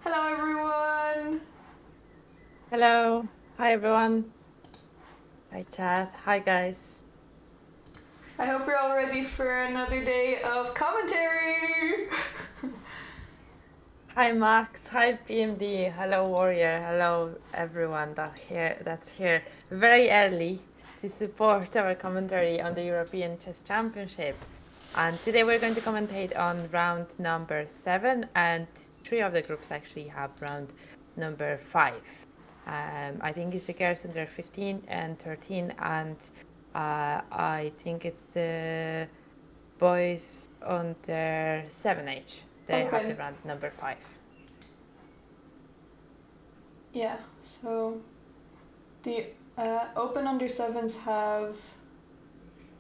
Hello, everyone. Hello. Hi, everyone. Hi, chat. Hi, guys. I hope you're all ready for another day of commentary. Hi, Max. Hi, PMD. Hello, Warrior. Hello, everyone that's here very early to support our commentary on the European Chess Championship. And today we're going to commentate on round number 7, and 3 of the groups actually have round number 5. I think it's the girls under 15 and 13, and I think it's the boys under 7 age. They have the Okay. round number 5. Yeah. So the open under sevens have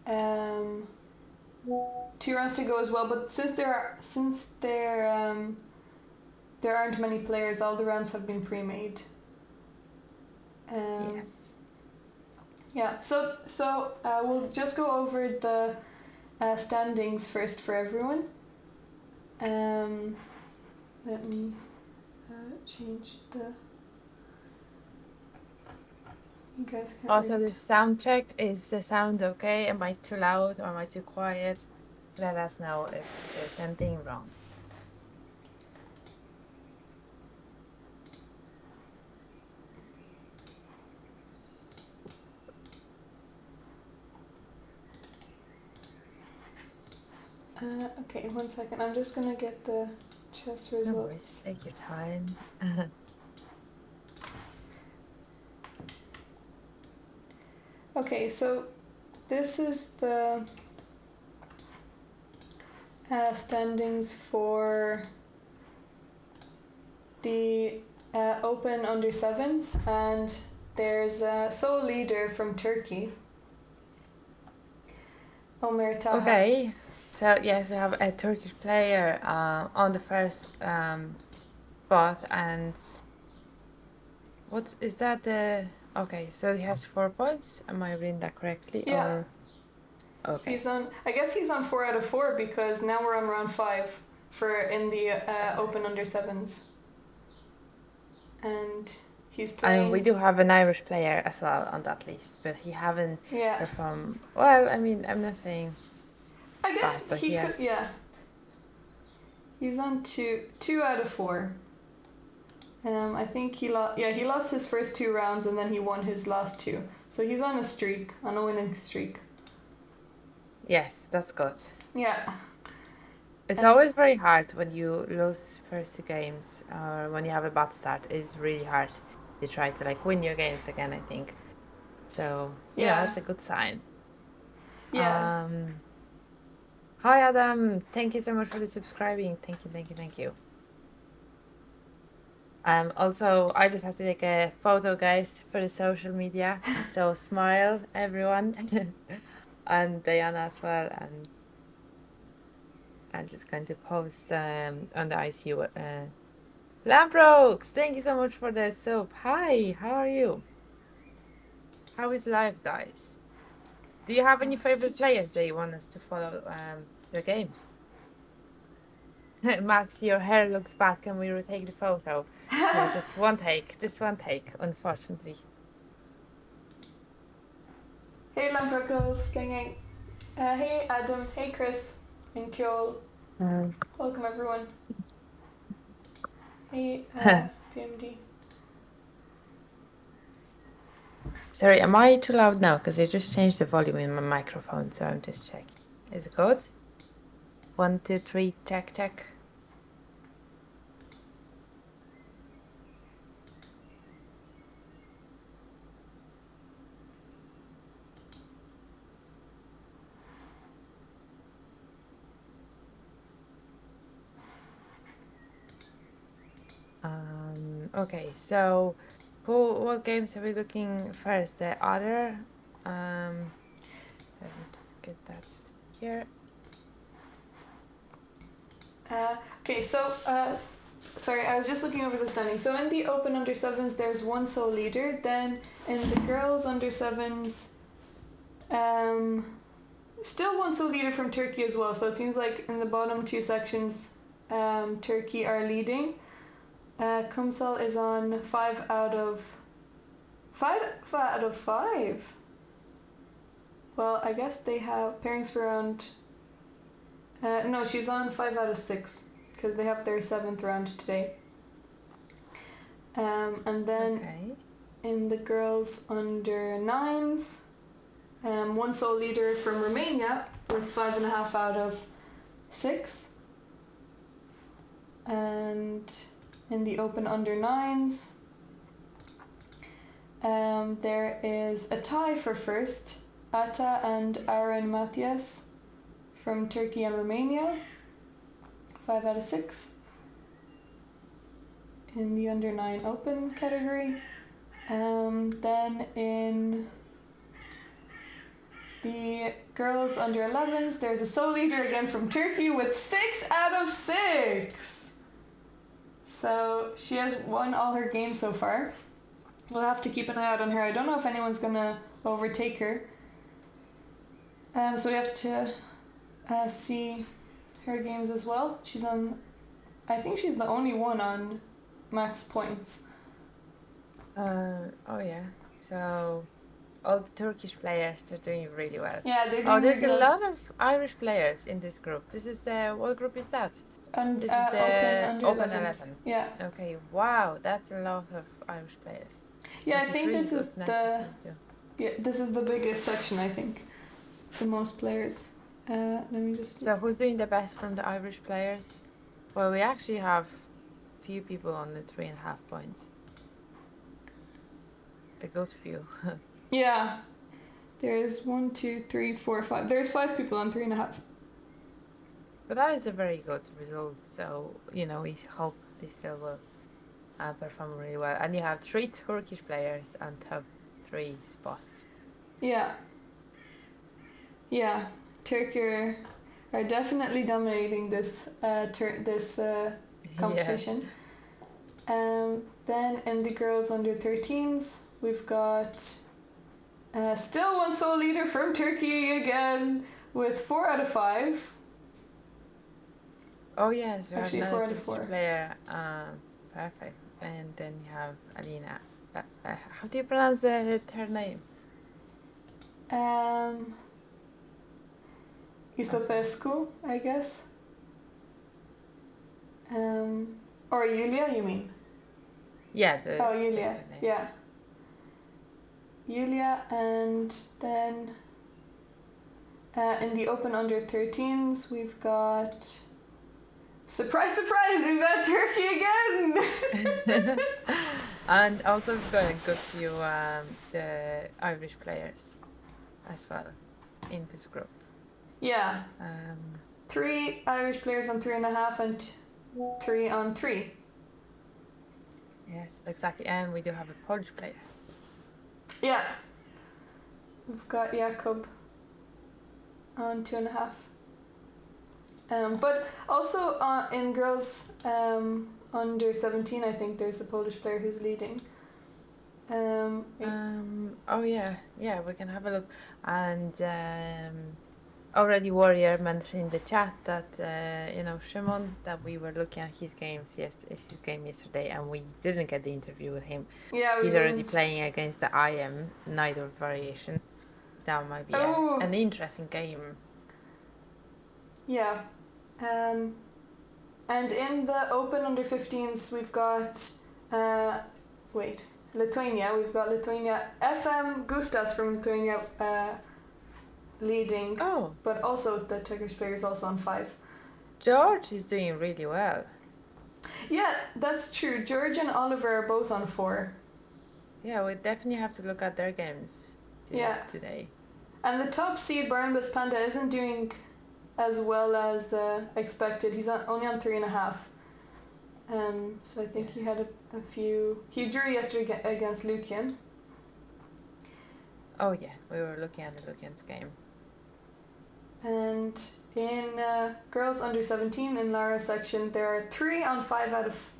um, 2 rounds to go as well. But there aren't many players, all the rounds have been pre-made. Yes. Yeah. So we'll just go over the standings first for everyone. Let me change the. You guys can't Also, read. the sound check. Is the sound okay? Am I too loud or am I too quiet? Let us know if there's anything wrong. Okay, 1 second. I'm just gonna get the chess No worries. results. Take your time. Okay, so this is the standings for the open under sevens, and there's a sole leader from Turkey, Omer Taha. Okay. So, yes, we have a Turkish player on the first spot. And what is that? Okay, so he has 4 points. Am I reading that correctly? Yeah. Or okay. He's on. I guess he's on 4 out of 4 because now we're on round 5 for in the open under sevens, and he's playing. And we do have an Irish player as well on that list, but he haven't Yeah. performed well. I mean, I'm not saying I guess bad, but he he could. has. Yeah. He's on 2 out of 4. I think he lost. Yeah, he lost his first 2 rounds and then he won his last 2. So he's on a streak, on a winning streak. Yes, that's good. Yeah. It's always very hard when you lose first 2 games or when you have a bad start. It's really hard to try to like win your games again, I think. So yeah, that's a good sign. Yeah. Hi Adam, thank you so much for the subscribing. Thank you, thank you, thank you. Also, I just have to take a photo, guys, for the social media. So smile, everyone, and Diana as well. And I'm just going to post on the ICU. Lamprox, thank you so much for the soap. Hi, how are you? How is life, guys? Do you have any favorite players that you want us to follow their games? Max, your hair looks bad. Can we retake the photo? No, just one take, unfortunately. Hey Lambrocos, gang. Hey Adam. Hey Chris. And Kjol. Welcome everyone. Hey PMD. Sorry, am I too loud now? Because I just changed the volume in my microphone, so I'm just checking. Is it good? 1, 2, 3, check, check. Okay, so what games are we looking first? The other? Let me just get that here. Okay, so sorry, I was just looking over the standing. So in the open under sevens, there's one sole leader. Then in the girls under sevens, still one sole leader from Turkey as well. So it seems like in the bottom 2 sections, Turkey are leading. Kumsal is on 5 out of 5. Well, I guess they have pairings for round. No, she's on 5 out of 6 because they have their 7th round today. And then in the girls under 9s, one sole leader from Romania with 5.5 out of 6. And in the open under 9s, there is a tie for first, Ata and Aaron Matthias from Turkey and Romania, 5 out of 6 in the under 9 open category. Then in the girls under 11s, there's a sole leader again from Turkey with 6 out of 6. So she has won all her games so far. We'll have to keep an eye out on her. I don't know if anyone's gonna overtake her. So we have to see her games as well. She's on, I think she's the only one on max points. Oh yeah. So all the Turkish players, they're doing really well. Yeah, they're doing Oh, there's really a well. lot of Irish players in this group. This is what group is that? And This is the under Open 11s. 11. Yeah. Okay, wow, that's a lot of Irish players. Yeah, Which I think really this is good. Nice the to see too. yeah, this is the biggest section, I think. The most players. Let me just So who's doing the best from the Irish players? Well, we actually have few people on the 3.5 points. A good few. Yeah. There's 1, 2, 3, 4, 5. There's 5 people on 3.5. But that is a very good result. So, we hope they still will perform really well. And you have 3 Turkish players on top 3 spots. Yeah. Yeah. Turkey are definitely dominating this competition. Then in the girls under 13s, we've got still one sole leader from Turkey again with 4 out of 5. Oh yes, Actually, 4 out of 4 player. Perfect. And then you have Alina. How do you pronounce her name? Isopescu, I guess. Or Yulia, you mean? Yeah. Yulia. Yeah. Yulia, and then in the open under 13s, we've got surprise, surprise, we've got Turkey again. And also we've got a good few the Irish players as well in this group. Yeah. 3 Irish players on 3.5 and 3 on 3. Yes, exactly. And we do have a Polish player. Yeah. We've got Jakub on 2.5. But also in girls under 17, I think there's a Polish player who's leading. Oh yeah, we can have a look. And already Warrior mentioned in the chat that Shimon, that we were looking at his game yesterday, and we didn't get the interview with him. Yeah, he's already playing against the IM Nidor variation. That might be an interesting game. Yeah. And in the open under 15s, we've got Lithuania. We've got Lithuania. FM Gustas from Lithuania leading. Oh. But also the Turkish player is also on 5. George is doing really well. Yeah, that's true. George and Oliver are both on 4. Yeah, we definitely have to look at their games today. And the top seed, Barnabas Panda, isn't doing as well as expected. He's only on 3.5. So I think he had a few. He drew yesterday against Lukian. Oh yeah, we were looking at the Lukian's game. And in girls under 17 in Lara's section, there are 3 on 5 out of.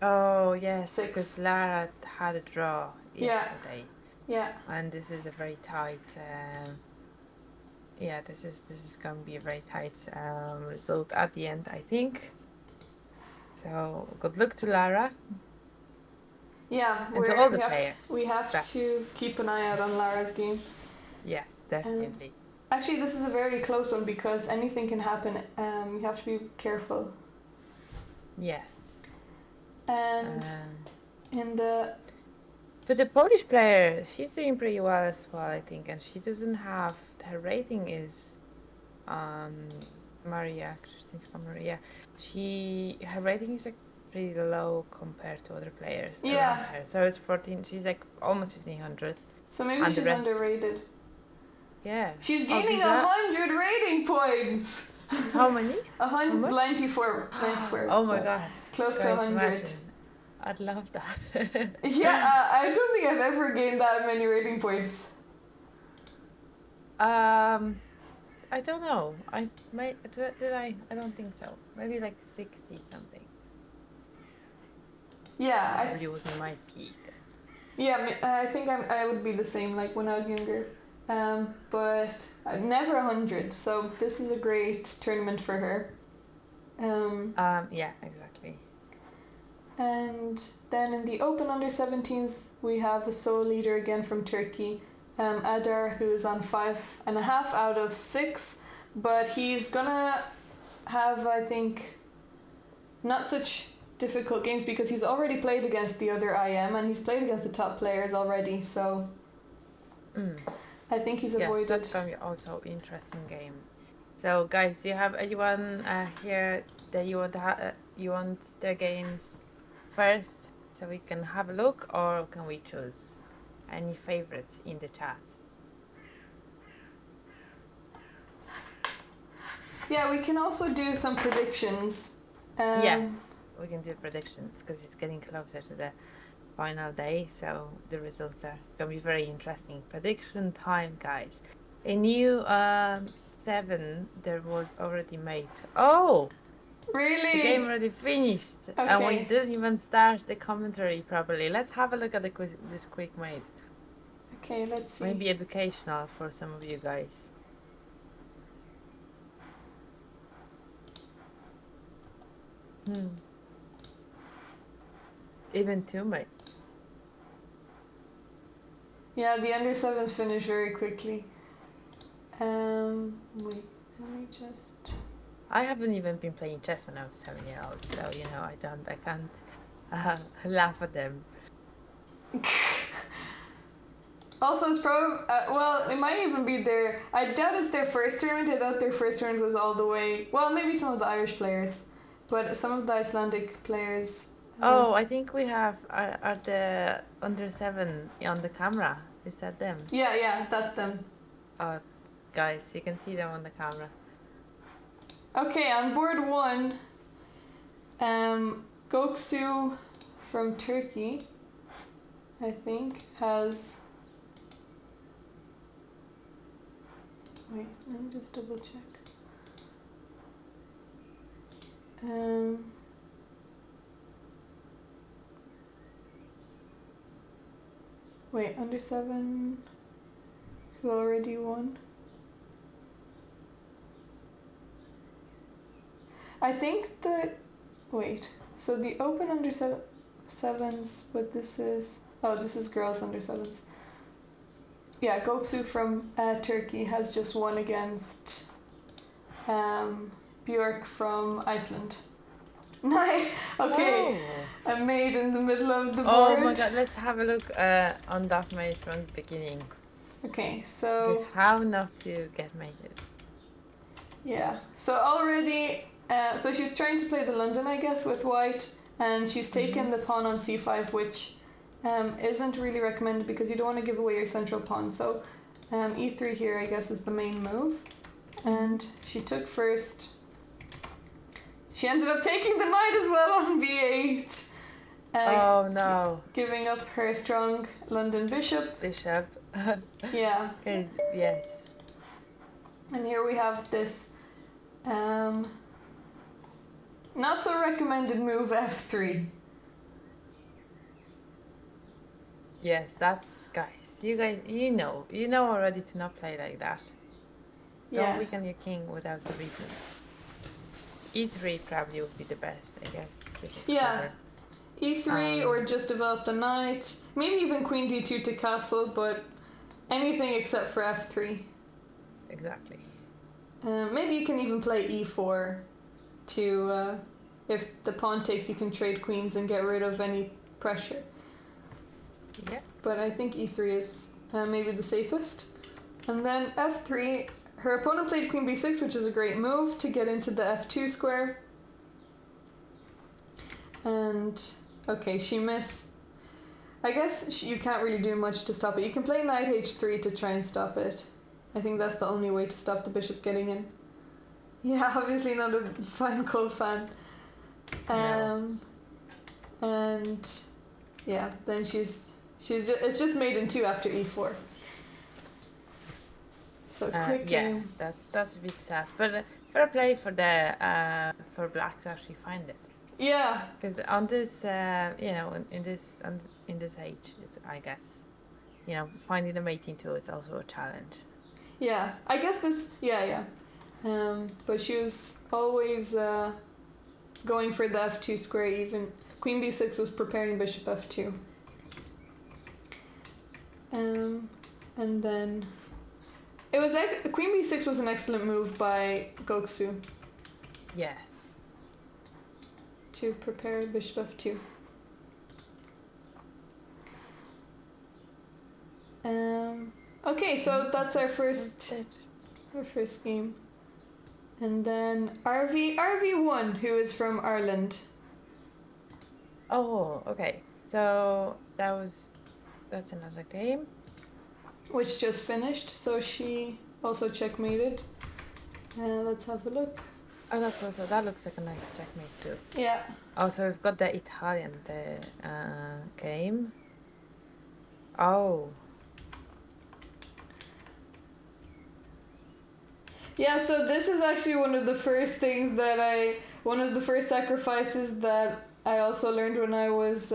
Oh yes, 6. because Lara had a draw yesterday. Yeah. And this is a very tight. This is going to be a very tight result at the end, I think. So good luck to Lara. Yeah, And to all the we have players. we have Best. to keep an eye out on Lara's game. Yes, definitely. Actually, this is a very close one because anything can happen. You have to be careful. Yes. And in the But the Polish player, she's doing pretty well as well, I think, and she doesn't have her rating is Maria Krzysztońska Maria. Her rating is like pretty low compared to other players around her. So it's 14. She's like almost 1500. So maybe she's underrated. Yeah. She's gaining 100 rating points. How many? 94. Oh my god. Close to 100. Imagine. I'd love that. Yeah, I don't think I've ever gained that many rating points. I don't know. Did I? I don't think so. Maybe like 60 something. Yeah, you would be my peak. Yeah, I think I would be the same like when I was younger. But never 100. So this is a great tournament for her. Yeah, exactly. And then in the Open Under-17s, we have a sole leader again from Turkey, Adar, who is on 5.5 out of 6. But he's gonna have, I think, not such difficult games because he's already played against the other IM and he's played against the top players already. So I think he's avoided. Yes, that's gonna be also an interesting game. So guys, do you have anyone here that you want their games first so we can have a look, or can we choose any favorites in the chat? Yeah, we can also do some predictions. Yes, we can do predictions because it's getting closer to the final day, so the results are gonna be very interesting. Prediction time, guys. A new 7 there was already made. Oh! Really? The game already finished. Okay. And we didn't even start the commentary properly. Let's have a look at this quick mate. Okay, let's see. Maybe educational for some of you guys. Even 2 mates. Yeah, the under-7s finish very quickly. Wait, let me just... I haven't even been playing chess when I was 7 years old, so you know I can't laugh at them. Also, it's probably well, it might even be their. I doubt it's their first tournament. I thought their first tournament was all the way. Well, maybe some of the Irish players, but some of the Icelandic players. Oh, I think we have are the under-7 on the camera. Is that them? Yeah, that's them. Oh, guys, you can see them on the camera. Okay, on board 1, Göksu from Turkey, I think, has... Wait, let me just double check. Wait, under-7, who already won? I think that... Wait, so the Open under-7s, but this is... Oh, this is girls under-7s. Yeah, Göksu from Turkey has just won against Björk from Iceland. Okay, Oh. a maid in the middle of the board. Oh my god, let's have a look on that mate from the beginning. Okay, so... Because how not to get mated. Yeah, so already... so she's trying to play the London, I guess, with white, and she's taken the pawn on c5, which isn't really recommended because you don't want to give away your central pawn. So e3 here, I guess, is the main move. And she took first. She ended up taking the knight as well on b8. Oh no. Giving up her strong London bishop. Yeah. Yes. And here we have this not so recommended move f3. Yes, that's guys. You know already to not play like that. Don't weaken your king without the reason. e3 probably would be the best, I guess, to discover. Yeah. E3 or just develop the knight. Maybe even queen d2 to castle, but anything except for f3. Exactly. Maybe you can even play e4 to, if the pawn takes, you can trade queens and get rid of any pressure. Yeah. But I think e3 is maybe the safest. And then f3, her opponent played queen b6, which is a great move to get into the f2 square. And, okay, she missed. I guess you can't really do much to stop it. You can play knight h3 to try and stop it. I think that's the only way to stop the bishop getting in. Yeah, obviously not a Final Call fan. No. And yeah, then it's just made in 2 after e4. So quick Yeah, game. that's a bit sad, but fair play for the for black to actually find it. Yeah. Because on this, in this age, it's, I guess, finding the mating tool is also a challenge. Yeah, I guess this. Yeah. But she was always going for the f2 square. Even queen b6 was preparing bishop f2. And then it was queen b6 was an excellent move by Goksu Yes. to prepare bishop f2. Okay, so that's our first game. And then RV1, who is from Ireland. Oh, okay. So that's another game. Which just finished, so she also checkmated. Let's have a look. Oh, that looks like a nice checkmate too. Yeah. Also, we've got the Italian game. Oh. Yeah, so this is actually one of the first sacrifices that I also learned when I was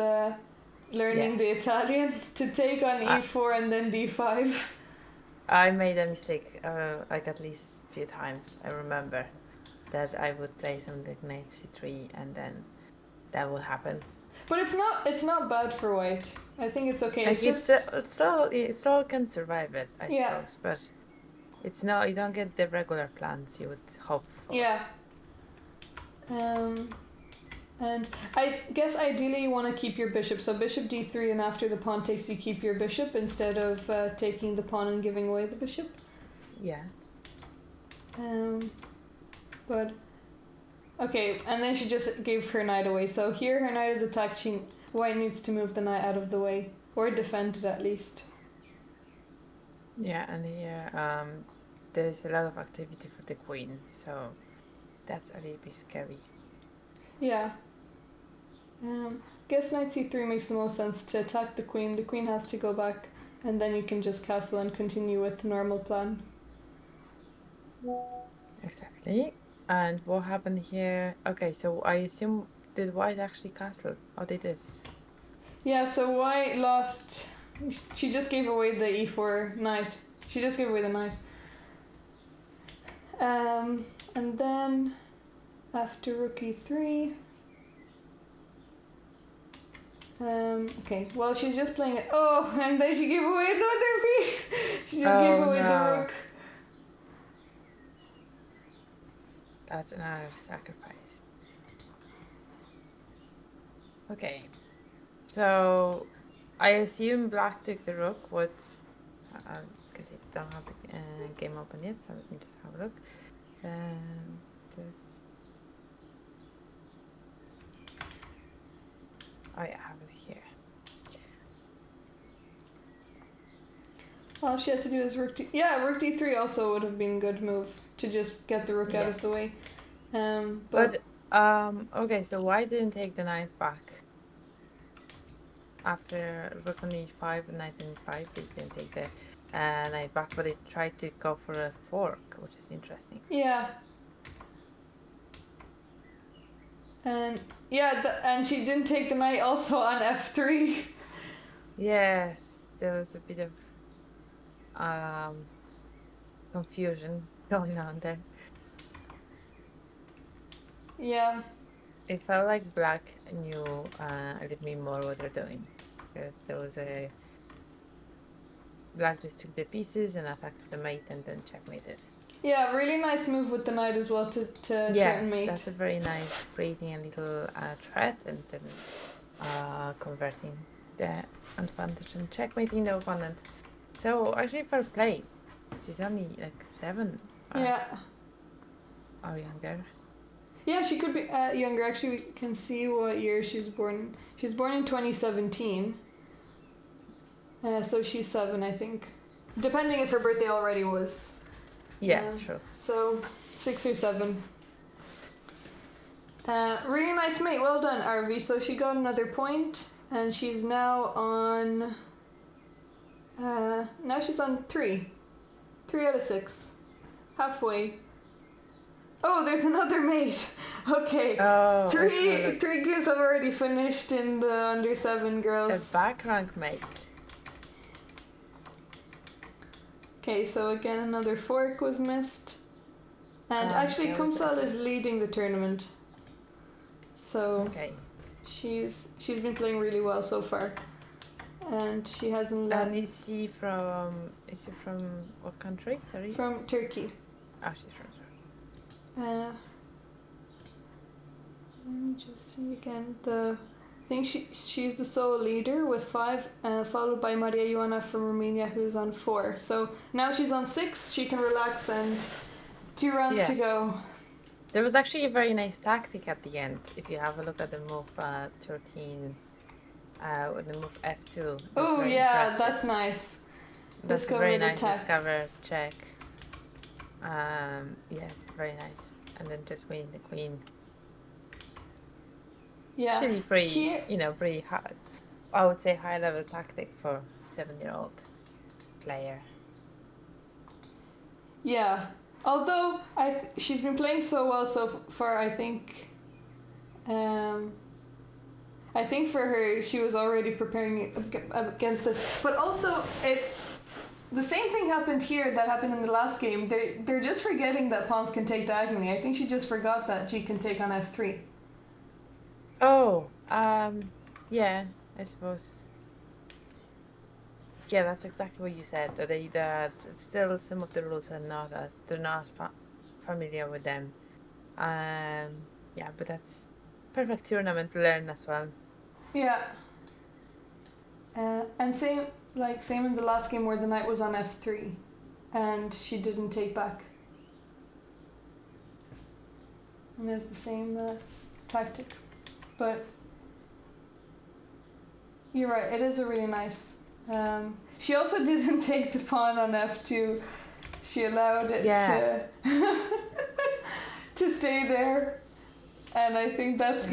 learning the Italian, to take on e4 and then d5. I made a mistake, like at least a few times. I remember that I would play something like knight c3 and then that would happen. But it's not bad for white. I think it's okay. It still can survive it, I suppose, but it's not. You don't get the regular plans you would hope for. Yeah. And I guess ideally you want to keep your bishop. So bishop d3, and after the pawn takes, you keep your bishop instead of taking the pawn and giving away the bishop. Yeah. But okay, and then she just gave her knight away. So here her knight is attacked. White needs to move the knight out of the way, or defend it at least. Yeah, and here there's a lot of activity for the queen, so that's a little bit scary. Yeah. Guess knight c3 makes the most sense to attack the queen. The queen has to go back, and then you can just castle and continue with the normal plan. Exactly. And what happened here? Okay, so I assume, did white actually castle? Oh, they did. Yeah, so white lost. She just gave away the e4 knight. She just gave away the knight. And then after rook e3. Okay, well, she's just playing it. Oh, and then she gave away another piece. She just gave away the rook. That's another sacrifice. Okay, so I assume black took the rook. Because you don't have the game open yet, so let me just have a look. I have it here. All she had to do is rook d. Yeah, rook d3 also would have been a good move to just get the rook out of the way. But okay, so why didn't take the knight back? After rook on e5 and knight on e5, they didn't take the knight back, but they tried to go for a fork, which is interesting. Yeah. And and she didn't take the knight also on f3. Yes, there was a bit of confusion going on there. Yeah. It felt like black knew a little bit more what they're doing, because there was a black just took the pieces and attacked the mate and then checkmated. Yeah, really nice move with the knight as well to threaten mate. That's a very nice, creating a little threat and then converting the advantage and checkmating the opponent. So actually fair play. She's only like 7 Yeah. or younger. Yeah, she could be younger. Actually, we can see what year she's born. She's born in 2017. So she's 7, I think. Depending if her birthday already was. Yeah, true. So 6 or 7. Really nice mate. Well done, Arvi. So she got another point, and she's now on. Now she's on 3. 3 out of 6. Halfway. Oh, there's another mate. Okay. Oh, three games have already finished in the under 7 girls. A back rank mate. Okay, so again another fork was missed. And actually Kumsal is leading the tournament. So okay. she's been playing really well so far. And she hasn't let. And is she from what country? Sorry? From Turkey. Oh, she's from Turkey. Let me just see again. I think she's the sole leader with 5, followed by Maria Ioana from Romania, who's on 4. So now she's on 6. She can relax, and 2 rounds to go. There was actually a very nice tactic at the end. If you have a look at the move 13, with the move F2. Oh yeah, impressive. That's nice. That's a very nice discover check. Yeah, very nice. And then just winning the queen. Yeah. Actually pretty, pretty hard. I would say high level tactic for 7-year-old player. Yeah. Although she's been playing so well so far, I think for her she was already preparing against this. But also it's the same thing happened here that happened in the last game. They're just forgetting that pawns can take diagonally. I think she just forgot that she can take on F3. Oh, yeah, I suppose. Yeah, that's exactly what you said. That still some of the rules are they're not familiar with them. Yeah, but that's perfect tournament to learn as well. Yeah. And same in the last game where the knight was on F3, and she didn't take back. And there's the same tactic. But you're right, it is a really nice. She also didn't take the pawn on F2. She allowed it to stay there. And I think that's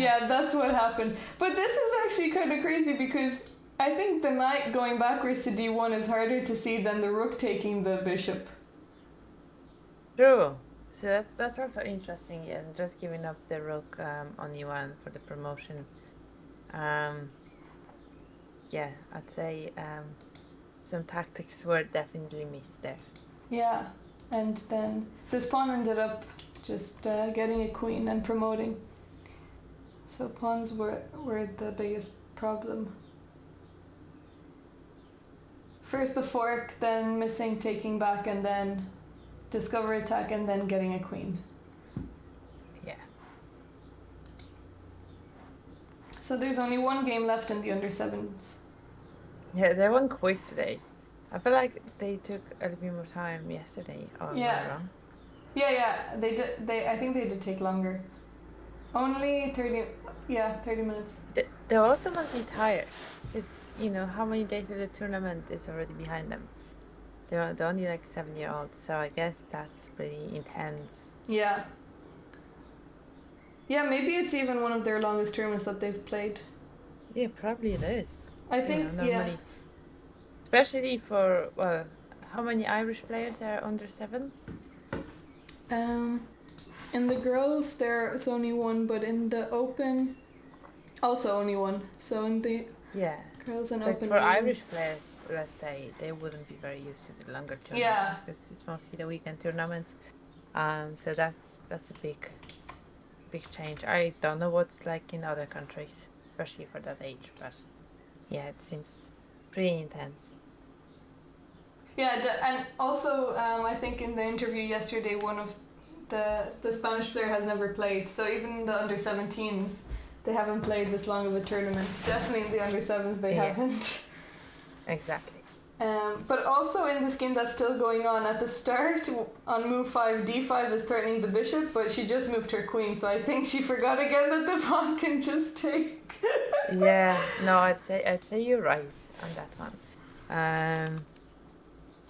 what happened. But this is actually kind of crazy because I think the knight going backwards to D1 is harder to see than the rook taking the bishop. True. So that's also interesting, yeah, just giving up the rook on E1 for the promotion. Yeah, I'd say some tactics were definitely missed there. Yeah, and then this pawn ended up just getting a queen and promoting. So pawns were the biggest problem. First the fork, then missing, taking back, and then discover attack, and then getting a queen. Yeah. So there's only 1 game left in the under 7s. Yeah, they went quick today. I feel like they took a little bit more time yesterday. Or am I wrong? Yeah, they did. I think they did take longer. Only 30 minutes. They also must be tired. Because, how many days of the tournament is already behind them? They're only like 7-year-olds, so I guess that's pretty intense. Yeah. Yeah, maybe it's even one of their longest tournaments that they've played. Yeah, probably it is. I think, normally, especially for, how many Irish players are under 7? In the girls, there's only 1, but in the open, also only 1. So in the girls and open. For Irish players, let's say, they wouldn't be very used to the longer tournaments because it's mostly the weekend tournaments. So that's a big big change. I don't know what's like in other countries, especially for that age, but yeah, it seems pretty intense. Yeah, and also I think in the interview yesterday, one of the Spanish player has never played. So even the under 17s, they haven't played this long of a tournament. Definitely in the under 7s, they Yeah. haven't. Exactly. But also in this game that's still going on, at the start on move 5, d5 is threatening the bishop, but she just moved her queen, so I think she forgot again that the pawn can just take. Yeah, no, I'd say you're right on that one.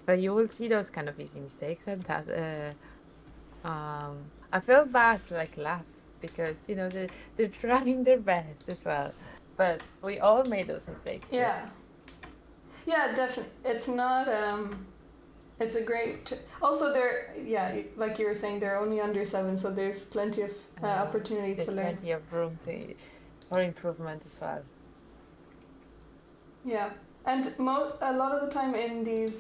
But you will see those kind of easy mistakes and that. I feel bad to like laugh because you know they're trying their best as well, but we all made those mistakes too. Yeah, definitely. It's not. It's a great. Also, they're like you were saying, they're only under 7, so there's plenty of opportunity There's to learn. plenty of room for improvement as well. Yeah, and a lot of the time in these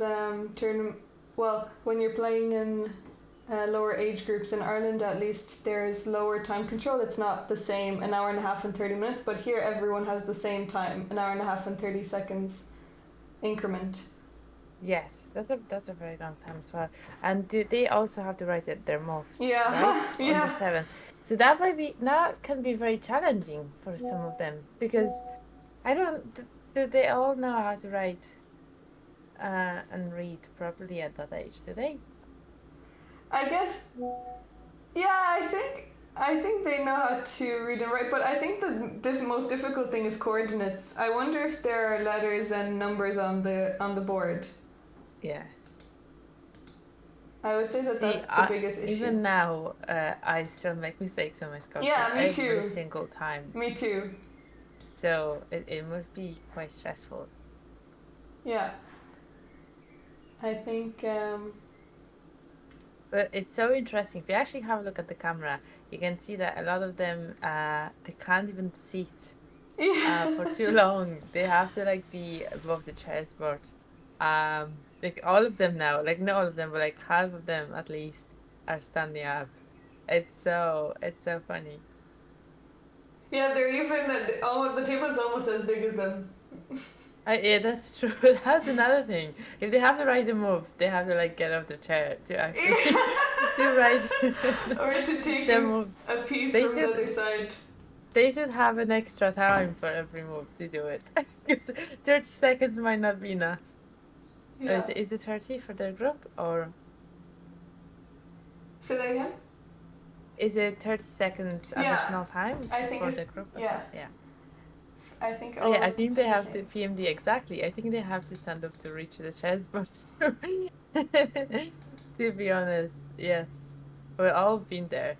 when you're playing in lower age groups in Ireland, at least there's lower time control. It's not the same an hour and a half and 30 minutes, but here everyone has the same time, an hour and a half and 30 seconds increment. Yes, that's a very long time as well. And do they also have to write their moves? Yeah, Right? yeah. Under 7. So that can be very challenging for some of them because I don't. Do they all know how to write and read properly at that age? Do they? I guess. Yeah, I think they know how to read and write, but I think the most difficult thing is coordinates. I wonder if there are letters and numbers on the board. Yes. I would say that's the biggest issue. Even now, I still make mistakes on my sculpture. Yeah, me too. Every single time. Me too. So it must be quite stressful. Yeah. I think. But it's so interesting. If you actually have a look at the camera, you can see that a lot of them, they can't even sit for too long. They have to like be above the chessboard. Like all of them now, like not all of them, but like half of them at least are standing up. It's so funny. Yeah, they're even the table is almost as big as them. Yeah, that's true. That's another thing. If they have to write the move, they have to like get off the chair to actually to write or to take the move. A piece from the other side. They should have an extra time for every move to do it. Because 30 seconds might not be enough. Yeah. Is it 30 for their group or? Say that again? Is it 30 seconds additional time I think for the group? Yeah. Yeah. I think. Yeah, I think they have to PMD exactly. I think they have to stand up to reach the chessboard. To be honest, yes, we've all been there.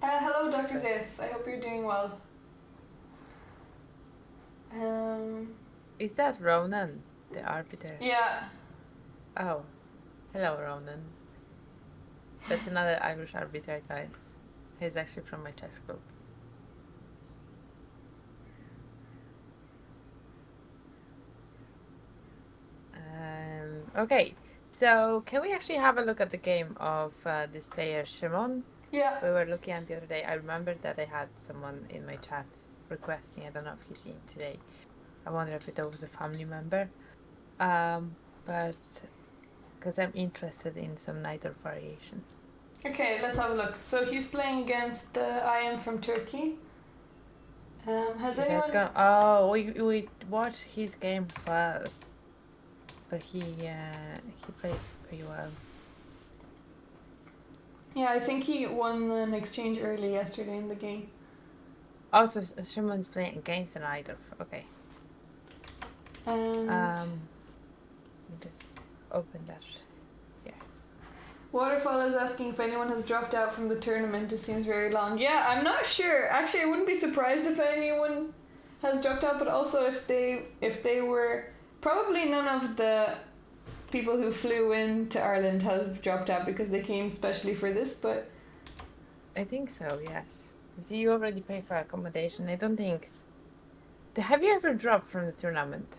Hello, Dr. Zeus. I hope you're doing well. Is that Ronan, the arbiter? Yeah. Oh, hello, Ronan. That's another Irish arbiter, guys. He's actually from my chess club. Okay, so can we actually have a look at the game of this player, Shimon? Yeah. We were looking at the other day. I remembered that I had someone in my chat requesting. I don't know if he's seen today. I wonder if it was a family member. But because I'm interested in some Nighter variation. Okay, let's have a look. So he's playing against I am from Turkey. Has anyone? Oh, we watched his game as well. But he played pretty well. Yeah, I think he won an exchange early yesterday in the game. Also, Shimon's playing against an Nighter. Okay. And let me just open that. Yeah. Waterfall is asking if anyone has dropped out from the tournament. It seems very long. Yeah, I'm not sure. Actually, I wouldn't be surprised if anyone has dropped out, but also if they were, probably none of the people who flew in to Ireland have dropped out because they came specially for this, but I think so, yes. So you already paid for accommodation. I don't think. Have you ever dropped from the tournament?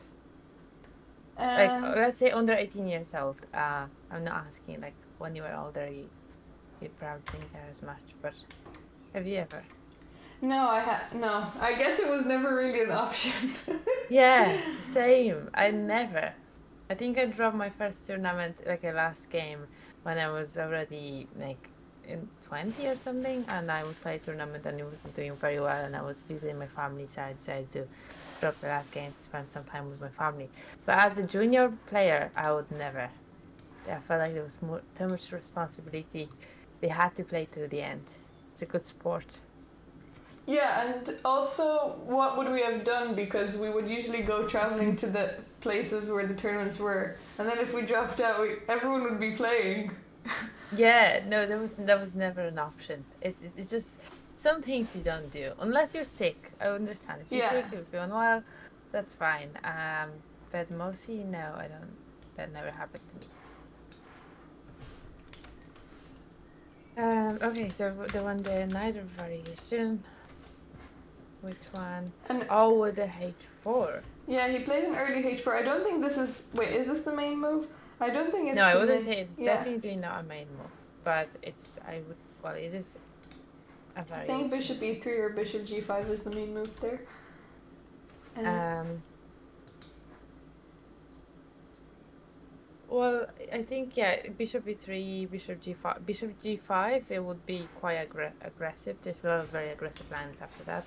Like, let's say under 18 years old. I'm not asking like when you were older. you probably think that as much, but have you ever? No. I guess it was never really an option. Yeah, same. I never. I think I dropped my first tournament, like a last game, when I was already like in 20 or something, and I would play a tournament and it wasn't doing very well, and I was visiting my family, so I decided to drop the last game to spend some time with my family. But as a junior player, I would never. I felt like there was too much responsibility. They had to play till the end. It's a good sport. Yeah, and also, what would we have done? Because we would usually go traveling to the places where the tournaments were, and then if we dropped out, everyone would be playing. Yeah, no, that was never an option. It's just some things you don't do unless you're sick. I understand if you're Yeah. sick, if you're unwell, that's fine. But mostly no, I don't. That never happened to me. Okay, so the Nitro variation. Which one? And Oh, with the H4. yeah, he played an early H4. I don't think this is. Wait, is this the main move? I don't think it's. No, I the wouldn't main, say it's yeah. definitely not a main move, but it's I would well it is a I variation. think bishop e3 or bishop g5 is the main move there. Well, I think yeah, bishop e3, bishop g5. It would be quite aggressive. There's a lot of very aggressive lines after that.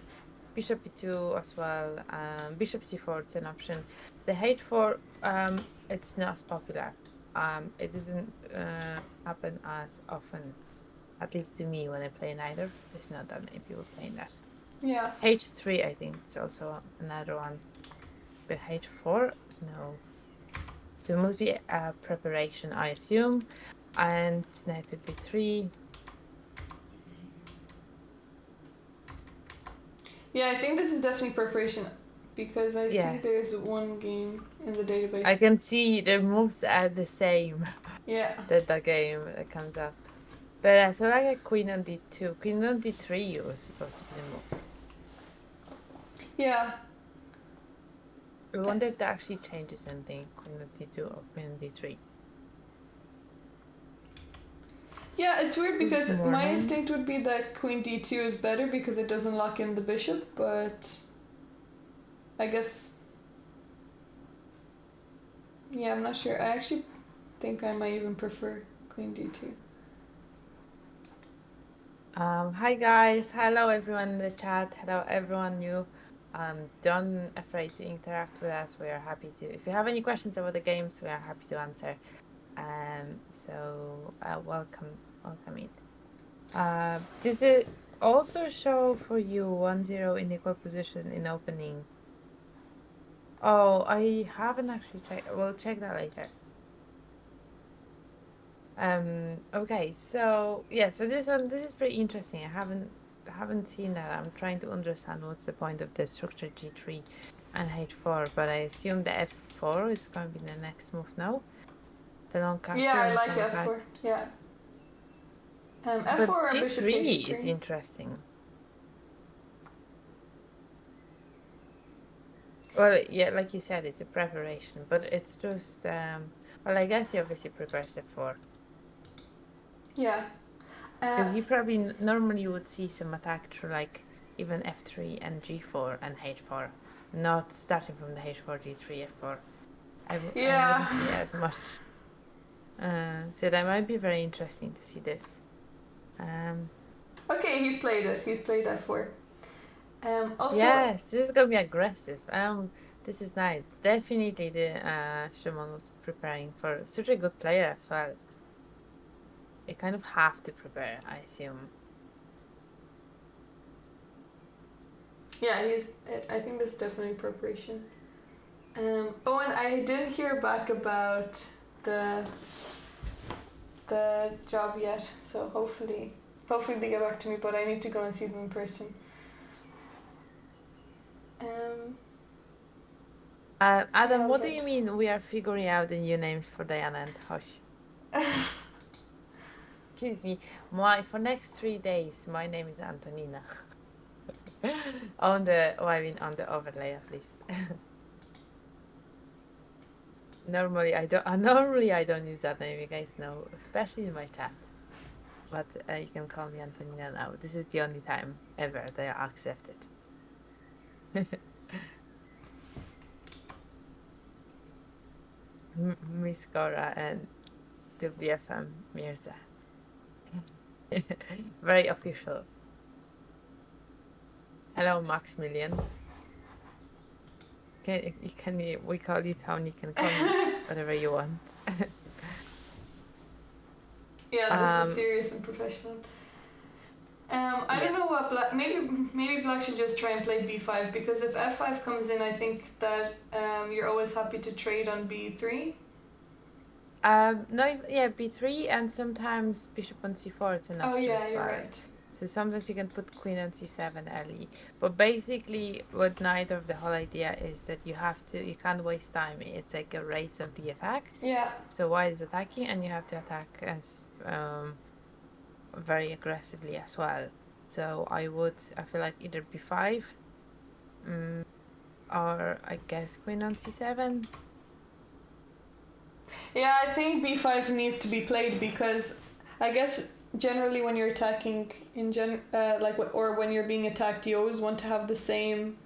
Bishop e2 as well. Bishop c4 it's an option. The h4 it's not as popular. It doesn't happen as often, at least to me when I play neither. There's not that many people playing that. Yeah. h3 I think it's also another one. But h4 no. So it must be a preparation, I assume. And knight to b3. Yeah, I think this is definitely preparation because I Yeah. see there's one game in the database. I can see the moves are the same. Yeah. The game that comes up. But I feel like a queen on d2. Queen on d3 was supposed to be the move. Yeah. I wonder if that actually changes anything. Queen on d2 or queen on d3. Yeah, it's weird because Good my morning. instinct would be that queen d2 is better because it doesn't lock in the bishop, but I guess. Yeah, I'm not sure. I actually think I might even prefer queen d2. Hi guys, hello everyone in the chat, hello everyone new. Don't afraid to interact with us. We are happy to. If you have any questions about the games, we are happy to answer. So welcome in. Does it also show for you 1-0 in equal position in opening? Oh, I haven't actually checked. We'll check that later. Okay, so yeah, so this is pretty interesting. I haven't seen that. I'm trying to understand what's the point of the structure G3 and H4, but I assume the F4 is going to be the next move now. The long castle. Yeah, I like f4. Yeah. F4 but or G3 bishop h3 is interesting. Well, yeah, like you said, it's a preparation, but it's just well, I guess he obviously prepares F4. Yeah. Because you probably normally would see some attack through like even f3 and g4 and h4, not starting from the h4, g3, f4. I wouldn't see as much. So that might be very interesting to see this. Okay, he's played it. He's played f4. Also, yes, this is gonna be aggressive. This is nice. Definitely the Shimon was preparing for such a good player as well. You kind of have to prepare, I assume. Yeah, I think this is definitely preparation. Oh, and I didn't hear back about the job yet, so hopefully they get back to me. But I need to go and see them in person. Adam, what do you mean we are figuring out the new names for Diana and Hosh? Excuse me. For next 3 days, my name is Antonina. on the overlay at least. Normally I don't use that name, you guys know, especially in my chat. but you can call me Antonina now. This is the only time ever that I accept it. Miss Cora and WFM Mirza. Very official. Hello, Maximilian. We call you Town, you can call me whatever you want. Yeah, this is serious and professional. I don't know what Black. Maybe Black should just try and play b5, because if f5 comes in, I think that you're always happy to trade on b3. No, yeah, b3 and sometimes bishop on c4. It's an option as you're well. right. So sometimes you can put queen on c7 early, but basically, with knight of the whole idea is that you can't waste time. It's like a race of the attack. Yeah. So white is attacking, and you have to attack as very aggressively as well. So I feel like either b5, or I guess queen on c7. Yeah, I think b5 needs to be played, because I guess generally when you're attacking or when you're being attacked, you always want to have the same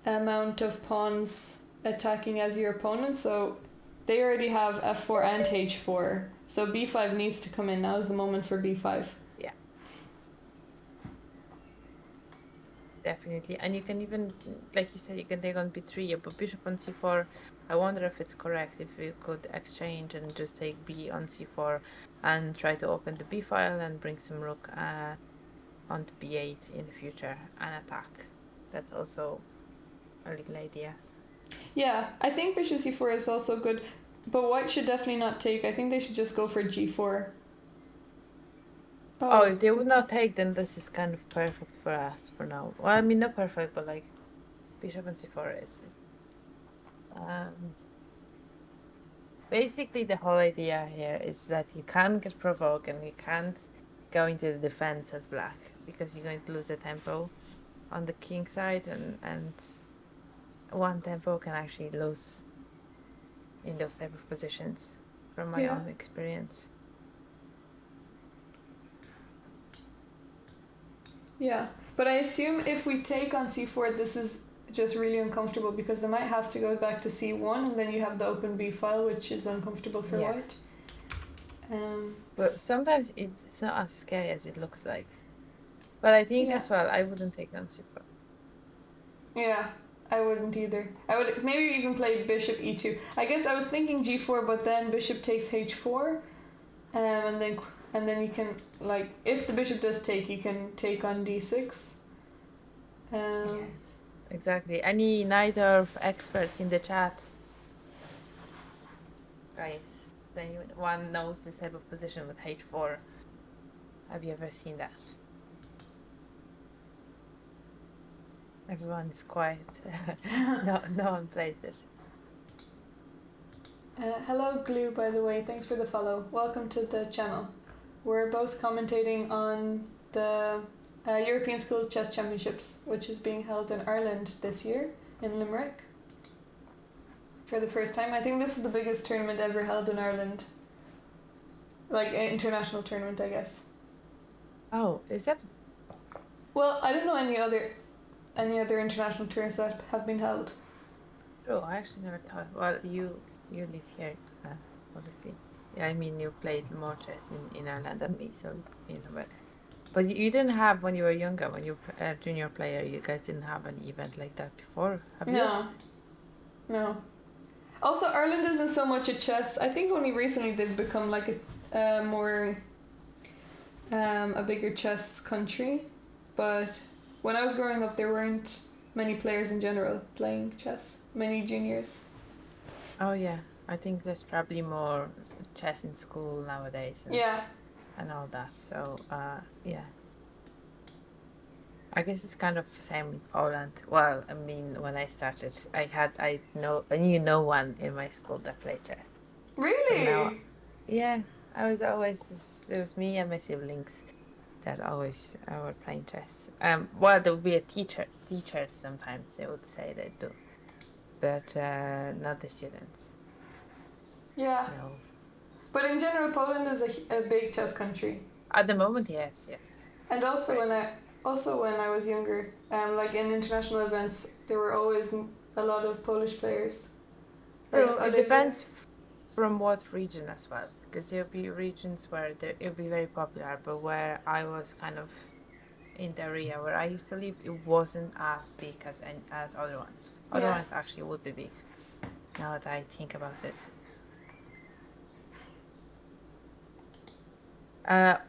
amount of pawns attacking as your opponent. So they already have f4 and h4, so b5 needs to come in. Now is the moment for b5. Yeah, definitely. And you can even, like you said, you can take on b3, but bishop on c4, I wonder if it's correct if you could exchange and just take b on c4 and try to open the b file and bring some rook on to b8 in the future and attack. That's also a little idea. Yeah, I think bishop c4 is also good, but white should definitely not take. I think they should just go for g4. Oh, if they would not take, then this is kind of perfect for us for now. Well, I mean, not perfect, but like bishop and c4 is. Basically, the whole idea here is that you can't get provoked and you can't go into the defense as black, because you're going to lose the tempo on the king side, and one tempo can actually lose in those type of positions from my own experience. Yeah, but I assume if we take on c4, this is just really uncomfortable, because the knight has to go back to c1, and then you have the open b file, which is uncomfortable for white. But sometimes it's not as scary as it looks like. But I think as well, I wouldn't take on c4. Yeah, I wouldn't either. I would maybe even play bishop e2. I guess I was thinking g4, but then bishop takes h4, and then you can, like, if the bishop does take, you can take on d6. Yes, exactly. Any Najdorf experts in the chat? Guys, anyone knows this type of position with h4? Have you ever seen that? Everyone is quiet. No one plays it. Hello Glue, by the way, thanks for the follow. Welcome to the channel. We're both commentating on the European School Chess Championships, which is being held in Ireland this year, in Limerick, for the first time. I think this is the biggest tournament ever held in Ireland. Like, an international tournament, I guess. Oh, is that? Well, I don't know any other international tours that have been held. Oh, I actually never thought. Well, you live here, obviously. Yeah, I mean, you played more chess in Ireland than me, so you know. But you didn't have, when you were younger, when you were a junior player, you guys didn't have an event like that before, have you? No. Also, Ireland isn't so much a chess. I think only recently they've become like a bigger chess country. But when I was growing up, there weren't many players in general playing chess. Many juniors. Oh yeah, I think there's probably more chess in school nowadays. And all that. So yeah, I guess it's kind of the same in Poland. Well, I mean, when I started, I knew no one in my school that played chess. Really? Yeah, I was always there was me and my siblings that always were playing chess. Well, there would be a teachers sometimes they would say they do, but not the students. Yeah. No. But in general, Poland is a big chess country. At the moment, yes. And also Right. when I was younger, like in international events, there were always a lot of Polish players. True. It Olivia. depends from what region as well, because there'll be regions where it'll be very popular, but where I was kind of in the area where I used to live, it wasn't as big as other ones. Other Yeah. ones actually would be big. Now that I think about it.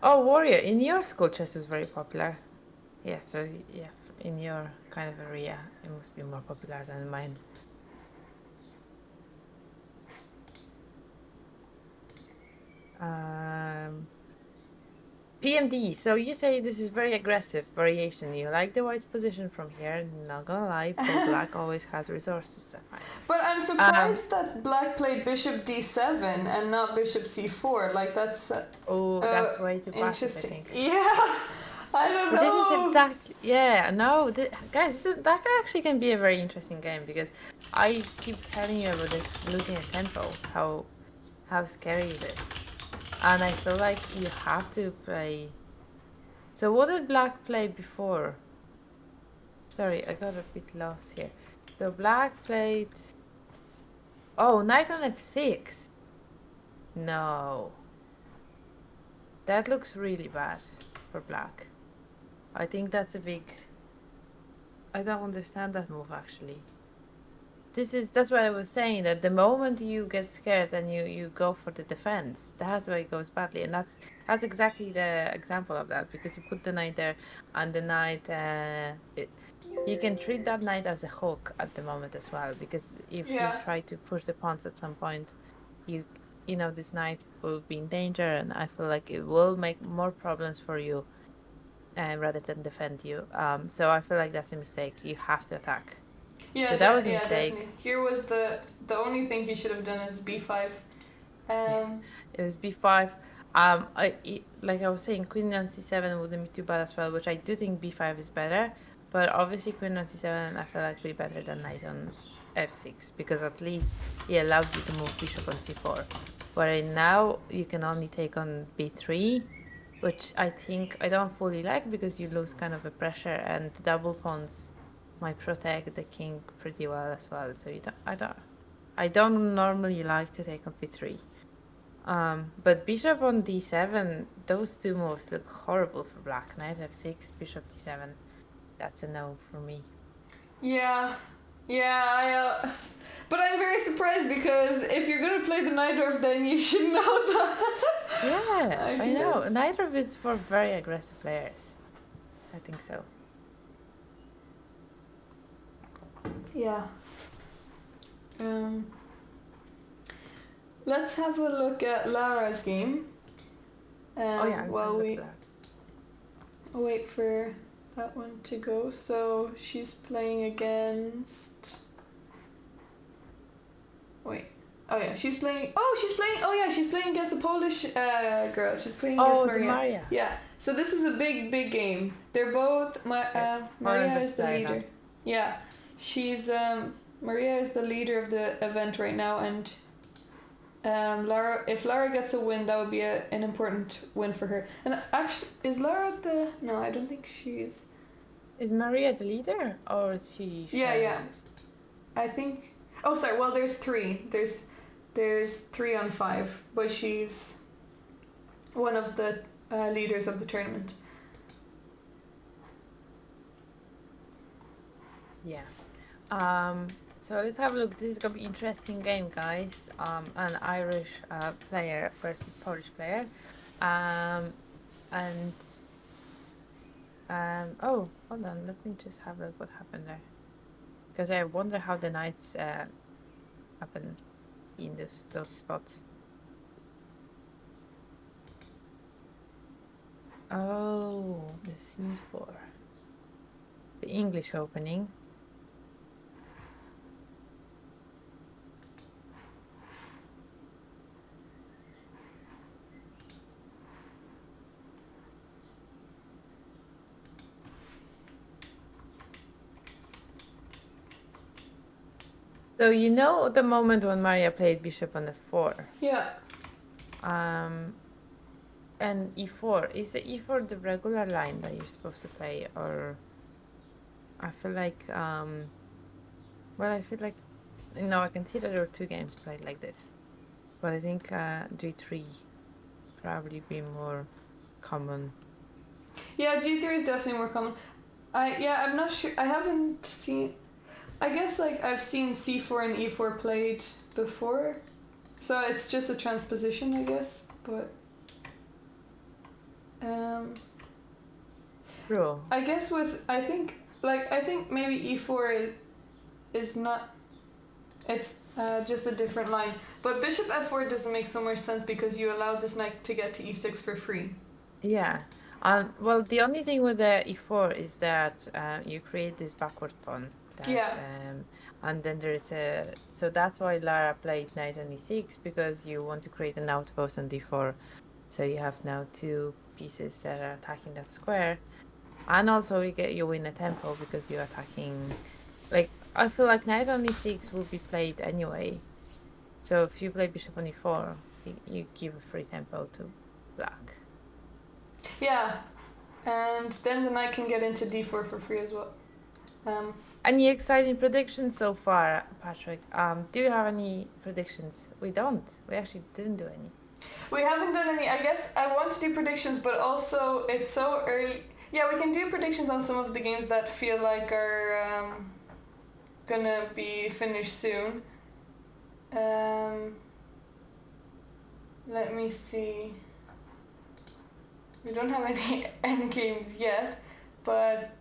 Oh, Warrior, in your school, chess was very popular. Yeah, so yeah, in your kind of area, it must be more popular than mine. PMD, so you say this is very aggressive variation. You like the white's position from here. Not gonna lie, but black always has resources, I find. But I'm surprised that black played bishop d7 and not bishop c4. Like that's Oh, that's way too passive, I interesting. think. Yeah, I don't But this is know. exactly, yeah, no, guys, that actually can be a very interesting game because I keep telling you about this losing a tempo, how scary it is. And I feel like you have to play. So what did black play before? Sorry, I got a bit lost here. So black played. Oh, knight on f6. No. That looks really bad for black. I think that's a big. I don't understand that move actually. That's what I was saying, that the moment you get scared and you go for the defense, that's why it goes badly. And that's exactly the example of that, because you put the knight there and the knight you can treat that knight as a hook at the moment as well, because if you Yeah. try to push the pawns at some point, you you know this knight will be in danger, and I feel like it will make more problems for you rather than defend you. So I feel like that's a mistake. You have to attack. Yeah, So that was a yeah, mistake. definitely. Here was the only thing he should have done is b5. Yeah, it was b5. Like I was saying, queen on c7 wouldn't be too bad as well, which I do think b5 is better. But obviously, queen on c7 I feel like be better than knight on f6, because at least it allows you to move bishop on c4. Whereas now you can only take on b3, which I think I don't fully like, because you lose kind of a pressure, and double pawns might protect the king pretty well as well. So I don't normally like to take on b3. But bishop on d7, those two moves look horrible for black. Knight f6, bishop d7. That's a no for me. Yeah, but I'm very surprised because if you're gonna play the Najdorf, then you should know that. Yeah, I know. guess. Neither of it's for very aggressive players. I think so. Yeah. Let's have a look at Lara's game. Oh yeah, While we wait for that one to go. So she's playing against. Wait. Oh yeah, she's playing. She's playing against the Polish girl. She's playing against Maria. Maria. Yeah. So this is a big game. They're both. Maria is the leader. Yeah, she's Maria is the leader of the event right now, and Lara. If Lara gets a win, that would be an important win for her. And actually, is Lara the? No, I don't think she is. Is Maria the leader, or is she? Yeah. I think. Oh, sorry. Well, there's three. There's 3 on 5, but she's one of the leaders of the tournament. Yeah. So let's have a look. This is gonna be an interesting game, guys. An Irish player versus Polish player. Oh, hold on. Let me just have a look what happened there, because I wonder how the knights happen in those spots. Oh, the c4, the English opening. So you know the moment when Maria played bishop on f4. Yeah. and e4. Is the e4 the regular line that you're supposed to play, or I feel like I feel like I can see that there are two games played like this, but I think g3 probably be more common. Yeah, G3 is definitely more common. I'm not sure. I haven't seen. I guess like I've seen C4 and E4 played before, so it's just a transposition, I guess. But True. I guess I think maybe E4 is not. It's just a different line. But Bishop F4 doesn't make so much sense because you allow this knight to get to E6 for free. Yeah. Well, the only thing with the e4 is that you create this backward pawn. And then there's so that's why Lara played knight on e6, because you want to create an outpost on d4. So you have now two pieces that are attacking that square. And also you win a tempo because you're attacking. Like, I feel like knight on e6 will be played anyway. So if you play bishop on e4, you give a free tempo to black. Yeah, and then the knight can get into d4 for free as well. Any exciting predictions so far, Patrick? Do you have any predictions? We don't. We actually didn't do any. We haven't done any. I guess I want to do predictions, but also it's so early. Yeah, we can do predictions on some of the games that feel like are gonna be finished soon. Let me see. We don't have any end games yet, but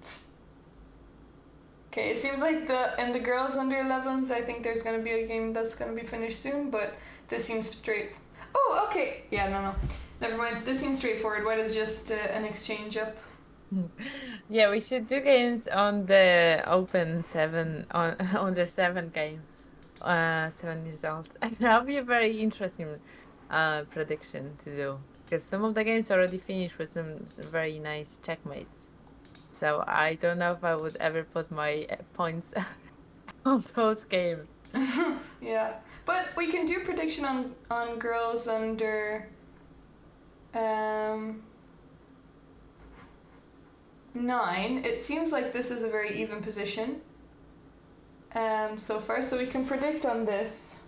okay, it seems like in the girls under 11s, I think there's gonna be a game that's gonna be finished soon, but this seems straight. Oh, okay. Yeah, no, never mind. This seems straightforward. Why does just an exchange up? Yeah, we should do games on the open 7 on under 7 games. 7 years old. And that'll be a very interesting prediction to do, because some of the games already finished with some very nice checkmates. So I don't know if I would ever put my points on those games. Yeah, but we can do prediction on girls under 9. It seems like this is a very even position so far, so we can predict on this.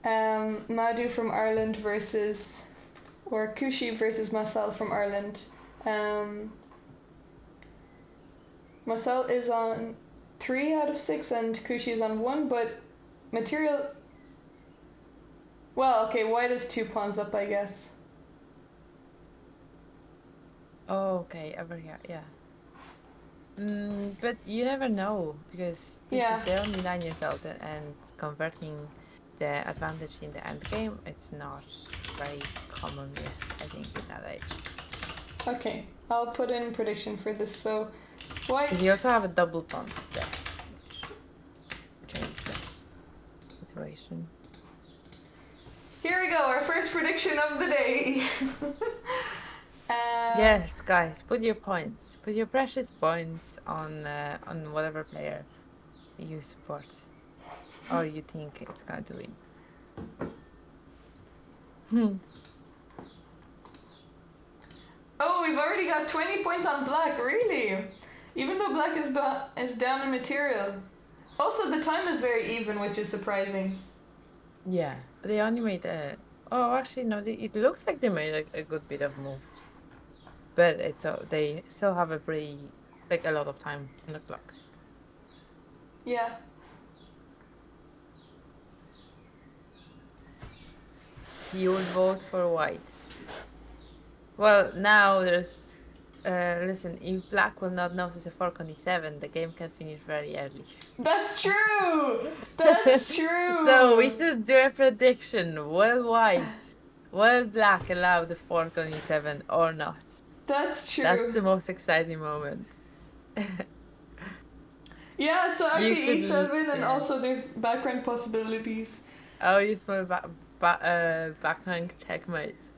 Madhu from Ireland or Kushi versus Marcel from Ireland. Marcel is on 3 out of 6 and Kushi is on 1, but material... Well, okay, white is 2 pawns up, I guess. Oh, okay, over here, yeah. But you never know, because they're only 9 years old, and converting the advantage in the end game, it's not very common yet, I think, in that age. Okay, I'll put in prediction for this. So, white. You also have a double pawn there. Change the situation. Here we go, our first prediction of the day. Yes, guys, put your points, put your precious points on whatever player you support, or you think it's going to win. Oh, we've already got 20 points on black, really? Even though black is down in material. Also, the time is very even, which is surprising. Yeah, they only made oh, actually, no, it looks like they made a good bit of moves. But they still have a lot of time on the clocks. Yeah. You would vote for white. Well, now there's... listen, if black will not notice a fork on e7, the game can finish very early. That's true! That's true! So we should do a prediction. Will black allow the fork on e7 or not? That's true. That's the most exciting moment. Yeah, so actually e7 and also there's back rank possibilities. Oh, you smell back rank checkmate.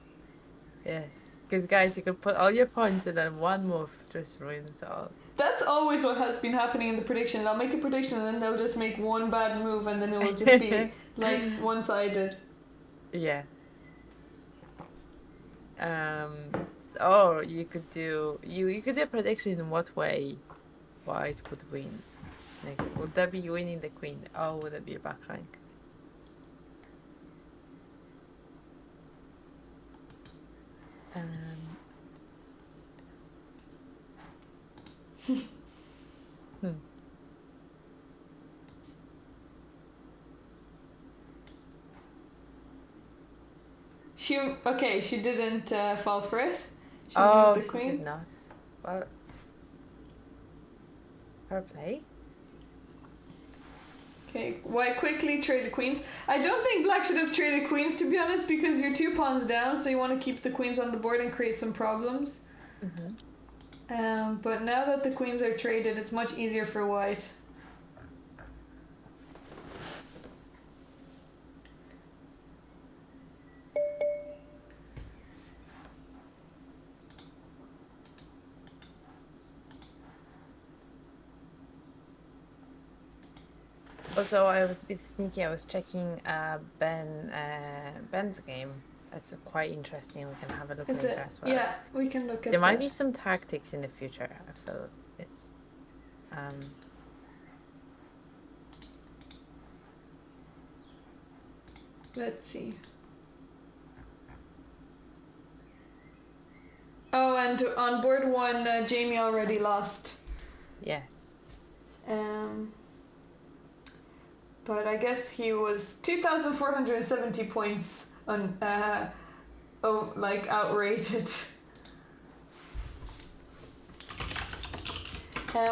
Yes. Because guys, you can put all your points and then one move just ruins all. That's always what has been happening in the prediction. I'll make a prediction and then they'll just make one bad move and then it will just be like one-sided. Yeah. Or you could do you could do a prediction in what way white would win. Like, would that be winning the queen, or would it be a back rank? Hmm. She didn't fall for it. She Oh, moved the she queen. did not. Well, her play. Okay, white quickly traded queens. I don't think black should have traded queens, to be honest, because you're 2 pawns down, so you want to keep the queens on the board and create some problems. But now that the queens are traded, it's much easier for white. Also, I was a bit sneaky. I was checking Ben's game. It's quite interesting. We can have a look at it as well. Yeah, we can look at There might be some tactics in the future. I feel it's Let's see. Oh, and on board 1, Jamie already lost. yes. But I guess he was 2,470 points on outrated.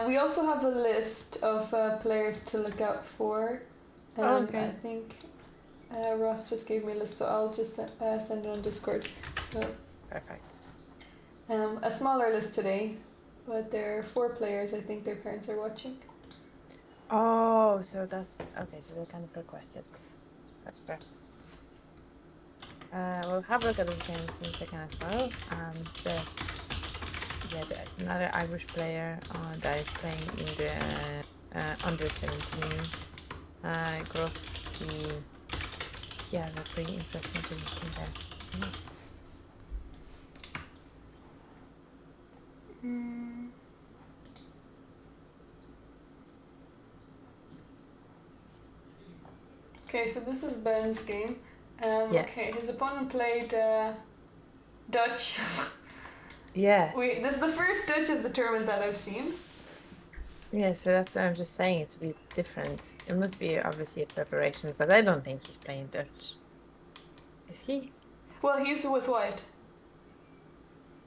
We also have a list of players to look out for. Okay. I think Ross just gave me a list, so I'll just send it on Discord. So Perfect. a smaller list today, but there are 4 players. I think their parents are watching. Oh, so that's okay. So they kind of requested. That's perfect. We'll have a look at those games in a second as well. Another Irish player that is playing in the under 17 group. He has a pretty interesting position there. Okay, so this is Ben's game. Yes. Okay, his opponent played Dutch. Yes. This is the first Dutch of the tournament that I've seen. Yeah, so that's what I'm just saying. It's a bit different. It must be obviously a preparation, but I don't think he's playing Dutch. Is he? Well, he's with white.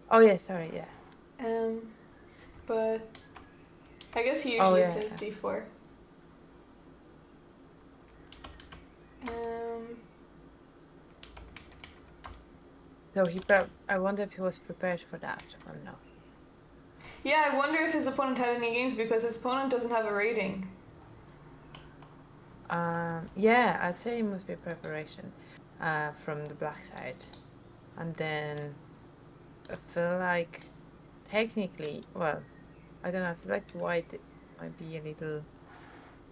Oh yeah, sorry, yeah. But I guess he usually plays d4. So I wonder if he was prepared for that or no. Yeah, I wonder if his opponent had any games because his opponent doesn't have a rating. Yeah, I'd say it must be preparation from the black side. And then I feel like technically, well, I don't know, I feel like white might be a little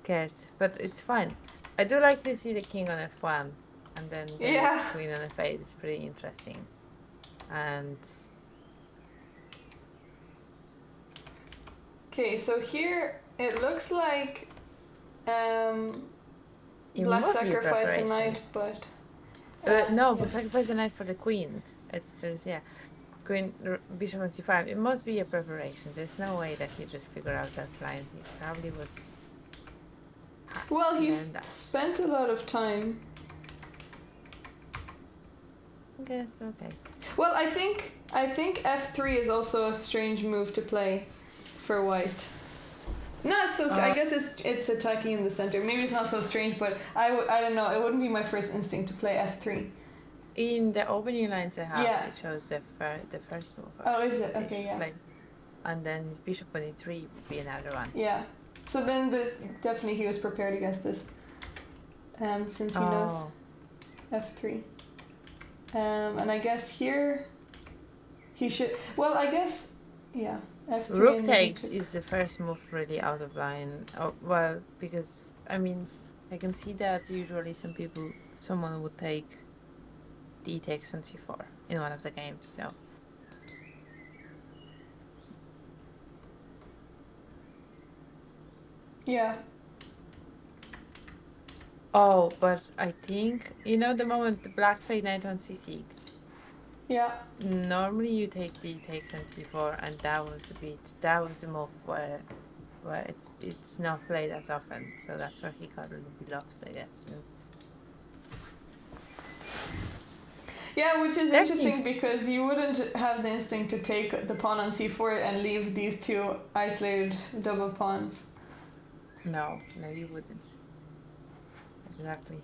scared, but it's fine. I do like to see the king on f1 and then the queen on f8. It's pretty interesting. And okay, so here it looks like black sacrificed a knight, but no, but sacrifice the knight for the queen. Queen bishop on c5. It must be a preparation. There's no way that he just figured out that line. He probably was. Well, he's spent a lot of time. Okay, it's okay. Well, I think f3 is also a strange move to play for white. Not so. I guess it's attacking in the center. Maybe it's not so strange, but I don't know. It wouldn't be my first instinct to play f3. In the opening lines I have, it shows the first move. Oh, is it? Okay, yeah. And then his bishop on e3 would be another one. Yeah. So then definitely he was prepared against this, since he knows f3. And I guess here he should. Well, I guess f3. Rook takes is the first move really out of line. Oh, well, because I mean, I can see that usually someone would take d takes on c4. in one of the games. So Yeah. oh, but I think the moment the black played knight on c6. Yeah. Normally you take d takes on c4, and that was the move where it's not played as often, so that's where he got a little bit lost, I guess. And Yeah, which is Technique. interesting because you wouldn't have the instinct to take the pawn on c4 and leave these two isolated double pawns. no, you wouldn't. Exactly.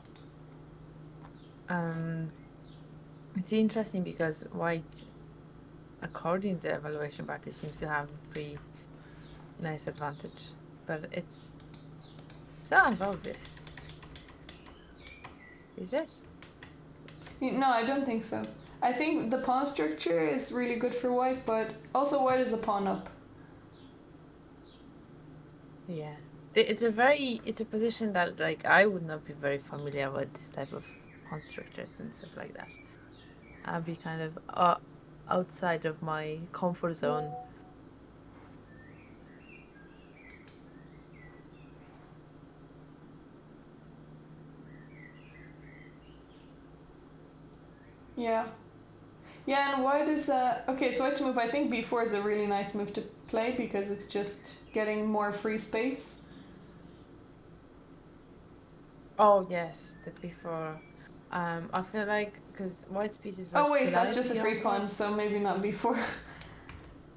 It's interesting because white, according to the evaluation party, seems to have a pretty nice advantage, but it's not as obvious. Is it? No, I don't think so. I think the pawn structure is really good for white, but also white is a pawn up. Yeah. It's a position that like I would not be very familiar with this type of pawn structures and stuff like that. I'd be kind of outside of my comfort zone. Yeah. Yeah, and white is okay, it's white to move. I think b4 is a really nice move to play because it's just getting more free space. Oh yes, the before. I feel like because white's pieces were Oh wait, that's just a slightly free awkward. pawn, so maybe not b4.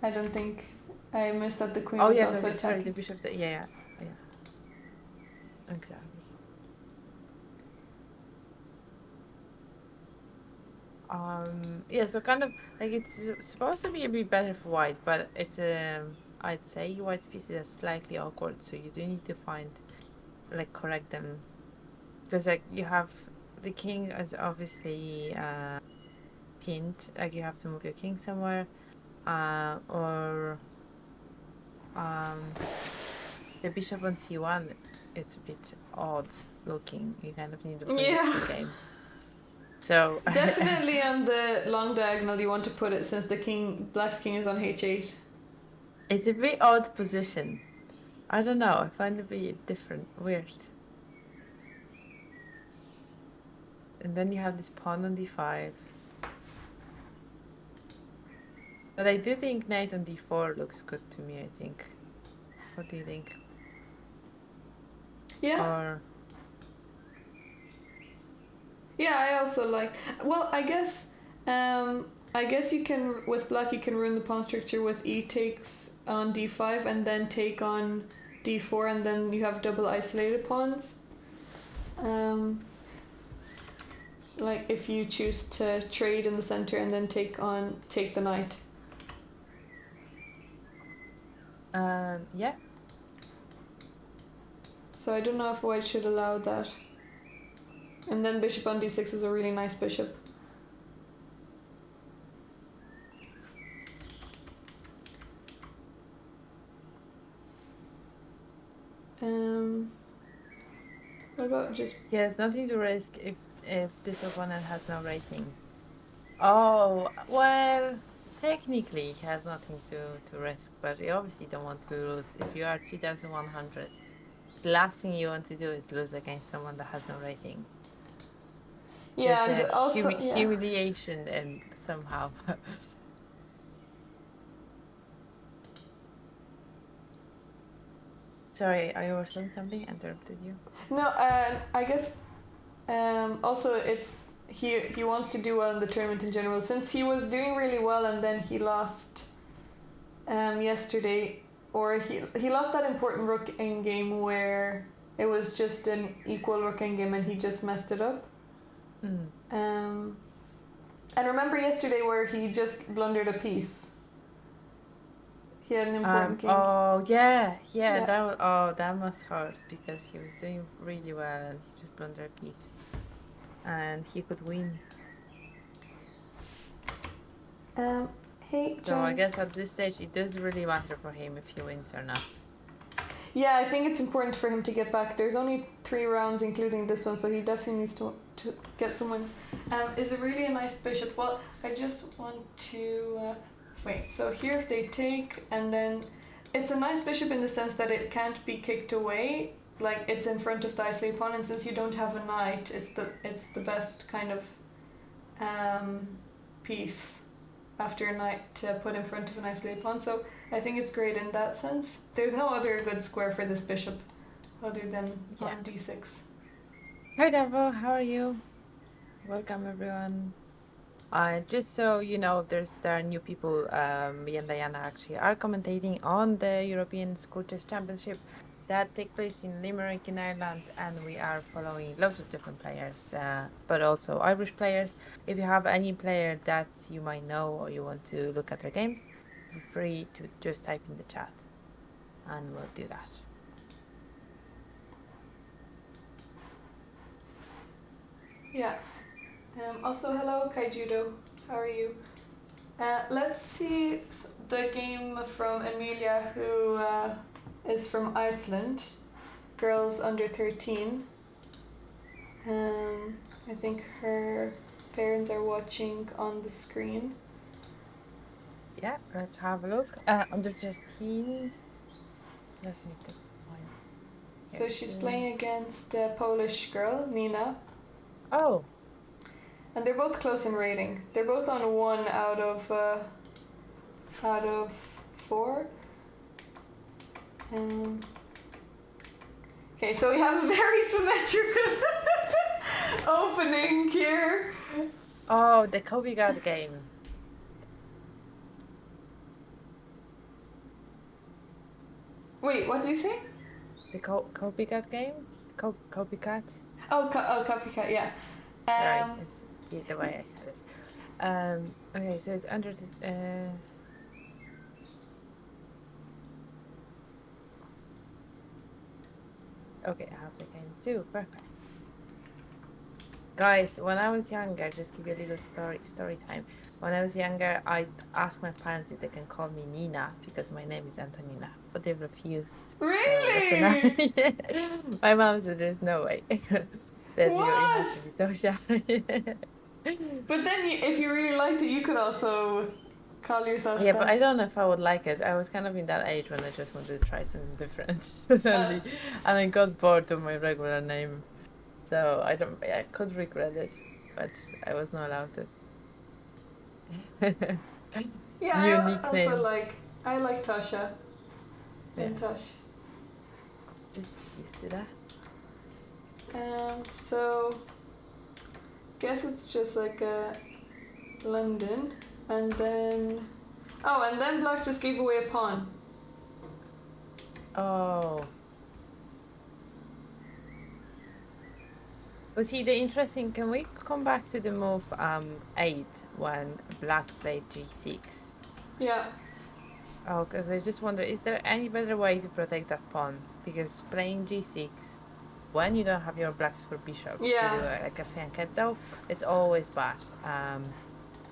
I don't think I missed that the queen Oh was yeah, also no, sorry, the attacking. bishop. Yeah, exactly. Yeah, so kind of like it's supposed to be a bit better for white, but it's I'd say white's pieces are slightly awkward, so you do need to find correct them, because like you have the king is obviously pinned, like you have to move your king somewhere, or the bishop on c1, it's a bit odd looking. You kind of need to bring it to the game. So definitely on the long diagonal you want to put it, since the black's king is on h8. it's a bit odd position. I don't know. I find it a bit different, weird. And then you have this pawn on d5. But I do think knight on d4 looks good to me, I think. What do you think? Yeah. Or yeah, I also like. Well, I guess you can, with black you can ruin the pawn structure with e takes on d5 and then take on d4, and then you have double isolated pawns. Like if you choose to trade in the center and then take the knight. yeah. So I don't know if white should allow that. And then bishop on d6 is a really nice bishop. What about just... Yes, nothing to risk if this opponent has no rating. Oh, well, technically he has nothing to risk, but you obviously don't want to lose. If you are 2100, the last thing you want to do is lose against someone that has no rating. Yeah, There's and also humiliation and somehow. Sorry, I was saying something? Interrupted you? No, I guess also it's he wants to do well in the tournament in general, since he was doing really well and then he lost yesterday, or he lost that important rook endgame where it was just an equal rook endgame and he just messed it up. And remember yesterday where he just blundered a piece. He had an important king. Oh yeah. That must hurt, because he was doing really well and he just blundered a piece, and he could win. Hey. So I guess at this stage it does really matter for him if he wins or not. Yeah, I think it's important for him to get back. There's only 3 rounds, including this one, so he definitely needs to get some wins. is a really nice bishop. Well, I just want to wait. So here, if they take, and then it's a nice bishop in the sense that it can't be kicked away. Like it's in front of the isolated pawn, and since you don't have a knight, it's the best kind of piece after a knight to put in front of an isolated pawn. So I think it's great in that sense. There's no other good square for this bishop other than on d6. Hi Devo, how are you? Welcome everyone. Just so you know, there are new people. Me and Diana actually are commentating on the European School Chess Championship that take place in Limerick in Ireland, and we are following lots of different players, but also Irish players. If you have any player that you might know or you want to look at their games, feel free to just type in the chat, and we'll do that. Yeah. Also, hello, Kaijudo. How are you? Let's see the game from Emilia, who is from Iceland. Girls under 13. I think her parents are watching on the screen. Yeah, let's have a look. Under 13. Let's need to find. So she's playing against a Polish girl, Nina. Oh. And they're both close in rating. They're both on 1 out of 4. Okay, so we have a very symmetrical opening here. Oh, the Kobigat game. Wait, what do you say? The Kobigat game? Kobigat? Oh, copycat, yeah. Sorry, it's the way I said it. Okay, so it's under the... Okay, I have the game too. Perfect. Guys, when I was younger, just give you a little story time. When I was younger, I asked my parents if they can call me Nina because my name is Antonina, but they refused. Really? Yeah. My mom said there's no way. That you have to be Tosha. But then, if you really liked it, you could also call yourself. Yeah, but I don't know if I would like it. I was kind of in that age when I just wanted to try something different suddenly, and I got bored of my regular name. So I could regret it, but I was not allowed to. Yeah, Unique I name. also like Tasha. And Tosh. Just used to that. So guess it's just like London, and then Black just gave away a pawn. Oh. But see, the interesting, can we come back to the move 8 when Black played g6? Yeah. Oh, because I just wonder, is there any better way to protect that pawn? Because playing g6, when you don't have your black square bishop to do like a fianchetto, it's always bad.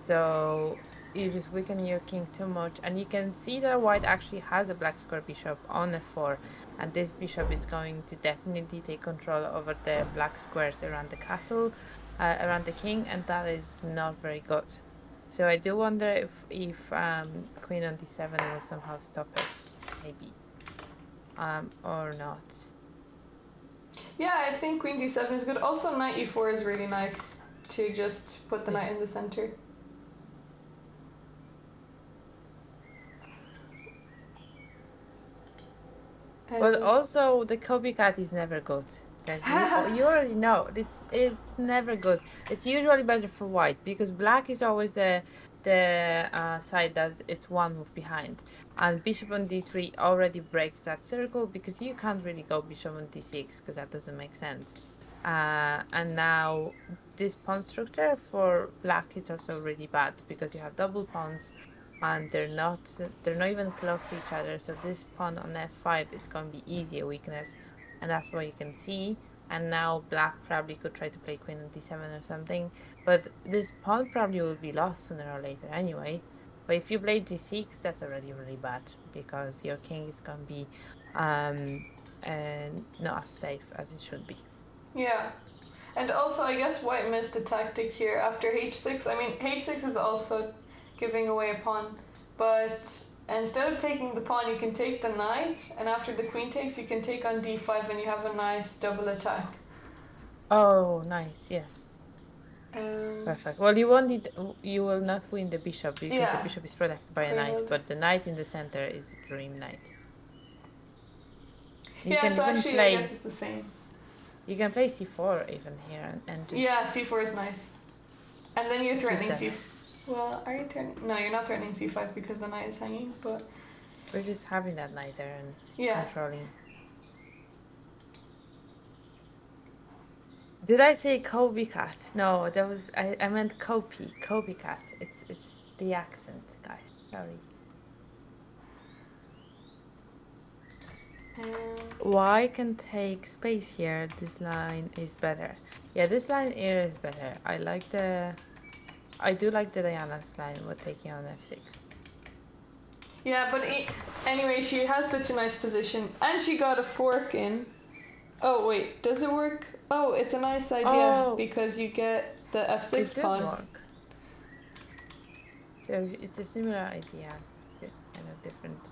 So you just weaken your king too much, and you can see that white actually has a black square bishop on f4, and this bishop is going to definitely take control over the black squares around the castle, around the king, and that is not very good. So I do wonder if queen on d7 will somehow stop it, maybe, or not. Yeah, I think queen d7 is good. Also, knight e4 is really nice to just put the knight in the center. But also the copycat is never good. You already know it's never good. It's usually better for white because black is always the side that it's one move behind, and bishop on d3 already breaks that circle because you can't really go bishop on d6 because that doesn't make sense. And now this pawn structure for black is also really bad because you have double pawns and they're not even close to each other. So this pawn on f5, it's going to be easy a weakness, and that's what you can see. And now black probably could try to play queen on d7 or something, but this pawn probably will be lost sooner or later anyway. But if you play g6, that's already really bad because your king is going to be not as safe as it should be. Yeah, And also, I guess white missed a tactic here after h6. I mean, h6 is also giving away a pawn, but instead of taking the pawn, you can take the knight, and after the queen takes, you can take on d5, and you have a nice double attack. Oh, nice. Yes. Um, Perfect. Well, you won't need, you will not win the bishop because Yeah. the bishop is protected by a Queen knight, will- but the knight in the center is a dream knight. You yeah, can so even actually, I play. guess it's the same. You can play c4 even here and just. Yeah, c4 is nice. And then you're threatening that c. knight. Well, are you threatening? No, you're not threatening c5 because the knight is hanging. But We're just having that knight there and yeah, controlling. Did I say copycat? No, that was I meant copycat. It's the accent, guys. Sorry. Y can take space here. This line is better. Yeah, this line here is better. I do like the Diana's line with taking on f6. yeah. But anyway, she has such a nice position, and she got a fork in. Oh wait, does it work? Oh, it's a nice idea because you get the f6 It does pawn. work. So it's a similar idea, kind of different.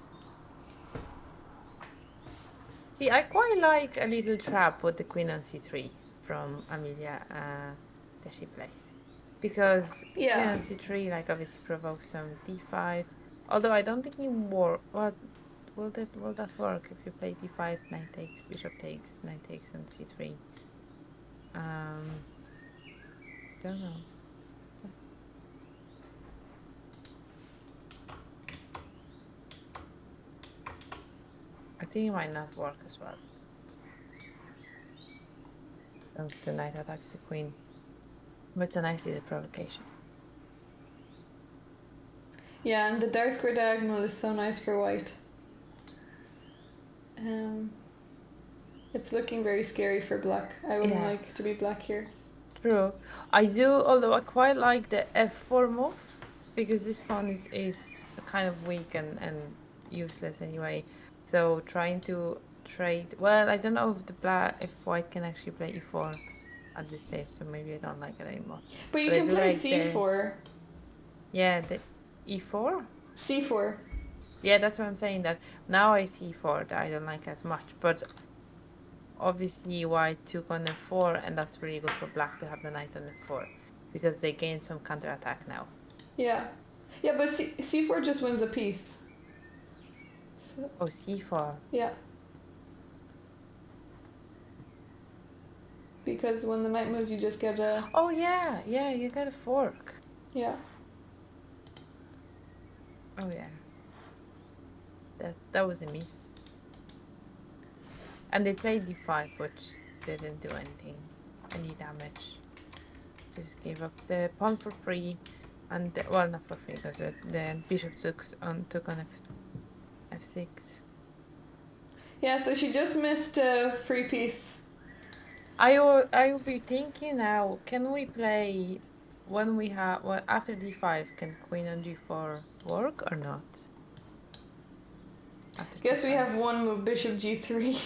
See, I quite like a little trap with the queen on c3 from Amelia that she plays. Because queen on c3 like obviously provokes some d5. Although I don't think it work. Well, will that work if you play d5, knight takes, bishop takes, knight takes on c3? Don't know. I think it might not work as well. Once the knight attacks the queen. But it's a nice little provocation. Yeah, and the dark square diagonal is so nice for white. It's looking very scary for black. I wouldn't like to be black here. True. I do, although I quite like the f4 move, because this pawn is kind of weak and useless anyway. So trying to trade... Well, I don't know if white can actually play e4 at this stage, so maybe I don't like it anymore. But you can play like c4. Yeah, the e4? c4. Yeah, that's what I'm saying, that now I see e4 that I don't like as much, but obviously white took on f4, and that's really good for black to have the knight on f4 because they gain some counterattack now. Yeah, yeah, but c4 just wins a piece. So, oh, c4. Yeah. Because when the knight moves, you just get a... Oh yeah, you get a fork. Yeah. Oh yeah. That was a miss. And they played d5, which didn't do any damage. Just gave up the pawn for free, and well, not for free because the bishop took on f6. Yeah, so she just missed a free piece. I will be thinking now. Can we play when we have after d5? Can queen on g4 work or not? After Guess d5. we have one move, bishop g3.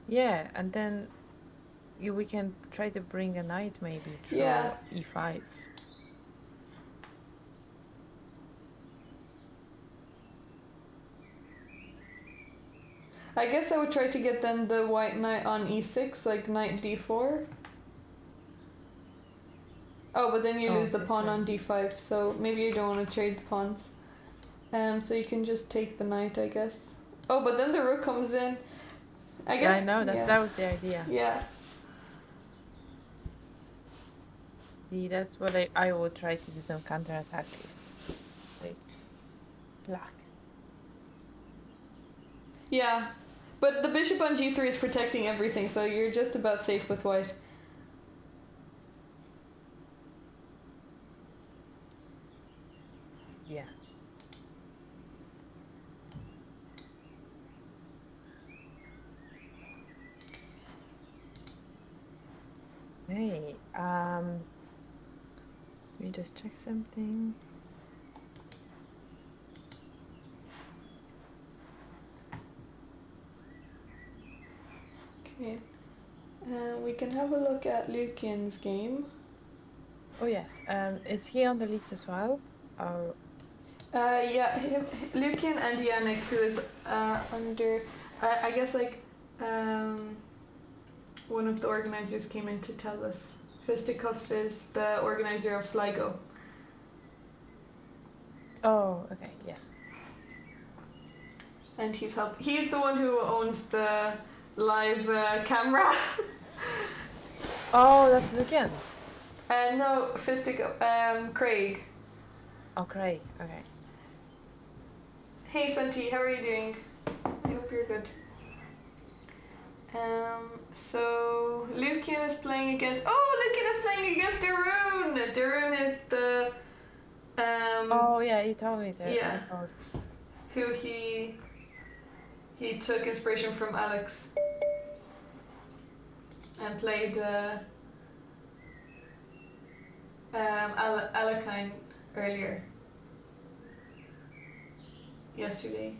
Yeah, and then we can try to bring a knight maybe through e5. I guess I would try to get then the white knight on e6, like knight d4. Oh, but then you lose the pawn on d5, so maybe you don't want to trade the pawns. So you can just take the knight, I guess. Oh, but then the rook comes in. I guess. Yeah, I know that was the idea. Yeah. See, that's what I would try to do, some counterattack. Like black. Yeah, but the bishop on g3 is protecting everything, so you're just about safe with white. Yeah. Hey, let me just check something. Okay. We can have a look at Lukian's game. Oh yes. Is he on the list as well? Or Yeah, Lukian and Yannick, who is under, I guess one of the organizers came in to tell us. Fisticuffs is the organizer of Sligo. oh, okay, yes. And he's the one who owns the live camera. Oh, that's Lucian's. No, Craig. Oh, Craig. Okay. Hey Santi, how are you doing? I hope you're good. So Lucian is playing against. Darun. Darun is the. Oh yeah, you told me that. Yeah. Who he took inspiration from Alex and played Alakine earlier yesterday.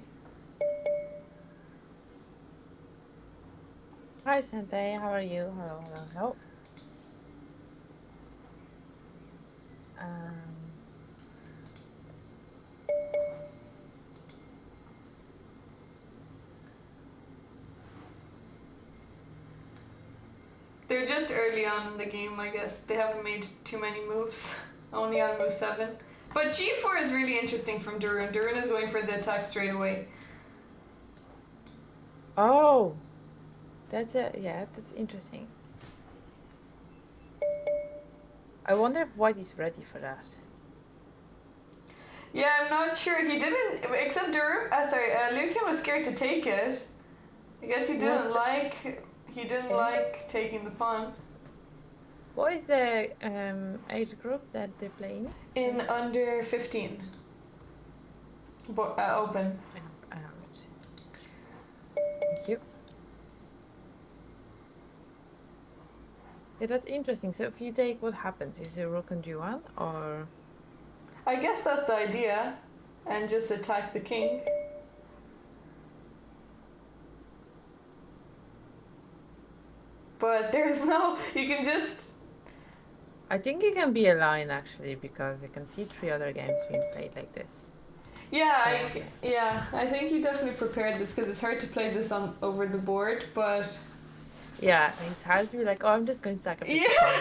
Hi, Sante. How are you? Hello, hello, hello. They're just early on in the game, I guess. They haven't made too many moves. Only on move 7. But G4 is really interesting from Darun. Darun is going for the attack straight away. Oh, that's interesting. I wonder if White is ready for that. Yeah, I'm not sure. He didn't, except Lucian was scared to take it. I guess he didn't like taking the pawn. What is the age group that they play in? In under 15. Open. Thank you. Yeah, that's interesting. So if you take, what happens? Is it rook on g1 or? I guess that's the idea. And just attack the king. But there's no, you can just... I think it can be a line actually, because you can see 3 other games being played like this. Yeah, I think you definitely prepared this because it's hard to play this on over the board, but... Yeah, it's hard to be like, oh, I'm just going to sacrifice. Yeah.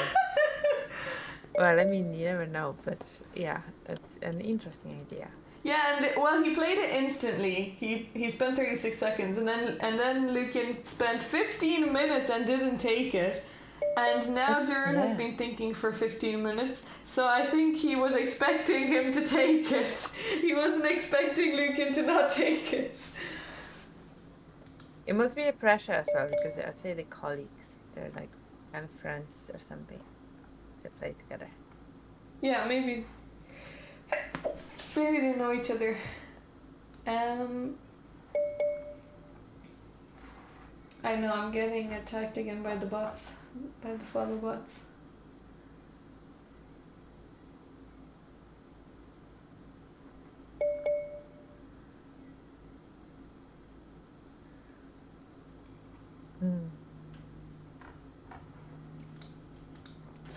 Well, I mean, you never know, but yeah, it's an interesting idea. Yeah, and he played it instantly. He spent 36 seconds, and then Lucian spent 15 minutes and didn't take it. And now Darun has been thinking for 15 minutes, so I think he was expecting him to take it. He wasn't expecting Lucian to not take it. It must be a pressure as well, because I'd say the colleagues, they're like kind of friends or something. They play together. Yeah, maybe they know each other. I know, I'm getting attacked again by the bots, by the follow bots.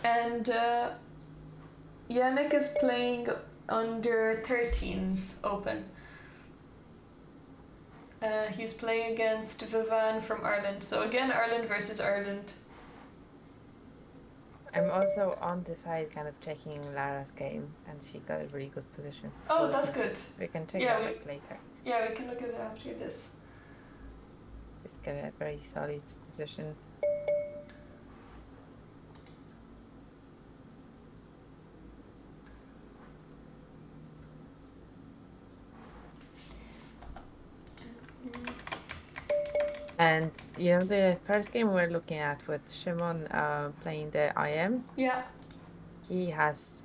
And Yannick is playing under 13s open. He's playing against Vivan from Ireland. So again, Ireland versus Ireland. I'm also on the side kind of checking Lara's game, and she got a really good position. Oh, that's good. We can check that out later. Yeah, we can look at it after this. Just get a very solid position. And you know, the first game we're looking at with Shimon playing the IM. Yeah. He has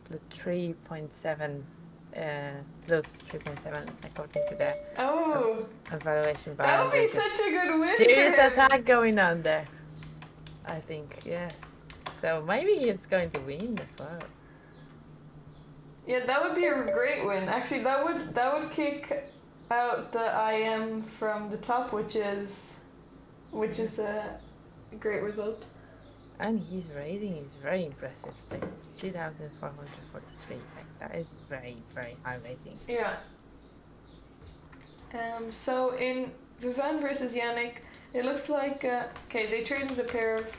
3.7 plus 3.7 according to the evaluation. That would be such a good win. Serious attack going on there, I think. Yes. So maybe he's going to win as well. Yeah, that would be a great win. Actually, that would kick out the IM from the top, which is great result. And his rating is very impressive. Like it's 2,443. Like that is very, very high rating. Yeah. So in Vivien versus Yannick, it looks like okay, they traded a pair of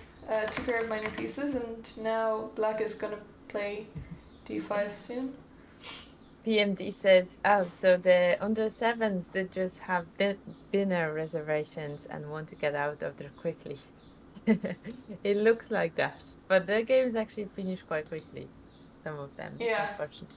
two pair of minor pieces, and now Black is gonna play d5 soon. PMD says, oh, so the under sevens they just have dinner reservations and want to get out of there quickly. It looks like that, but their games actually finish quite quickly. Some of them, Yeah. unfortunately.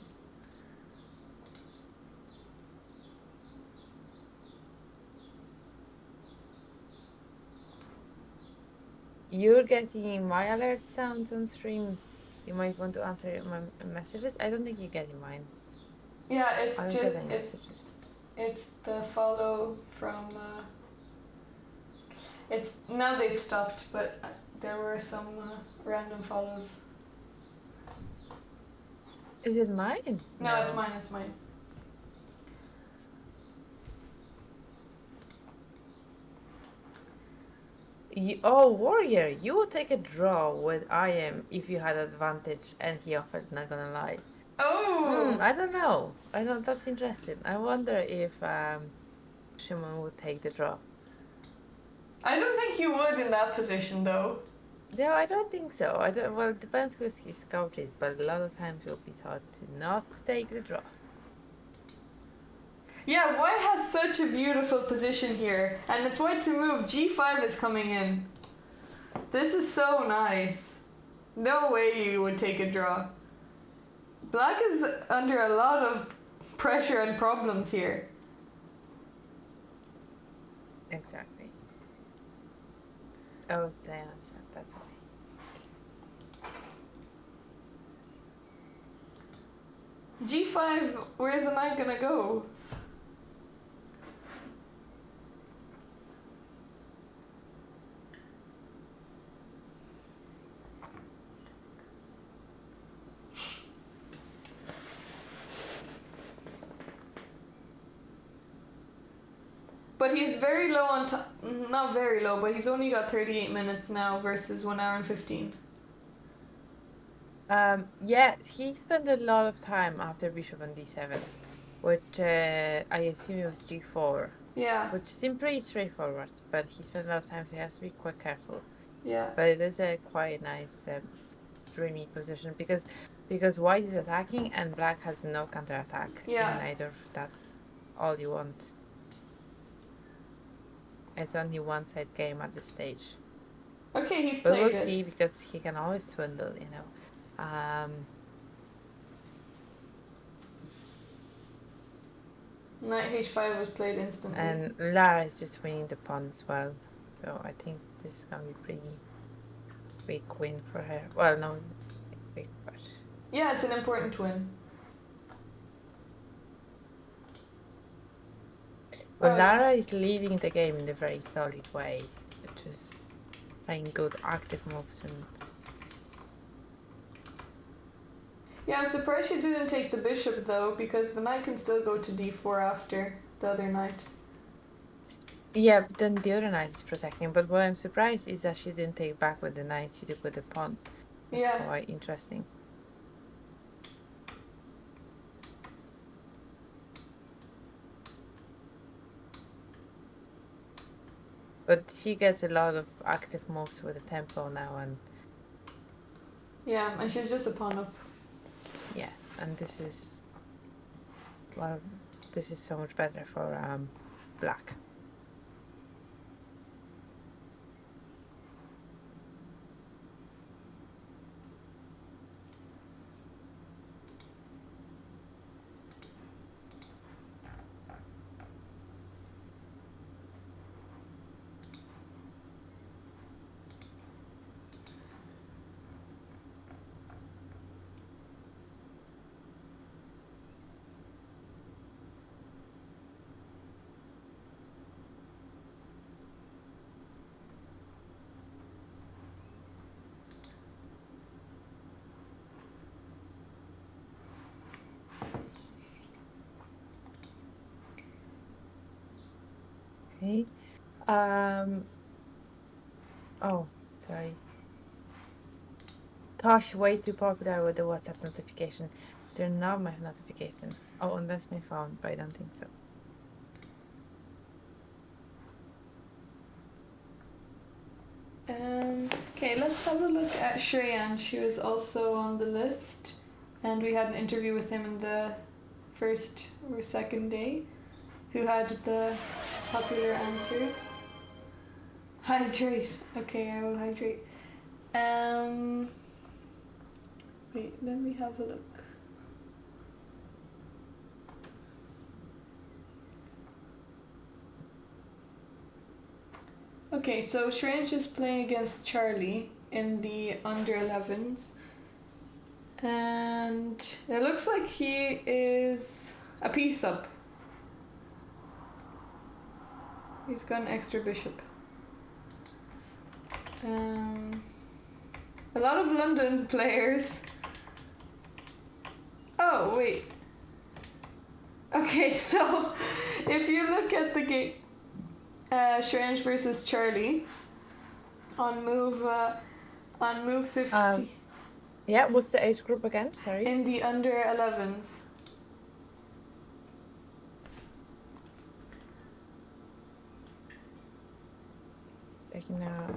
You're getting my alert sounds on stream. You might want to answer my messages. I don't think you're getting mine. Yeah, I it's don't just get any messages. it's the follow from. It's now they've stopped, but there were some random follows. Is it mine? No, it's mine. It's mine. Warrior, you would take a draw with IM if you had advantage and he offered, not gonna lie. Oh! I don't know. That's interesting. I wonder if Shimon would take the draw. I don't think you would in that position, though. No, I don't think so. Well, it depends who his coach is, but a lot of times you'll be taught to not take the draws. Yeah, white has such a beautiful position here, and it's white to move. G5 is coming in. This is so nice. No way you would take a draw. Black is under a lot of pressure and problems here. Exactly. Oh, that's okay. G5, where's the knight gonna go? But he's very low on time. Not very low, but he's only got 38 minutes now versus 1 hour and 15. Yeah, he spent a lot of time after bishop on d7, which I assume it was g4. Yeah. Which seemed pretty straightforward, but he spent a lot of time, so he has to be quite careful. Yeah. But it is a quite nice, dreamy position because white is attacking and black has no counterattack. Yeah. In either, that's all you want. It's only one side game at this stage. Okay, he's But played we'll it. see because he can always swindle, you know. Knight h5 was played instantly. And Lara is just winning the pawn as well, so I think this is gonna be pretty big win for her. Well, no, big, but Yeah, it's an important win. But Lara is leading the game in a very solid way, just playing good active moves and. Yeah, I'm surprised she didn't take the bishop though, because the knight can still go to d4 after the other knight. Yeah, but then the other knight is protecting. But what I'm surprised is that she didn't take back with the knight, she took with the pawn. That's quite interesting. But she gets a lot of active moves with the tempo now, and yeah, and she's just a pawn up. Yeah, and this is, well, this is so much better for black. Okay. Oh, Sorry. Gosh, way too popular with the WhatsApp notification. Turn off my notification. Oh, and that's my phone, but I don't think so. Okay, let's have a look at Shreyan. She was also on the list, and we had an interview with him in the first or second day, who had the popular answers. Hydrate. Okay, I will hydrate. Wait, let me have a look. Okay, so Shreyansh is playing against Charlie in the under 11s. And it looks like he is a piece up. He's got an extra bishop. A lot of London players. Oh, wait. Okay, so if you look at the game, Shreyansh versus Charlie on move 50. Yeah, what's the age group again? Sorry. In the under 11s. Checking out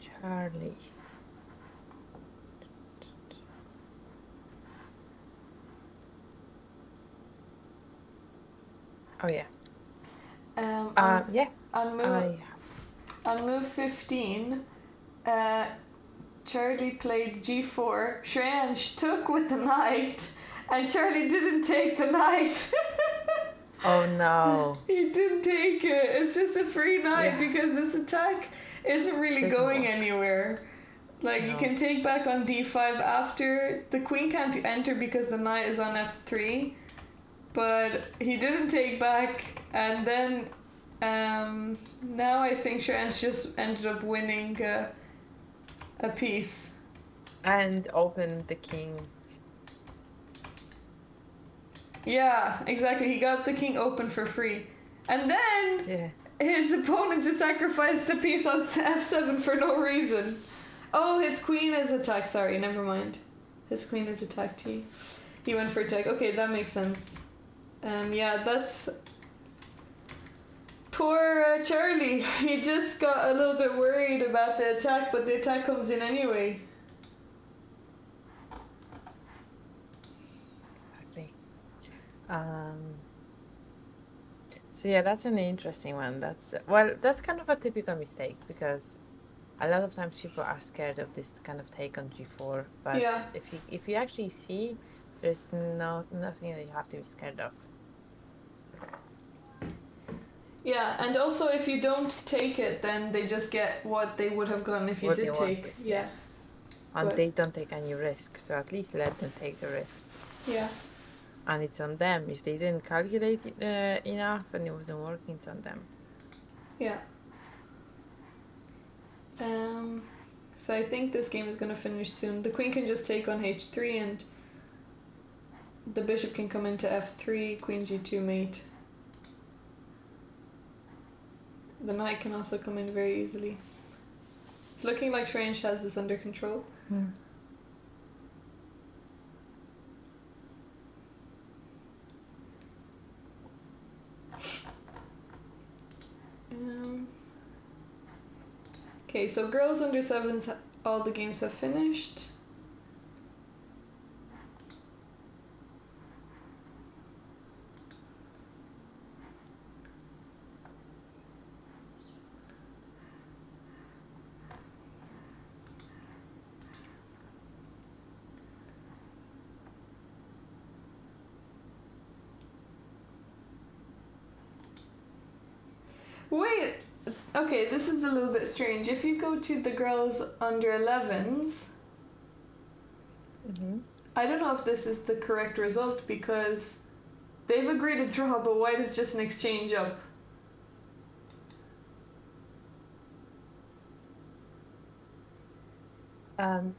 Charlie. Oh yeah. Yeah. On move 15, Charlie played g4. Shreyansh took with the knight, and Charlie didn't take the knight. Oh no. He didn't take it. It's just a free knight because this attack isn't really going anywhere. Like, you can take back on d5 after. The queen can't enter because the knight is on f3. But he didn't take back, and then now I think Shreyansh just ended up winning a piece. And opened the king. Yeah, exactly. He got the king open for free. And then his opponent just sacrificed a piece on f7 for no reason. Oh, his queen is attacked. Sorry, never mind. His queen is attacked. He went for check. Okay, that makes sense. Yeah, that's... Poor Charlie. He just got a little bit worried about the attack, but the attack comes in anyway. Exactly. So yeah, that's an interesting one. That's kind of a typical mistake, because a lot of times people are scared of this kind of take on g4. But if you actually see, there's nothing that you have to be scared of. Yeah, and also if you don't take it, then they just get what they would have gotten if you did take. Yes. And they don't take any risk, so at least let them take the risk. Yeah. And it's on them. If they didn't calculate enough and it wasn't working, it's on them. Yeah. So I think this game is going to finish soon. The queen can just take on h3 and the bishop can come into f3, queen g2 mate. The knight can also come in very easily. It's looking like Shreyansh has this under control. Okay, so girls under 7s, all the games have finished. Wait, okay, this is a little bit strange. If you go to the girls under 11s, I don't know if this is the correct result, because they've agreed a draw, but white is just an exchange up.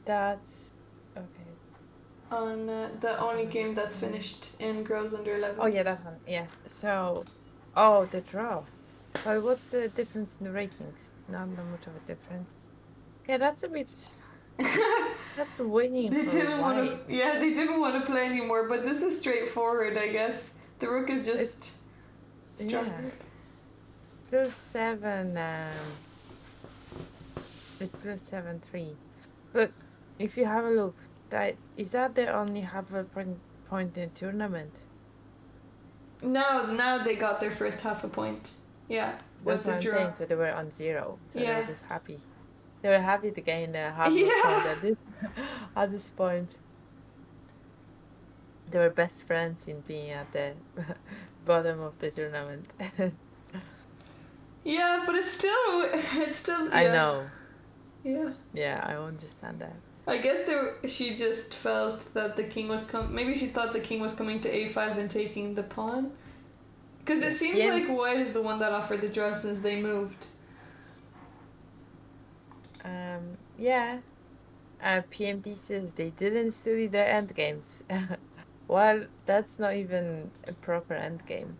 That's okay. On the only game that's finished in girls under 11. Oh yeah, that one. Yes. So, the draw. Well, what's the difference in the ratings? Not that much of a difference. Yeah, that's a bit. That's winning They for didn't want white. to. Yeah, they didn't want to play anymore. But this is straightforward, I guess. The rook is just stronger. Yeah. +7. It's +7-3. But if you have a look, that they only have a point in tournament. No, now they got their first half a point. Yeah, That's with what the I'm draw. saying. So they were on 0. So they Yeah. were just happy. They were happy to gain a half a Yeah. point at this at this point. They were best friends in being at the bottom of the tournament. Yeah, but it's still. Yeah. I know. Yeah. Yeah, I understand that. I guess she just felt that the king was maybe she thought the king was coming to a5 and taking the pawn. Because it seems like white is the one that offered the draw since they moved. Yeah. PMD says they didn't study their endgames. Well, that's not even a proper endgame.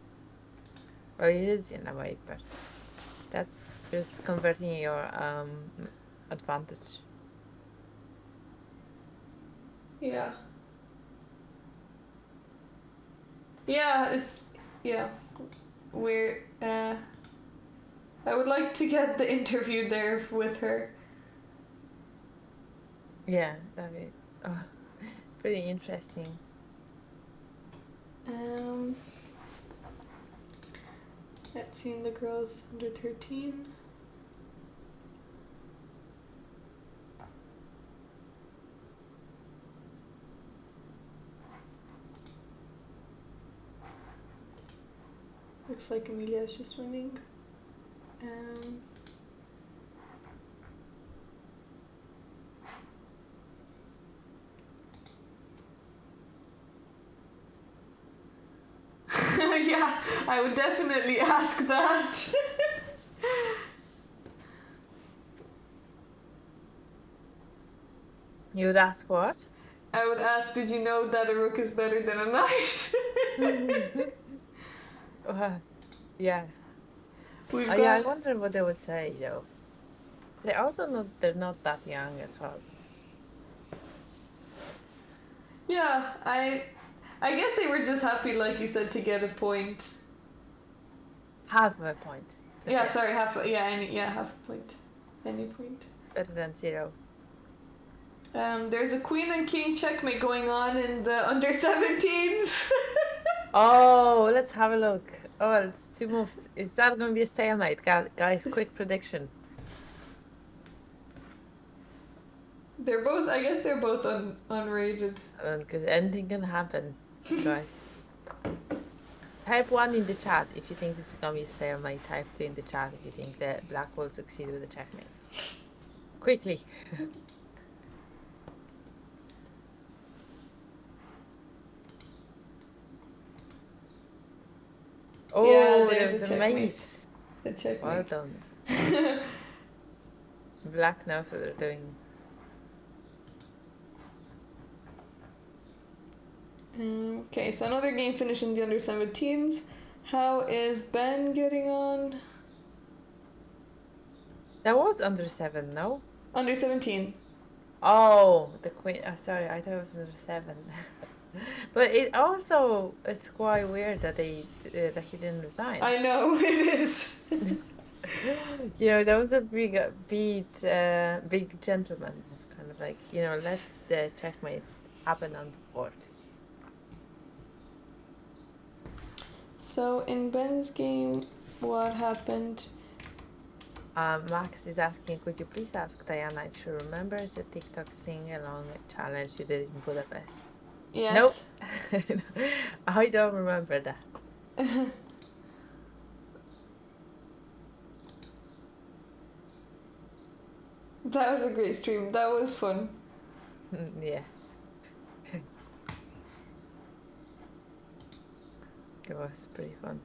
Well, it is in a way, but that's just converting your advantage. Yeah. Yeah, it's. Yeah. We're. I would like to get the interview there with her. Yeah, that'd be pretty interesting. Let's see the girls under 13. Looks like Amelia's just winning. Yeah, I would definitely ask that. You would ask what? I would ask, did you know that a rook is better than a knight? Yeah. I wonder what they would say though. They're not that young as well. Yeah, I guess they were just happy, like you said, to get a point. Half a point. Okay. Yeah, sorry, half a point. Any point. Better than 0. There's a queen and king checkmate going on in the under 17s. Oh, let's have a look. Oh, it's 2 moves. Is that going to be a stalemate? Guys, quick prediction. I guess they're both unrated. Because anything can happen, guys. Type 1 in the chat if you think this is going to be a stalemate. Type 2 in the chat if you think that black will succeed with the checkmate. Quickly. Oh, yeah, there's a mate. The checkmate. Well done. Black knows what they're doing. Okay, so another game finished in the under 17s. How is Ben getting on? That was under 7, no? Under 17. Oh, the queen. Sorry, I thought it was under 7. But it's quite weird that he didn't resign. I know, it is. That was a big gentleman, kind of like, let the checkmate happen on the board. So in Ben's game, what happened? Max is asking, could you please ask Diana if she remembers the TikTok sing-along challenge you did in Budapest? Yes. Nope. I don't remember that. That was a great stream. That was fun. Yeah. It was pretty fun.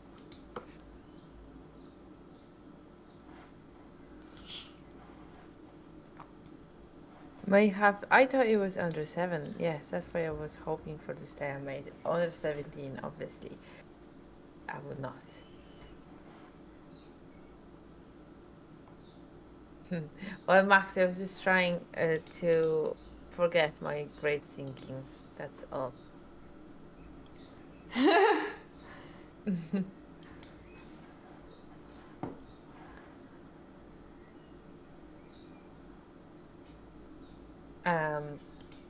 I thought it was under 7. Yes, that's why I was hoping for the stalemate. Under 17, obviously. I would not. Well, Max, I was just trying to forget my great thinking. That's all.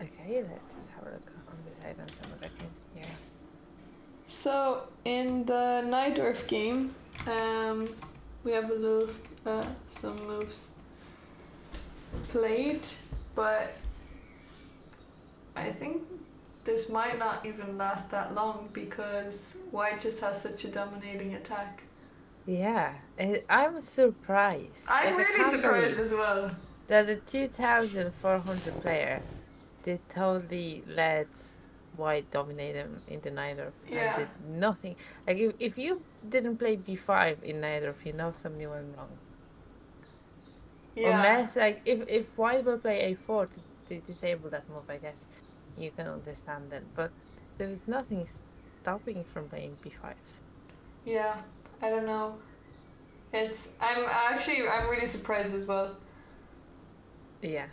Okay, let's just have a look on the side on some other games here. So in the Najdorf game, we have a little some moves played, but I think this might not even last that long because White just has such a dominating attack. Yeah, I'm surprised. I'm If I really can't surprised believe as well. that a 2,400 player did totally let White dominate him in the Nidorf and Yeah. did nothing. Like if you didn't play b5 in Nidorf, you know something went wrong. Yeah. Unless like if White will play a4 to disable that move, I guess you can understand that. But there was nothing stopping from playing b5. Yeah. I don't know. I'm really surprised as well. Yeah.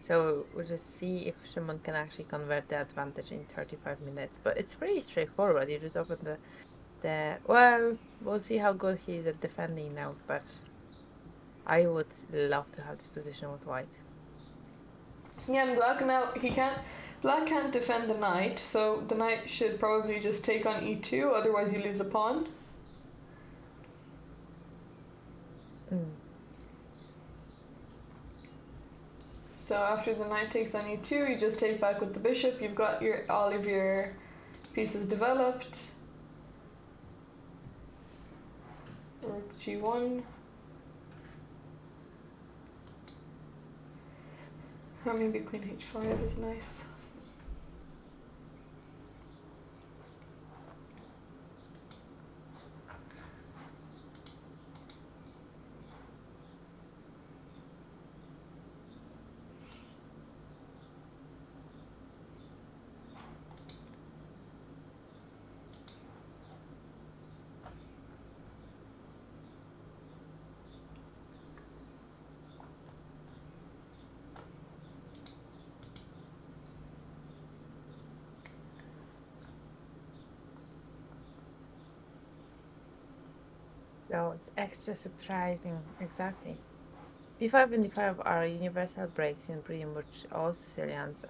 So we'll just see if Shimon can actually convert the advantage in 35 minutes. But it's pretty straightforward. You just open well, we'll see how good he is at defending now, but I would love to have this position with White. Yeah, and Black can't defend the knight, so the knight should probably just take on e2, otherwise you lose a pawn. So after the knight takes on e2, you just take back with the bishop. You've got all of your pieces developed. Rook g1. Or maybe queen h5 is nice. So it's extra surprising, exactly. b5 and d5 are universal breaks in pretty much all Sicilians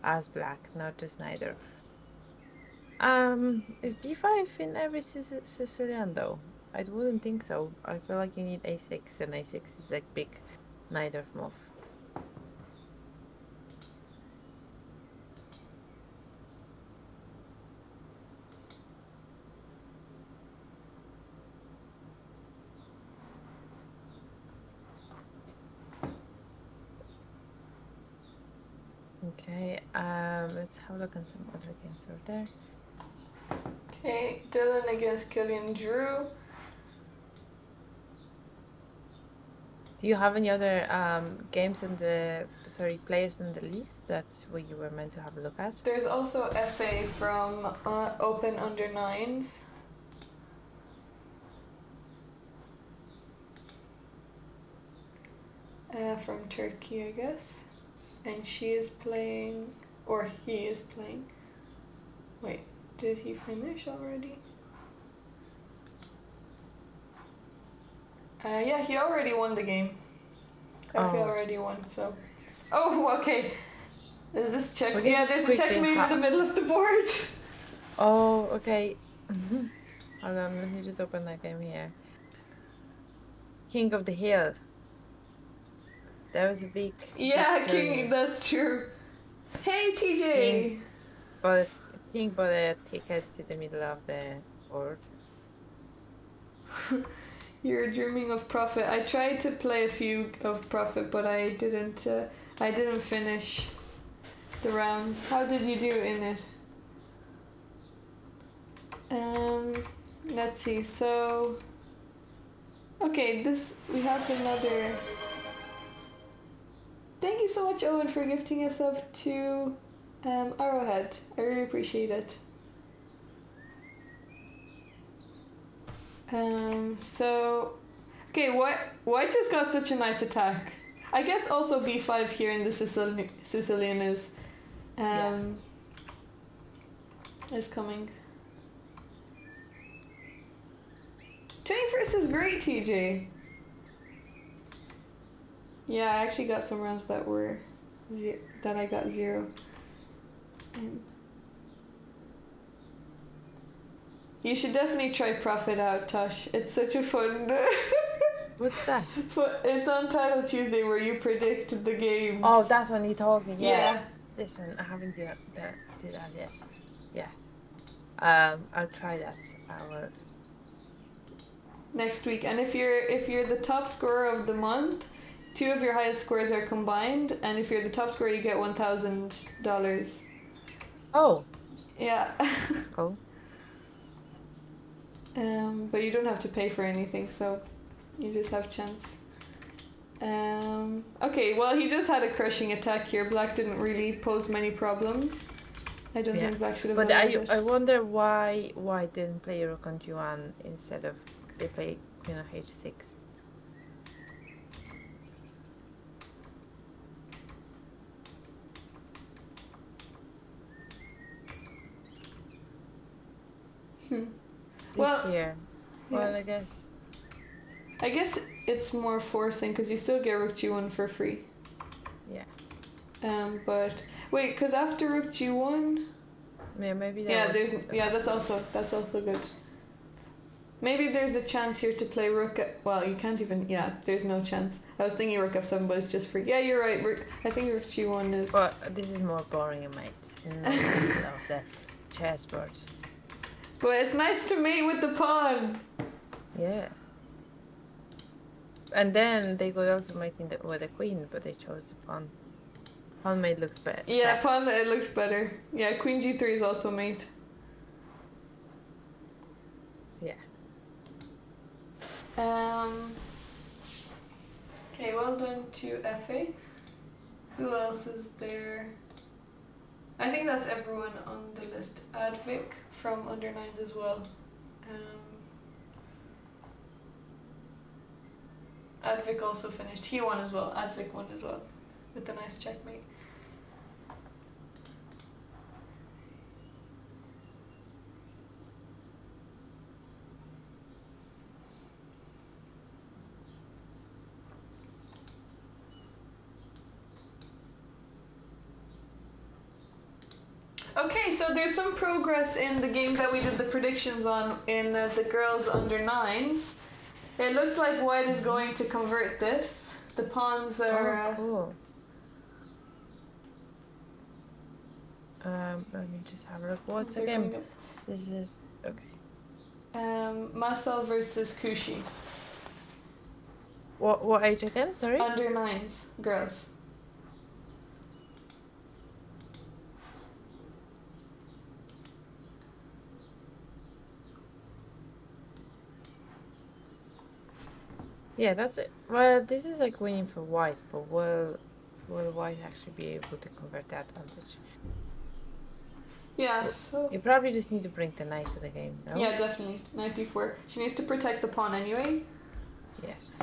as Black, not just Nidorf. Is b5 in every Sicilian though? I wouldn't think so. I feel like you need a6, and a6 is like big Nidorf move. Okay, let's have a look on some other games over there. Okay, Dylan against Killian Drew. Do you have any other players in the list that you were meant to have a look at? There's also FA from Open Under 9s. From Turkey, I guess. And she is playing, or he is playing. Wait, did he finish already? Yeah, he already won the game. FA already won, so. Oh, okay. Is this check? Yeah, there's a checkmate in the middle of the board. Oh, okay. Hold on, let me just open that game here. King of the Hill. That was a big. Yeah, King. That's true. Hey, TJ. King bought a ticket to the middle of the board. You're dreaming of Prophet. I tried to play a few of Prophet, but I didn't. I didn't finish the rounds. How did you do in it? Let's see. So, okay, we have another. Thank you so much, Owen, for gifting us up to Arrowhead. I really appreciate it. Okay, White just got such a nice attack. I guess also b5 here in the Sicilian is coming. 21st is great, TJ. Yeah, I actually got some rounds that were that I got 0. And you should definitely try Profit Out, Tosh. It's such a fun. What's that? So it's on Title Tuesday where you predict the games. Oh, that's when you told me. Yeah. Yes. This one I haven't did that yet. Yeah. I'll try that. I will. Next week, and if you're the top scorer of the month, 2 of your highest scores are combined, and if you're the top scorer, you get $1,000. Oh, Yeah. that's cool. But you don't have to pay for anything, so you just have chance. Okay, well, he just had a crushing attack here. Black didn't really pose many problems. I don't think Black should have. But I wonder why didn't play Rook on G1 instead of they play Queen of H6. Well, Here. Well, I guess it's more forcing because you still get Rook G1 for free. Yeah. But wait, because after Rook G1. Yeah, maybe. That's also good. Maybe there's a chance here to play Rook. Well, you can't even. Yeah, there's no chance. I was thinking Rook F7, but it's just free. Yeah, you're right. I think Rook G1 is. Well, this is more boring, mate. In the middle of the chessboard. But it's nice to mate with the pawn. Yeah. And then they could also mate with the queen, but they chose the pawn. Pawn mate looks better. Yeah, pawn it looks better. Yeah, Queen G3 is also mate. Yeah. Okay, well done to FA. Who else is there? I think that's everyone on the list. Advic from under 9s as well. Advic also finished. He won as well. Advic won as well with a nice checkmate. Okay, so there's some progress in the game that we did the predictions on in the girls under 9s. It looks like White is going to convert this. The pawns are... Oh, cool. Let me just have a look. What's the game? This is... Okay. Marcel versus Kushi. What age again? Sorry? Under 9s, girls. Yeah, that's it. Well, this is like winning for White, but will White actually be able to convert the advantage? Yeah, so... You probably just need to bring the knight to the game, no? Yeah, definitely. Knight d4. She needs to protect the pawn anyway. Yes.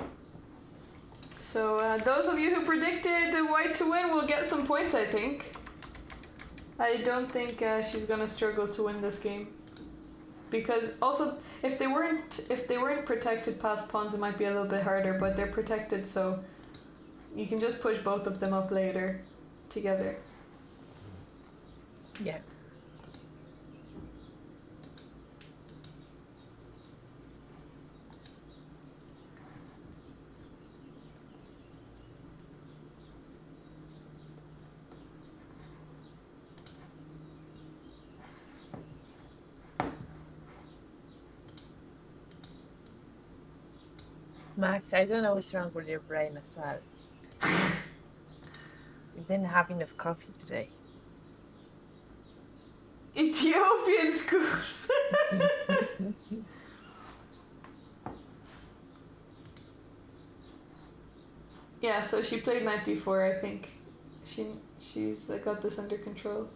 So those of you who predicted White to win will get some points, I think. I don't think she's gonna struggle to win this game. Because also, if they weren't protected past pawns, it might be a little bit harder, but they're protected, so you can just push both of them up later together. Yeah. Max, I don't know what's wrong with your brain as well. You didn't have enough coffee today. Ethiopian schools. Yeah, so she played knight d4, I think. She's got this under control.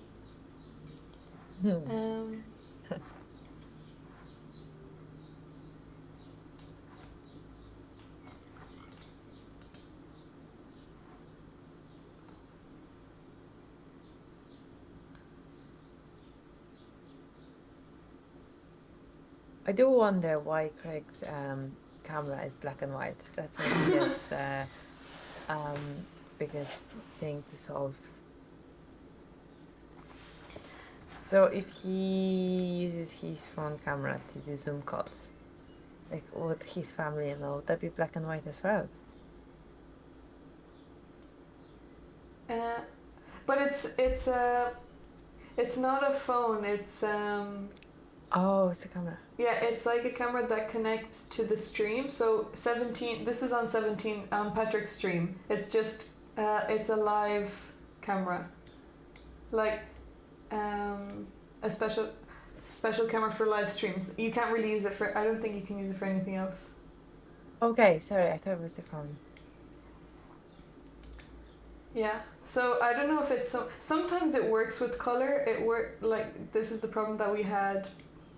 I do wonder why Craig's camera is black and white. That's maybe that's the biggest thing to solve. So if he uses his phone camera to do Zoom calls, like with his family and all, would that be black and white as well? But it's not a phone. It's Oh, it's a camera. yeah, it's like a camera that connects to the stream. So 17. This is on 17 on Patrick's stream. It's just it's a live camera, like a special camera for live streams. You can't really use it for. I don't think you can use it for anything else. Okay, sorry, I thought it was the phone. Yeah. So I don't know if it's sometimes it works with color. It like this is the problem that we had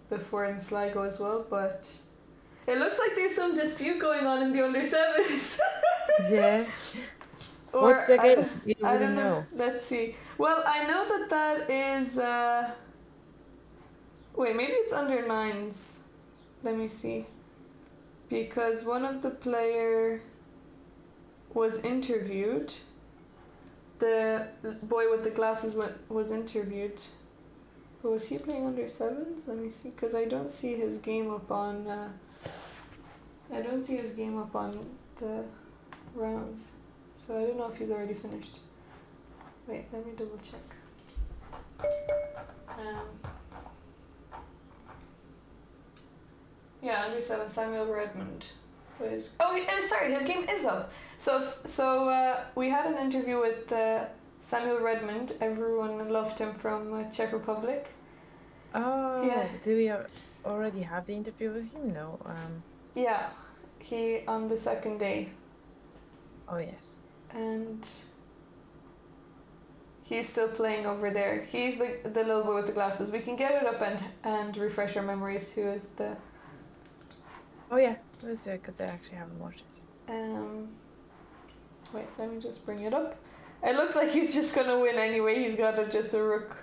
before in Sligo as well, but it looks like there's some dispute going on in the under sevens. Yeah. Or What's the game? You I wouldn't don't know. know. Let's see. Well, I know that is. Wait, maybe it's under nines. Let me see. Because one of the player was interviewed. The boy with the glasses was interviewed. But was he playing under sevens? Let me see. Because I don't see his game up on. I don't see his game up on the rounds. So I don't know if he's already finished. Wait, let me double check. Yeah, under 7, Samuel Redmond was. Oh, sorry, his game is up. So we had an interview with Samuel Redmond. Everyone loved him from Czech Republic. Oh, Yeah. do we already have the interview with him? No. Yeah, he on the second day. Oh yes. And he's still playing over there. He's the little boy with the glasses. We can get it up and refresh our memories. Who is the? Oh yeah, let's do it because I actually haven't watched it. Wait, let me just bring it up. It looks like he's just gonna win anyway. He's got just a rook.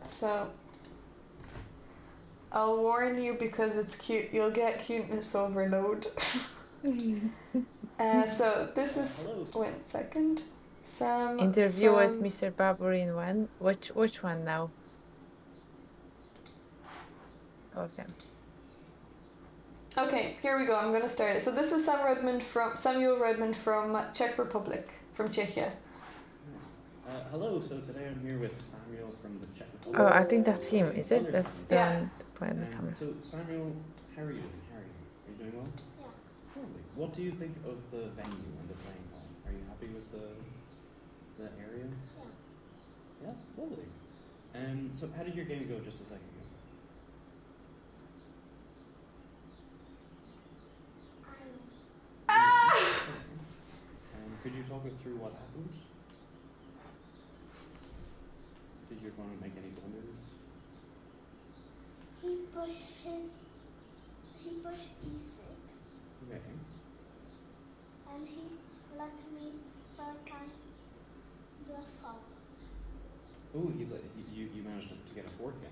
So I'll warn you because it's cute. You'll get cuteness overload. So this is. Wait a second. Sam. Interview with Mr. Baburin one. Which one now? All of them. Okay, here we go. I'm gonna start it. So this is Samuel Redmond from Czech Republic, from Czechia. Hello. So today I'm here with Samuel from the Czech Republic. Oh, I think that's him. Is it? That's the one to point in the camera. So Samuel, how are you doing? Are you doing well? Yeah. Lovely. What do you think of the venue and the playing hall? Are you happy with the area? Yeah. Yeah, lovely. So how did your game go just a second ago? Could you talk us through what happened? Did your opponent make any blunders? He pushed e6. Okay. And he let me so I can do a foul. Oh, you managed to get a fork in.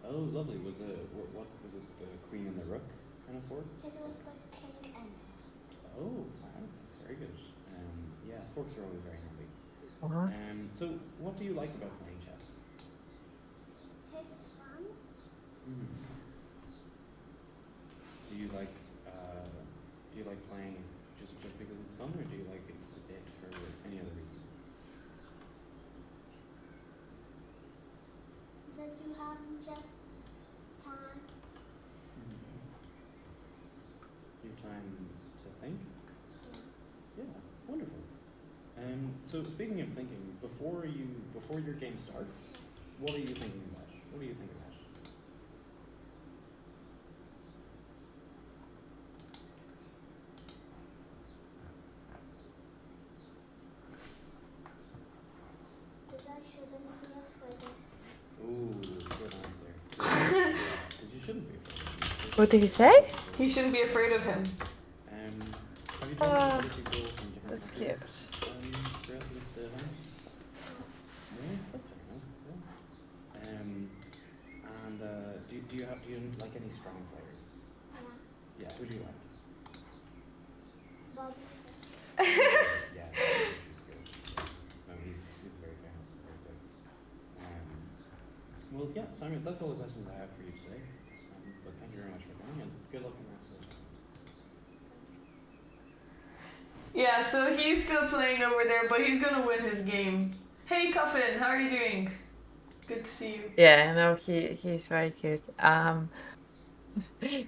Oh, lovely. Was what was it? The queen and the rook kind of fork? It was the king and. Oh, wow, that's very good. Yeah, forks are always very handy. Uh-huh. So what do you like about playing chess? It's fun. Do you like playing just because it's fun, or do you like it for any other reason? That you have just time. Your time to think? Yeah, wonderful. So speaking of thinking, before your game starts, what are you thinking about? What do you think about? That I shouldn't be afraid of. Ooh, good answer. Because you shouldn't be afraid. What did he say? He shouldn't be afraid of him. Have you talked to other people from different That's countries, cute. throughout the event? do you like any strong players? No. Yeah, who do you like? Bobby. Yeah, he's good. No, he's very famous, very good. Well, yeah, Simon, that's all the questions I have for you today. But thank you very much for coming, and good luck in the rest of the day. Yeah, so he's still playing over there, but he's gonna win his game. Hey, Coffin, how are you doing? Good to see you. Yeah, no, he's very good.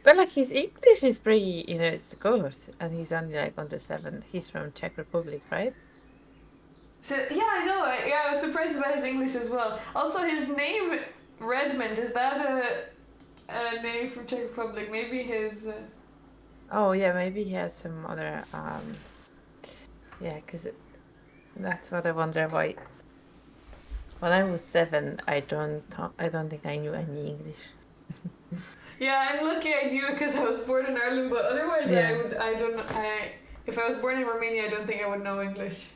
But like his English is pretty, it's good, and he's only like under 7. He's from Czech Republic, right? So yeah, I know. I was surprised about his English as well. Also, his name Redmond, is that a name from Czech Republic? Maybe his. Oh yeah, maybe he has some other yeah, because that's what I wonder why. When I was 7, I don't think I knew any English. Yeah, I'm lucky I knew it because I was born in Ireland, but otherwise Yeah. if I was born in Romania, I don't think I would know English.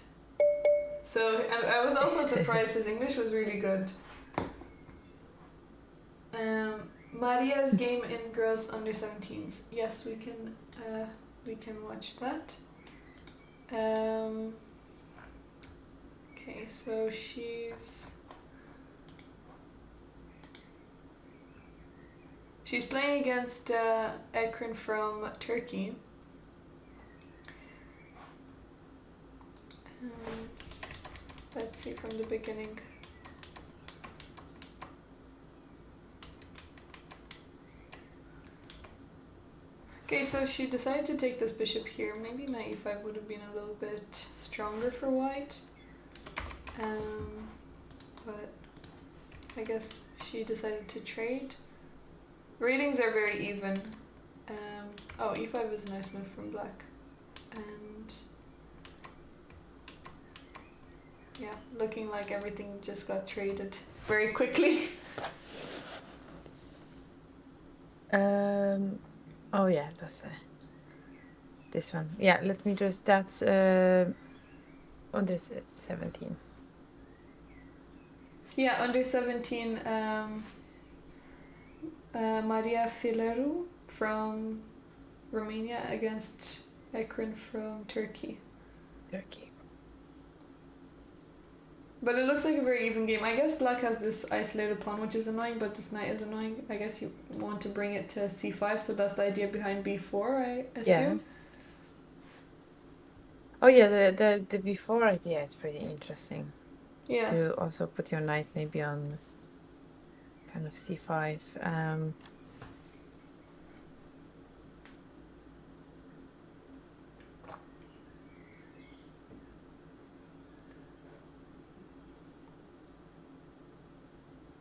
So I was also surprised his English was really good. Maria's game in girls under 17s. Yes, we can watch that. Okay, so she's playing against Ekran from Turkey. Let's see from the beginning. Okay, so she decided to take this bishop here. Maybe knight e5 would have been a little bit stronger for white. But I guess she decided to trade. Ratings are very even. Oh, e5 is a nice move from black. And yeah, looking like everything just got traded very quickly. Oh yeah, that's this one. Yeah, let me just. That's under 17. Yeah, under 17. Maria Fileru from Romania against Ekran from Turkey. But it looks like a very even game. I guess black has this isolated pawn, which is annoying, but this knight is annoying. I guess you want to bring it to c5, so that's the idea behind b4, I assume. Yeah. Oh yeah, the before idea is pretty interesting. Yeah. To also put your knight maybe on kind of c5.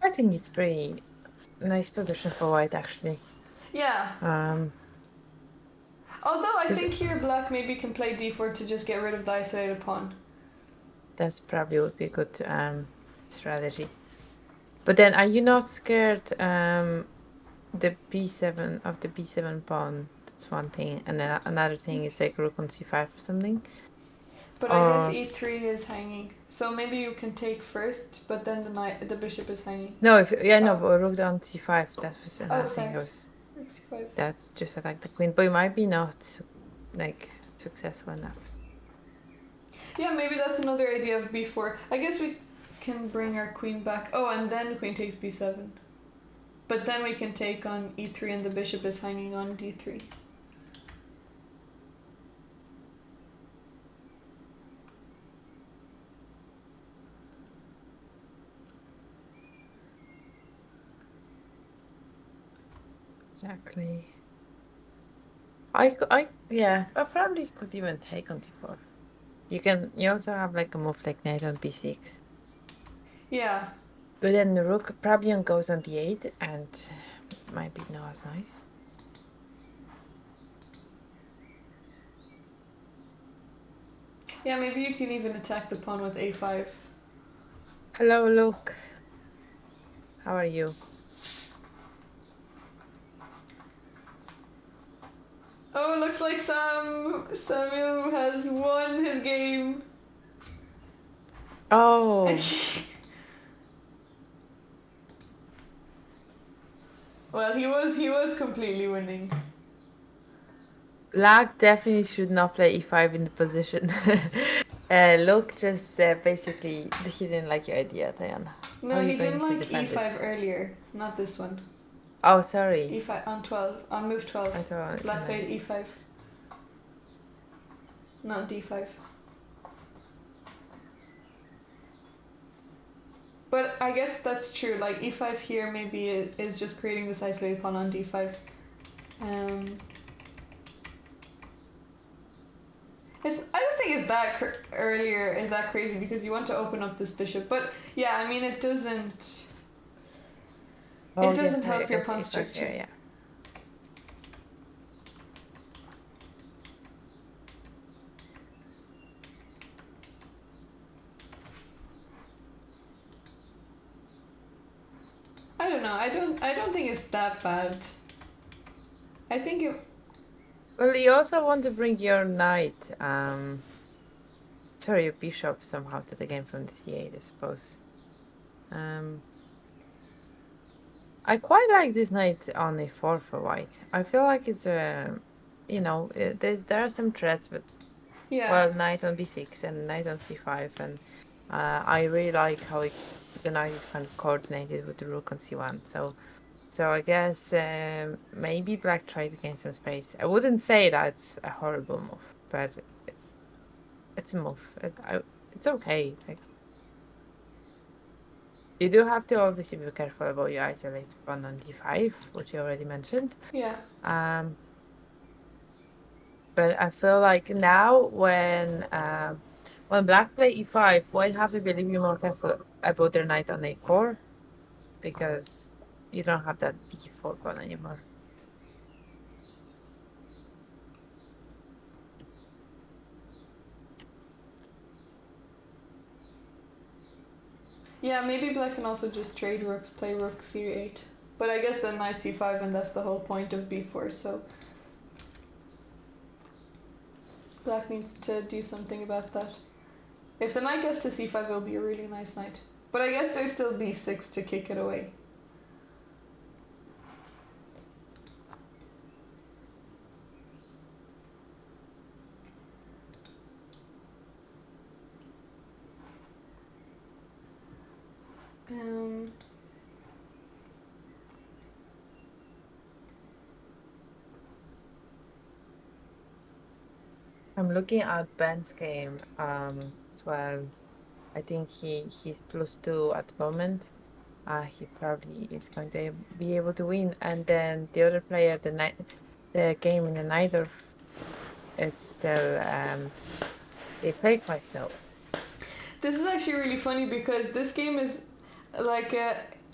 I think it's pretty nice position for white actually. Yeah. Although I think here black maybe can play d4 to just get rid of the isolated pawn. That's probably would be a good strategy. But then, are you not scared the b7 pawn? That's one thing, and then another thing is like rook on c5 or something. But I guess e3 is hanging, so maybe you can take first, but then the bishop is hanging. No, but rook on c5. That was another thing. Sorry. Was c5. That's just attack the queen, but it might be not like successful enough. Yeah, maybe that's another idea of b4. I guess we can bring our queen back. Oh, and then queen takes b7. But then we can take on e3 and the bishop is hanging on d3. Exactly. I probably could even take on d4. You also have like a move like knight on b6. Yeah. But then the rook probably goes on d8 and might be not as nice. Yeah, maybe you can even attack the pawn with a5. Hello, Luke. How are you? Oh, it looks like Samu has won his game. Oh. Well, he was completely winning. Black definitely should not play e5 in the position. Look, just basically, he didn't like your idea, Diana. How No, are you he didn't going to like defend it? e5 earlier, not this one. Oh, sorry. E5 on 12, on move 12. I thought Black played e5. Not d5. But I guess that's true. Like e5 here maybe is just creating this isolated pawn on d5. I don't think it's that earlier is that crazy because you want to open up this bishop. But yeah, I mean it doesn't. Oh, it doesn't yes, help I your got pawn it structure. here, yeah. I don't know. I don't think it's that bad. I think it. Well, you also want to bring your knight, sorry, your bishop somehow to the game from the c8, I suppose. I quite like this knight on a4 for white. I feel like it's a, there are some threats, but Yeah. well, knight on b6 and knight on c5, and I really like how the knight is kind of coordinated with the rook on c1. So I guess maybe black tried to gain some space. I wouldn't say that's a horrible move, but it's a move. It's okay. Like, you do have to obviously be careful about your isolated pawn on d5, which you already mentioned. Yeah. But I feel like now when black play e5, white have to be a little bit more careful about their knight on a4, because you don't have that d4 pawn anymore. Yeah, maybe black can also just trade rooks, play rook c8. But I guess then knight c5, and that's the whole point of b4, so black needs to do something about that. If the knight gets to c5, it'll be a really nice knight. But I guess there's still b6 to kick it away. I'm looking at Ben's game as well. I think he's +2 at the moment. He probably is going to be able to win. And then the other player, the game in the Najdorf, it's still they play quite slow. This is actually really funny because this game is like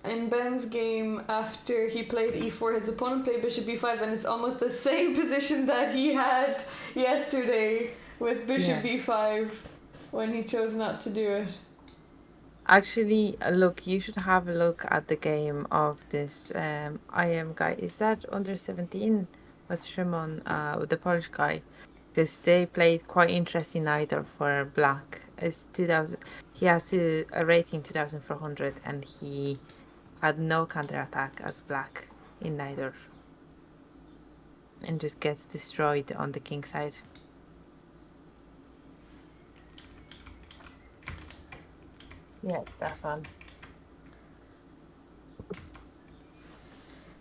in Ben's game after he played e4, his opponent played bishop b5, and it's almost the same position that he had yesterday with bishop b5 when he chose not to do it. Actually, look, you should have a look at the game of this IM guy. Is that under 17? What's Szymon, the Polish guy? Because they played quite interesting either for black. It's 2000. He has a rating 2400, and he had no counterattack as black in neither, and just gets destroyed on the king side. Yeah, that's one.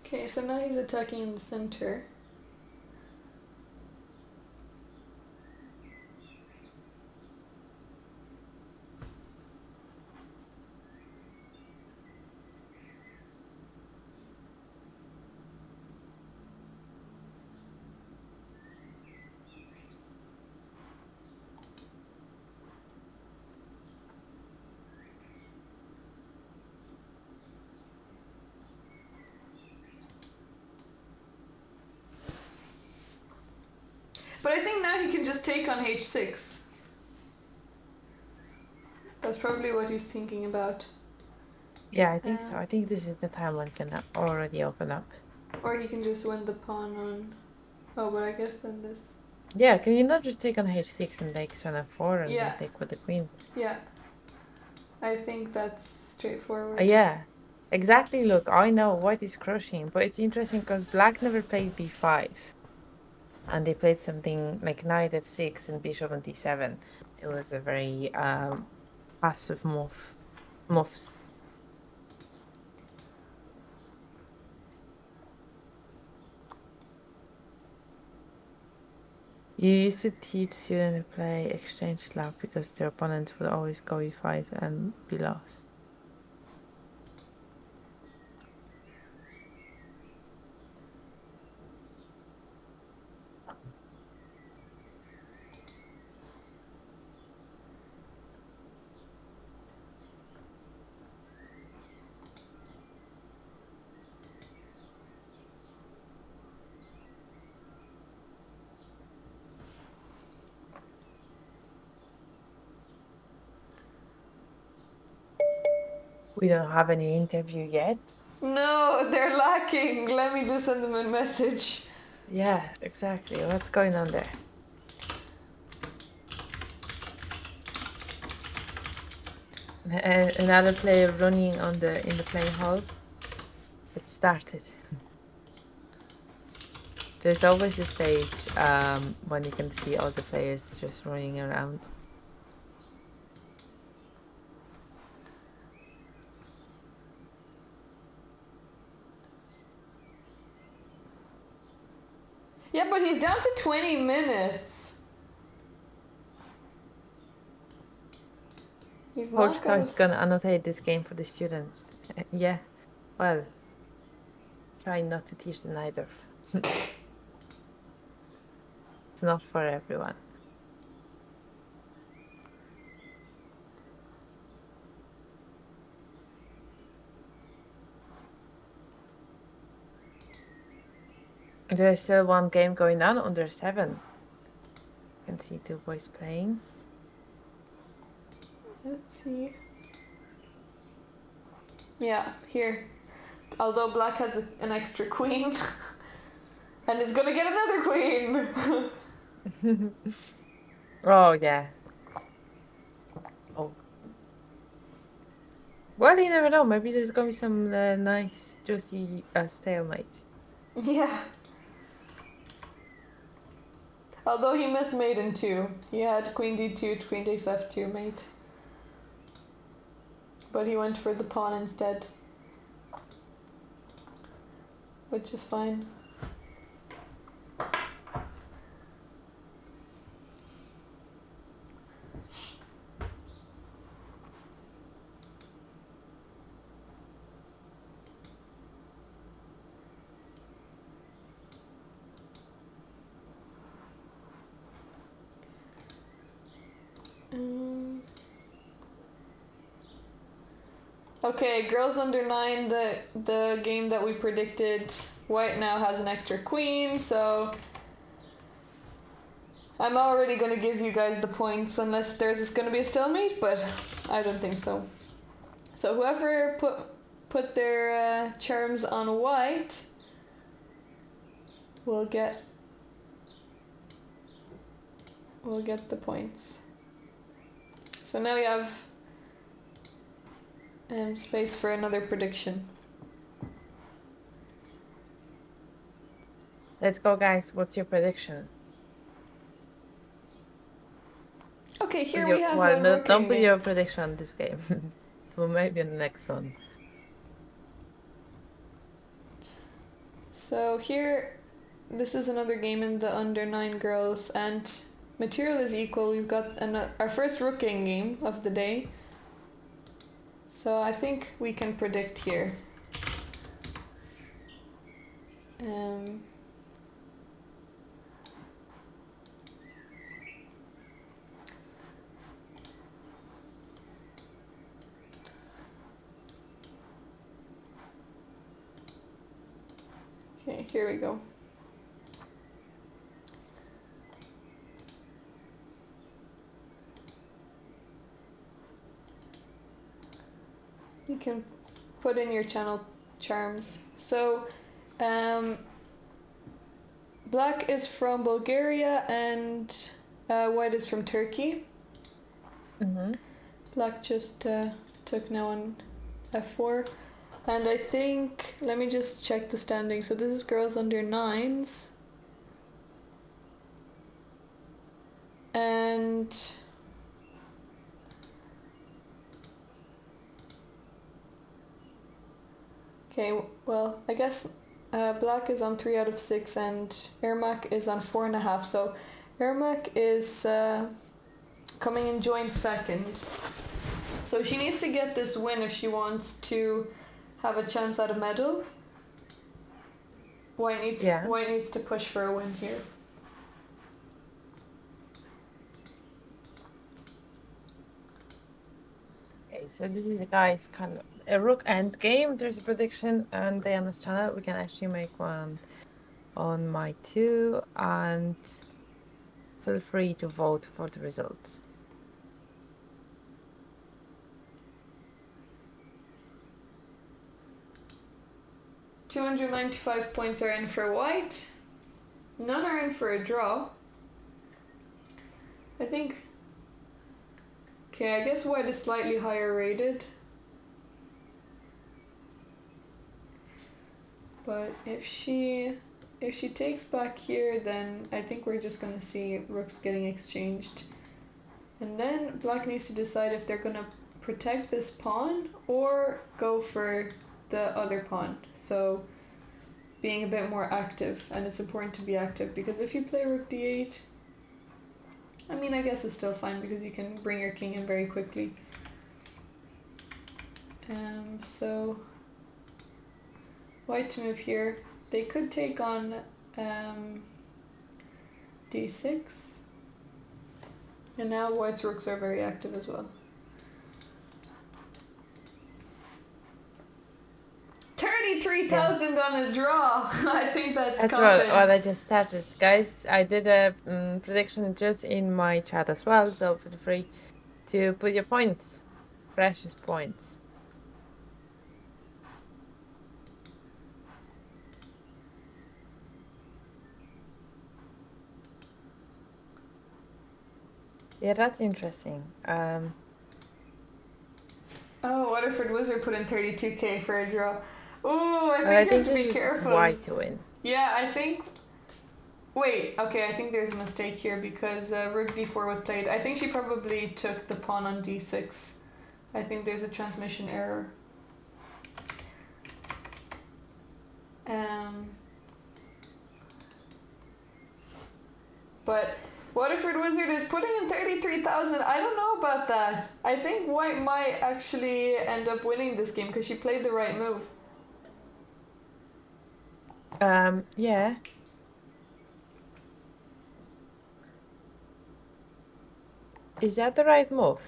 Okay, so now he's attacking in the center. But I think now he can just take on h6. That's probably what he's thinking about. Yeah, I think so. I think this is the time one can already open up. Or he can just win the pawn on... Oh, but I guess then this... Yeah, can you not just take on h6 and take on f4 and then take with the queen? Yeah. I think that's straightforward. Yeah. Exactly, look, I know white is crushing, but it's interesting because black never played b5. And they played something like knight f6 and bishop on d7. It was a very passive moves. You used to teach students to play exchange Slav because their opponents would always go e5 and be lost. We don't have any interview yet. No, they're lacking. Let me just send them a message. Yeah, exactly. What's going on there? Another player running on in the playing hall. It started. There's always a stage when you can see all the players just running around. Yeah, but he's down to 20 minutes. He's not Coach gonna... is gonna annotate this game for the students. Yeah, well, try not to teach them either. It's not for everyone. There is still one game going on under 7. You can see two boys playing. Let's see. Yeah, here. Although black has an extra queen. And it's gonna get another queen! Oh, yeah. Oh. Well, you never know. Maybe there's gonna be some nice, juicy stalemate. Yeah. Although he missed mate in 2. He had queen d2, queen takes f2 mate. But he went for the pawn instead. Which is fine. Okay, girls under 9, the game that we predicted, white now has an extra queen, so I'm already going to give you guys the points unless there's going to be a stalemate, but I don't think so. So whoever put their charms on white will get the points. So now we have space for another prediction. Let's go, guys. What's your prediction? Okay, here we have well, a no, working don't put game. your prediction on this game. Well, maybe on the next one. So here, this is another game in the under 9 girls, and material is equal. We've got our first rooking game of the day. So I think we can predict here. Okay, here we go. You can put in your channel charms. So, black is from Bulgaria and white is from Turkey. Mm-hmm. Black just took now on f4. And I think, let me just check the standing. So this is girls under 9s. And okay, well, I guess Black is on 3 out of 6 and Ermac is on 4.5. So Ermac is coming in joint second. So she needs to get this win if she wants to have a chance at a medal. White needs to push for a win here. Okay, so this is guys kind of a rook end game. There's a prediction on Diana's channel. We can actually make one on my too, and feel free to vote for the results. 295 points are in for White. None are in for a draw. I think. Okay, I guess White is slightly higher rated. But if she takes back here, then I think we're just gonna see rooks getting exchanged. And then Black needs to decide if they're gonna protect this pawn or go for the other pawn. So being a bit more active, and it's important to be active because if you play rook d8, I mean, I guess it's still fine because you can bring your king in very quickly. So White to move here. They could take on d6, and now White's rooks are very active as well. 33,000 on a draw. I think that's what I just started, guys. I did a prediction just in my chat as well, so feel free to put your points, precious points. Yeah, that's interesting. Oh, Waterford Wizard put in 32k for a draw. Oh, I think you have to be careful. White to win. Yeah, I think. Wait, okay, I think there's a mistake here because rook d4 was played. I think she probably took the pawn on d6. I think there's a transmission error. But Waterford Wizard is putting in 33,000. I don't know about that. I think White might actually end up winning this game because she played the right move. Yeah. Is that the right move?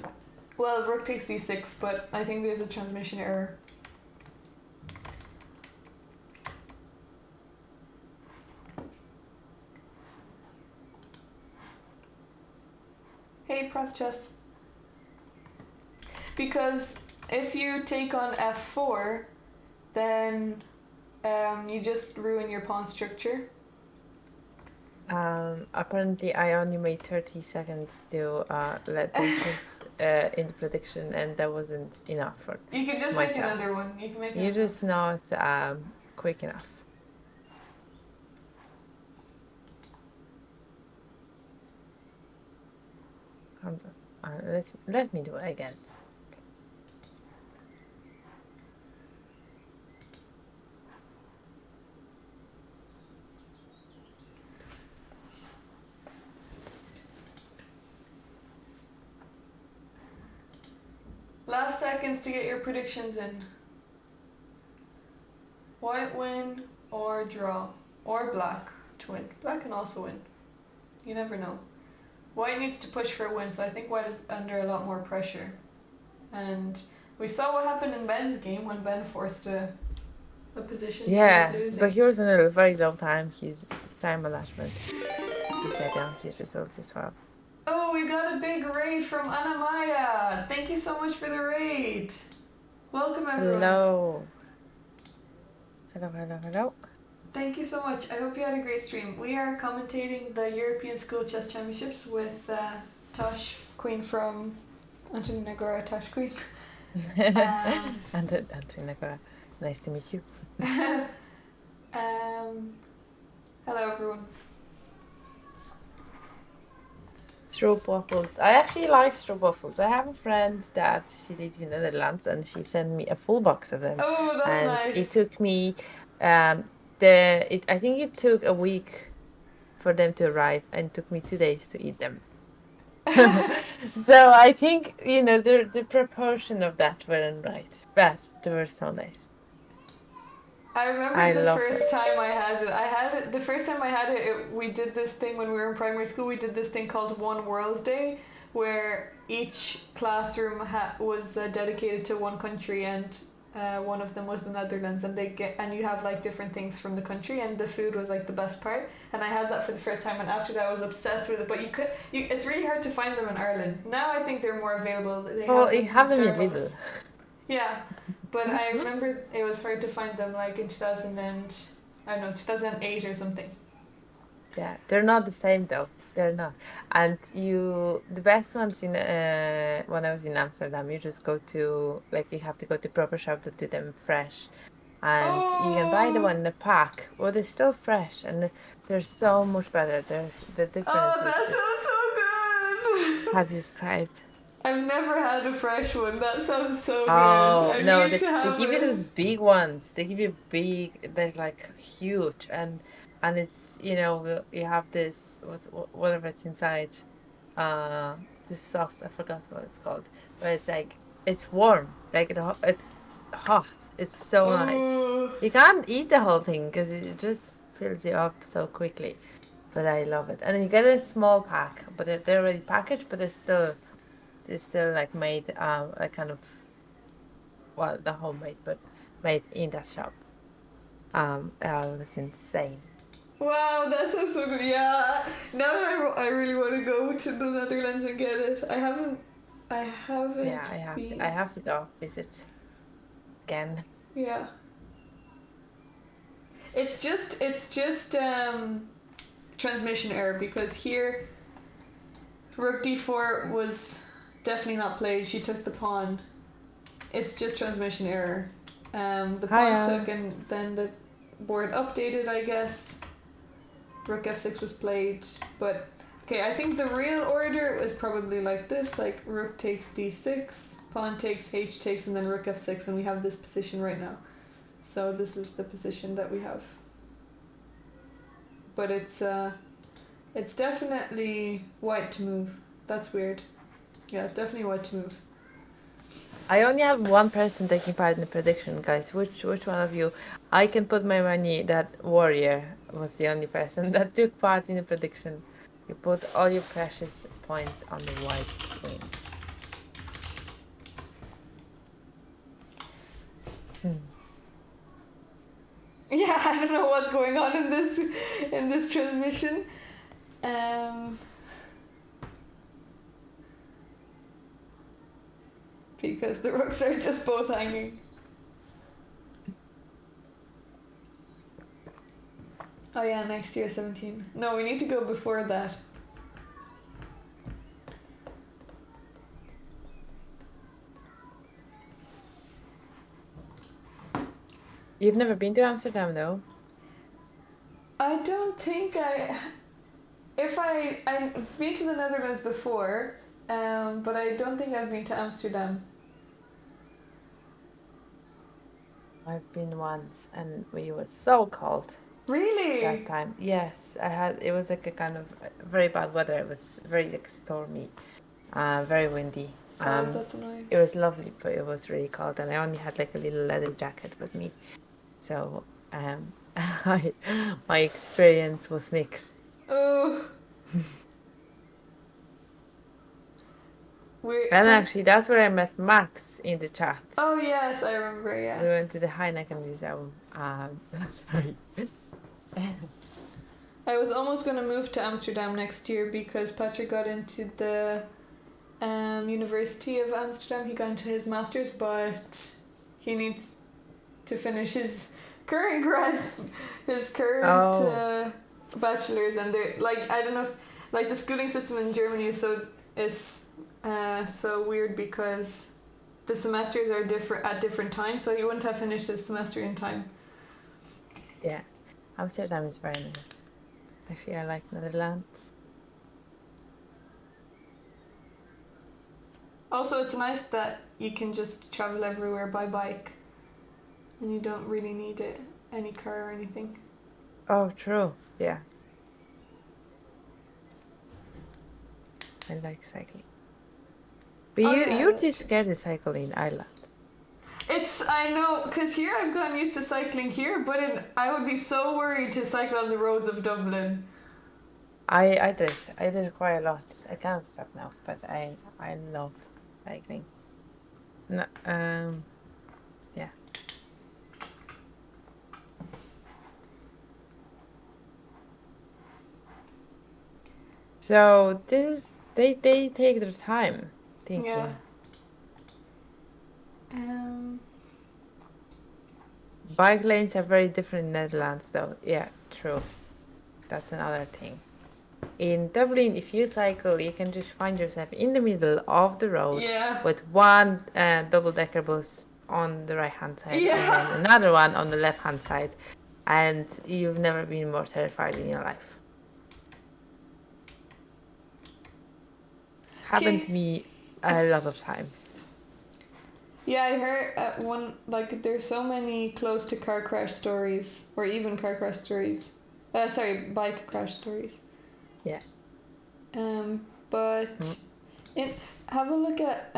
Well, rook takes d6, but I think there's a transmission error. Hey, Prathchess. Because if you take on f4, then you just ruin your pawn structure. Apparently I only made 30 seconds to let them choose in the prediction, and that wasn't enough for You can just make another one. You can make You're just not quick enough. Let me do it again. Last seconds to get your predictions in. White win or draw. Or Black to win. Black can also win. You never know. White needs to push for a win, so I think White is under a lot more pressure. And we saw what happened in Ben's game when Ben forced a position. Yeah, but he was in a very low time. His time management. He set down his results as well. Oh, we got a big raid from Anna Maya. Thank you so much for the raid. Welcome, everyone. Hello. Hello. Thank you so much. I hope you had a great stream. We are commentating the European School Chess Championships with Tosh Queen from Antonina Gora, Tosh Queen. Antonina Gora. Nice to meet you. Hello everyone. Stroopwafels. I actually like stroopwafels. I have a friend that she lives in Netherlands and she sent me a full box of them. Oh, that's And nice. it took me I think it took a week for them to arrive and it took me 2 days to eat them. So I think, the proportion of that weren't right. But they were so nice. I remember I the love first it. time I had it. The first time I had it, we did this thing when we were in primary school. We did this thing called One World Day, where each classroom was dedicated to one country, and one of them was the Netherlands. And you have like different things from the country, and the food was like the best part. And I had that for the first time, and after that, I was obsessed with it. But it's really hard to find them in Ireland now. I think they're more available. You have them in Starbucks. Lidl. Yeah. But I remember it was hard to find them like in 2008 or something. Yeah, they're not the same though. They're not. And the best ones when I was in Amsterdam, you just go to, you have to go to proper shop to do them fresh. And you can buy the one in the pack, but they're still fresh and they're so much better. The difference that sounds so good! How to describe? I've never had a fresh one. That sounds so good. Oh, no, need they to have give you it. those big ones. They give you they're like huge, and it's, you have this, whatever it's inside, this sauce, I forgot what it's called, but it's like, it's warm, like it's hot. It's so nice. Ooh. You can't eat the whole thing because it just fills you up so quickly, but I love it. And then you get a small pack, but they're already packaged, but it's still like made like kind of, well, the homemade, but made in that shop. It was insane. Wow, that sounds so good. Yeah, now I really want to go to the Netherlands and get it. I haven't. Yeah, I have to go visit again. Yeah. It's just transmission error, because here Rook D4 was definitely not played. She took the pawn. It's just transmission error. The pawn took, and then the board updated, I guess. Rook F6 was played, but okay, I think the real order is probably like this, like Rook takes D6, pawn takes, H takes, and then Rook F6, and we have this position right now. So this is the position that we have. But it's definitely white to move. That's weird. Yeah, it's definitely white to move. I only have one person taking part in the prediction, guys. Which one of you? I can put my money that Warrior was the only person that took part in the prediction. You put all your precious points on the white screen. Yeah, I don't know what's going on in this transmission. Because the rooks are just both hanging. Oh yeah, next year 17. No, we need to go before that. You've never been to Amsterdam, though? I don't think I've been to the Netherlands before, but I don't think I've been to Amsterdam. I've been once, and we were so cold. Really? That time, yes. It was like a kind of very bad weather. It was very stormy, very windy. That's annoying. It was lovely, but it was really cold, and I only had like a little leather jacket with me. So, my experience was mixed. Oh. And actually, that's where I met Max in the chat. Oh yes, I remember. Yeah. We went to the Heineken Museum. Sorry. I was almost going to move to Amsterdam next year because Patrick got into the University of Amsterdam. He got into his master's, but he needs to finish his current bachelor's, and they're like, I don't know if, like, the schooling system in Germany is so weird because the semesters are different at different times, so he wouldn't have finished his semester in time. Yeah, Amsterdam is very nice. Actually, I like Netherlands. Also, it's nice that you can just travel everywhere by bike, and you don't really need any car or anything. Oh, true. Yeah. I like cycling. But Oh, yeah, I you're like too to. scared to cycle in Ireland. I know, because here I've gotten used to cycling here, but I would be so worried to cycle on the roads of Dublin. I did quite a lot. I can't stop now, but I love cycling. No, yeah. So this is they take their time thinking. Yeah. Bike lanes are very different in Netherlands, though. Yeah, true. That's another thing. In Dublin, if you cycle, you can just find yourself in the middle of the road Yeah. with one double-decker bus on the right-hand side and Yeah. then another one on the left-hand side, and you've never been more terrified in your life. Happened to me a lot of times. Yeah, I heard there's so many close to car crash stories, or even car crash stories. Bike crash stories. Yes. But have a look at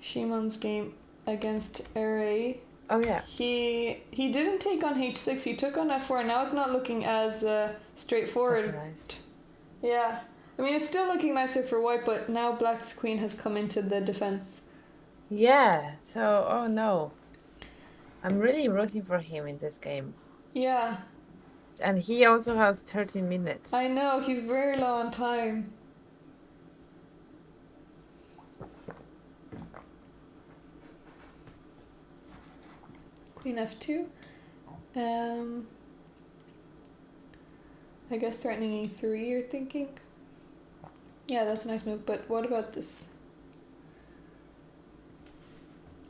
Shimon's game against RA. Oh yeah. He didn't take on H6. He took on F4. Now it's not looking as straightforward. That's nice. Yeah, I mean it's still looking nicer for white, but now Black's queen has come into the defense. Yeah. So, oh no, I'm really rooting for him in this game. Yeah. And he also has 13 minutes. I know, he's very low on time. Queen F2. I guess threatening E3 you're thinking? Yeah, that's a nice move, but what about this?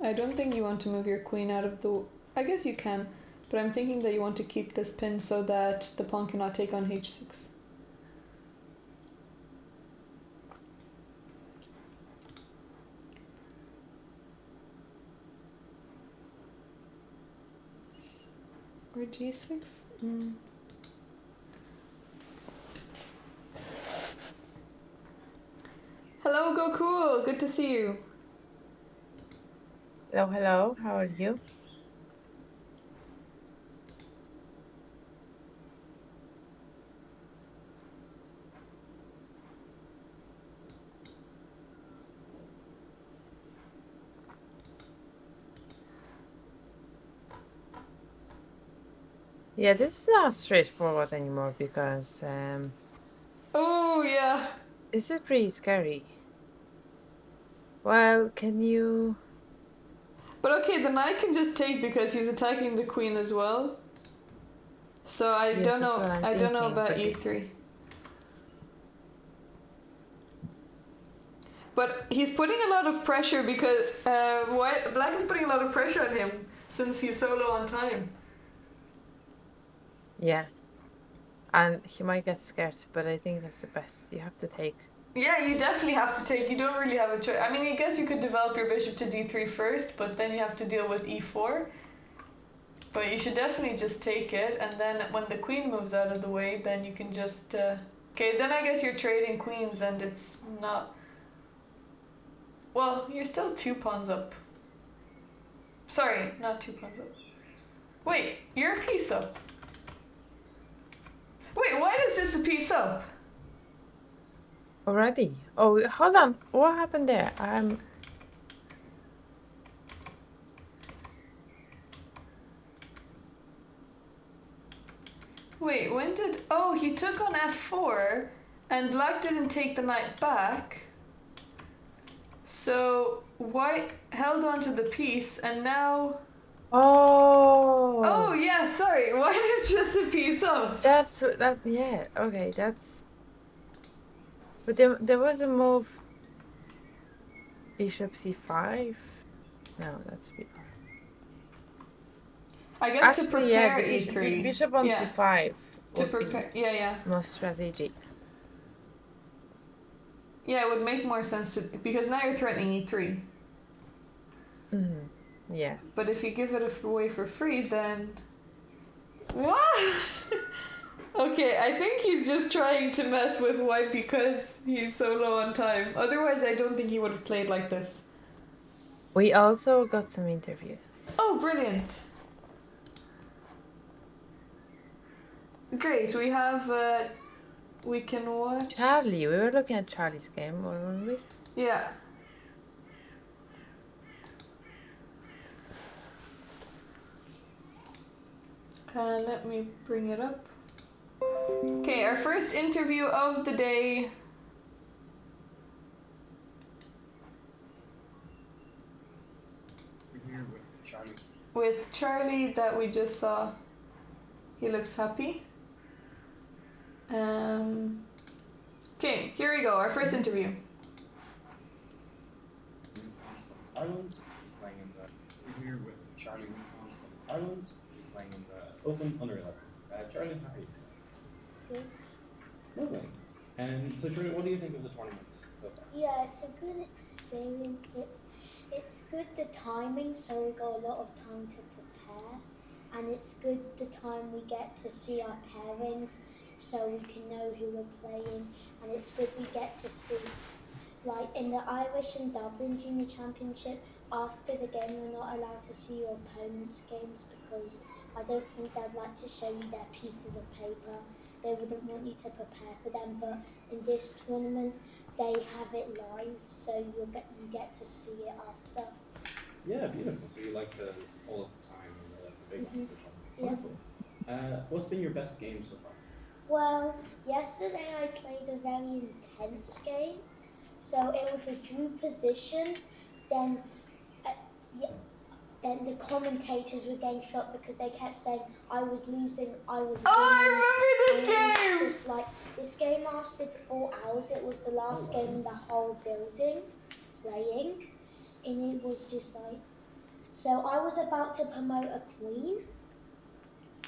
I don't think you want to move your queen out of the... I guess you can, but I'm thinking that you want to keep this pin so that the pawn cannot take on H6. Or G6? Hello, Go Cool! Good to see you. Hello, how are you? Yeah, this is not straightforward anymore because Oh, yeah. this is pretty scary. Well, can you... But okay, the knight can just take because he's attacking the queen as well. So I Yes, don't that's know. what I'm I don't know thinking, about but E3. But he's putting a lot of pressure because Black is putting a lot of pressure on him since he's so low on time. Yeah. And he might get scared, but I think that's the best. You have to take. Yeah, you definitely have to take. You don't really have a choice. I mean, I guess you could develop your bishop to D3 first, but then you have to deal with E4. But you should definitely just take it, and then when the queen moves out of the way, then you can just... Okay, then I guess you're trading queens, and it's not... Well, you're still 2 pawns up. Sorry, not 2 pawns up. Wait, you're a piece up. Wait, white is just a piece up. Already? Oh, hold on. What happened there? Wait, when did... Oh, he took on F4, and Black didn't take the knight back. So, white held on to the piece, and now... Oh! Oh, yeah, sorry. White is just a piece up. Yeah, okay, that's... But there was a move... Bishop c5? No, that's b5. I guess to Actually, yeah, prepare the e3. bishop on Yeah. c5 To would prepare, be yeah. most strategic. Yeah, it would make more sense to, because now you're threatening e3. Yeah. But if you give it away for free, then what? Okay, I think he's just trying to mess with white because he's so low on time. Otherwise, I don't think he would have played like this. We also got some interview. Oh, brilliant! Great, we have. We can watch. Charlie, we were looking at Charlie's game, weren't we? Yeah. Let me bring it up. Okay, our first interview of the day. We're here with Charlie. With Charlie that we just saw. He looks happy. Okay, here we go, our first interview. Ireland. He's playing in the. We're here with Charlie from Ireland. He's playing in the Open Under 11s. Charlie, how are you today? Good. Lovely. So Charlie, what do you think of the tournament so far? Yeah, it's a good experience. It's good the timing, so we got a lot of time to prepare, and it's good the time we get to see our pairings, so we can know who we're playing, and it's good we get to see, like in the Irish and Dublin Junior Championship, after the game you're not allowed to see your opponent's games because I don't think they'd like to show you their pieces of paper. They wouldn't want you to prepare for them, but in this tournament they have it live, so you get to see it after. Yeah, beautiful. So you like the all of the time and the big ones. Yeah. Wonderful. What's been your best game so far? Well, yesterday I played a very intense game. So it was a drew position. Then, then the commentators were getting shocked because they kept saying I was losing, I was winning. Oh, I remember this And it game! was just like, this game lasted 4 hours. It was the last game in the whole building playing. And it was just like, so I was about to promote a queen.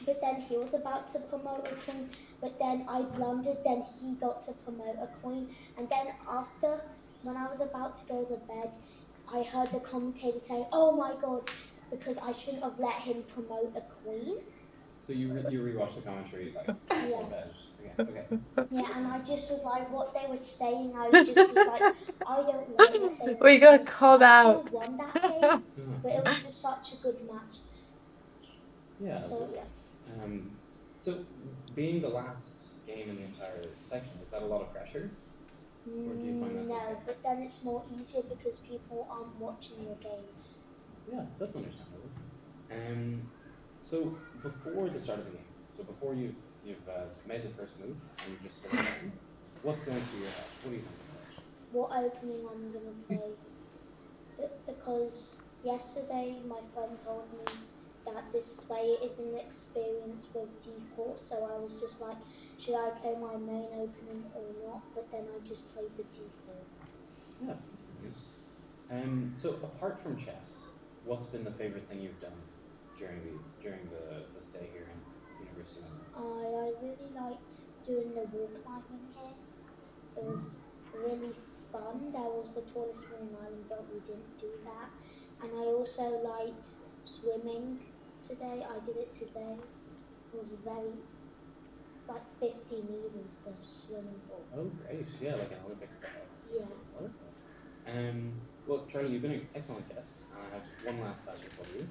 But then he was about to promote a queen, but then I blundered, then he got to promote a queen. And then after, when I was about to go to bed, I heard the commentator saying, oh my god, because I shouldn't have let him promote a queen. So you rewatched the commentary like Yeah. Okay. Yeah, and I just was like, what they were saying, I just was like, I don't like what they were We saying. got called I out. still won that game, but it was just such a good match. Yeah. So yeah. So being the last game in the entire section, is that a lot of pressure? Or do you find that No, okay? but then it's more easier because people aren't watching your games. Yeah, that's understandable. So before the start of the game, so before you've made the first move and you've just set it down, what's going through your head? What do you think about it? What opening I'm gonna play? Because yesterday my friend told me that this player isn't experienced with d4, so I was just like, should I play my main opening or not? But then I just played the d4. Yeah, that's good news. So apart from chess, what's been the favorite thing you've done during the stay here in University of London? I really liked doing the wall climbing here. It was really fun. That was the tallest one in Ireland, but we didn't do that. And I also liked swimming today. I did it today. It was it's like 50 meters, the swimming pool. Oh, great. Yeah, like an Olympic style. Yeah. Wonderful. Well, Charlie, you've been an excellent guest, and I have just one last question for you.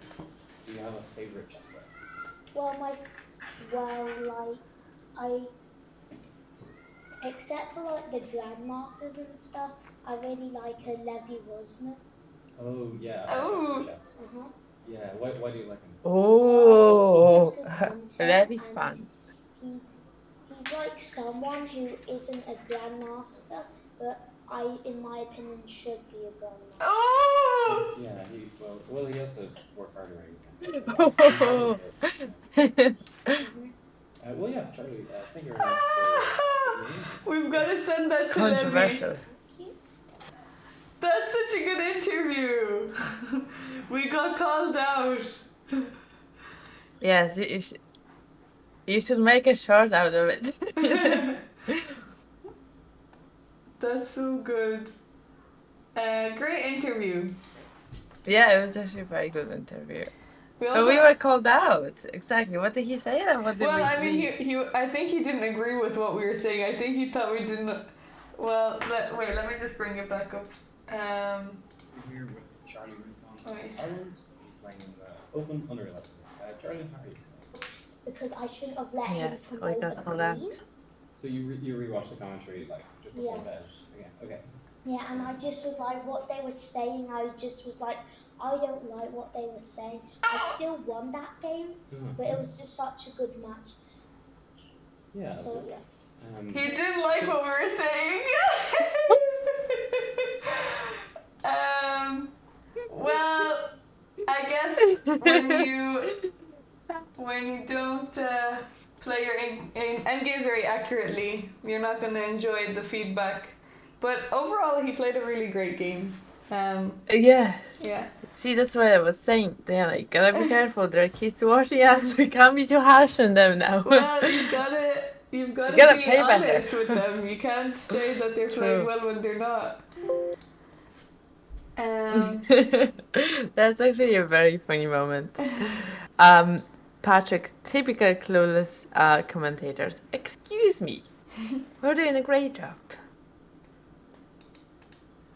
Do you have a favorite chess player? Except for like the grandmasters and stuff, I really like Levi Rosman. Oh, yeah. Oh. Chess. Uh-huh. Yeah, why do you like him? Oh, that that is fun. He's like someone who isn't a grandmaster, but in my opinion, should be a grandmaster. Oh! Yeah, he has to work harder. Well, yeah, Charlie, thank you very much for We've got to send that to Levi. Controversial. That's such a good interview. We got called out. Yes, you should make a short out of it. That's so good. Great interview. Yeah, it was actually a very good interview. We But also. we were called out. Exactly. What did he say and what did Well, we I mean, read? I think he didn't agree with what we were saying. I think he thought we didn't. Well, let me just bring it back up. I'm here with Charlie Rincon Oh, from wait. Ireland. He's playing in the Open Under 11s. Charlie, how are you today? Because I shouldn't have let Yes, him we promote got the called out. Queen. So you rewatched the commentary like just before Yeah. bed again? Okay. Yeah, and I just was like, what they were saying, I just was like, I don't like what they were saying. I still won that game, but it was just such a good match. Yeah. So yeah. He didn't like what we were saying. Well, I guess when you don't play your end games very accurately, you're not going to enjoy the feedback. But overall, he played a really great game. Yeah. Yeah. See, that's what I was saying. They're like, gotta be careful. There are kids watching us. We can't be too harsh on them now. Well, you've got to gotta be pay better. honest with them. You can't say that they're playing True. well when they're not. That's actually a very funny moment. Patrick's typical clueless commentators. Excuse me. We're doing a great job.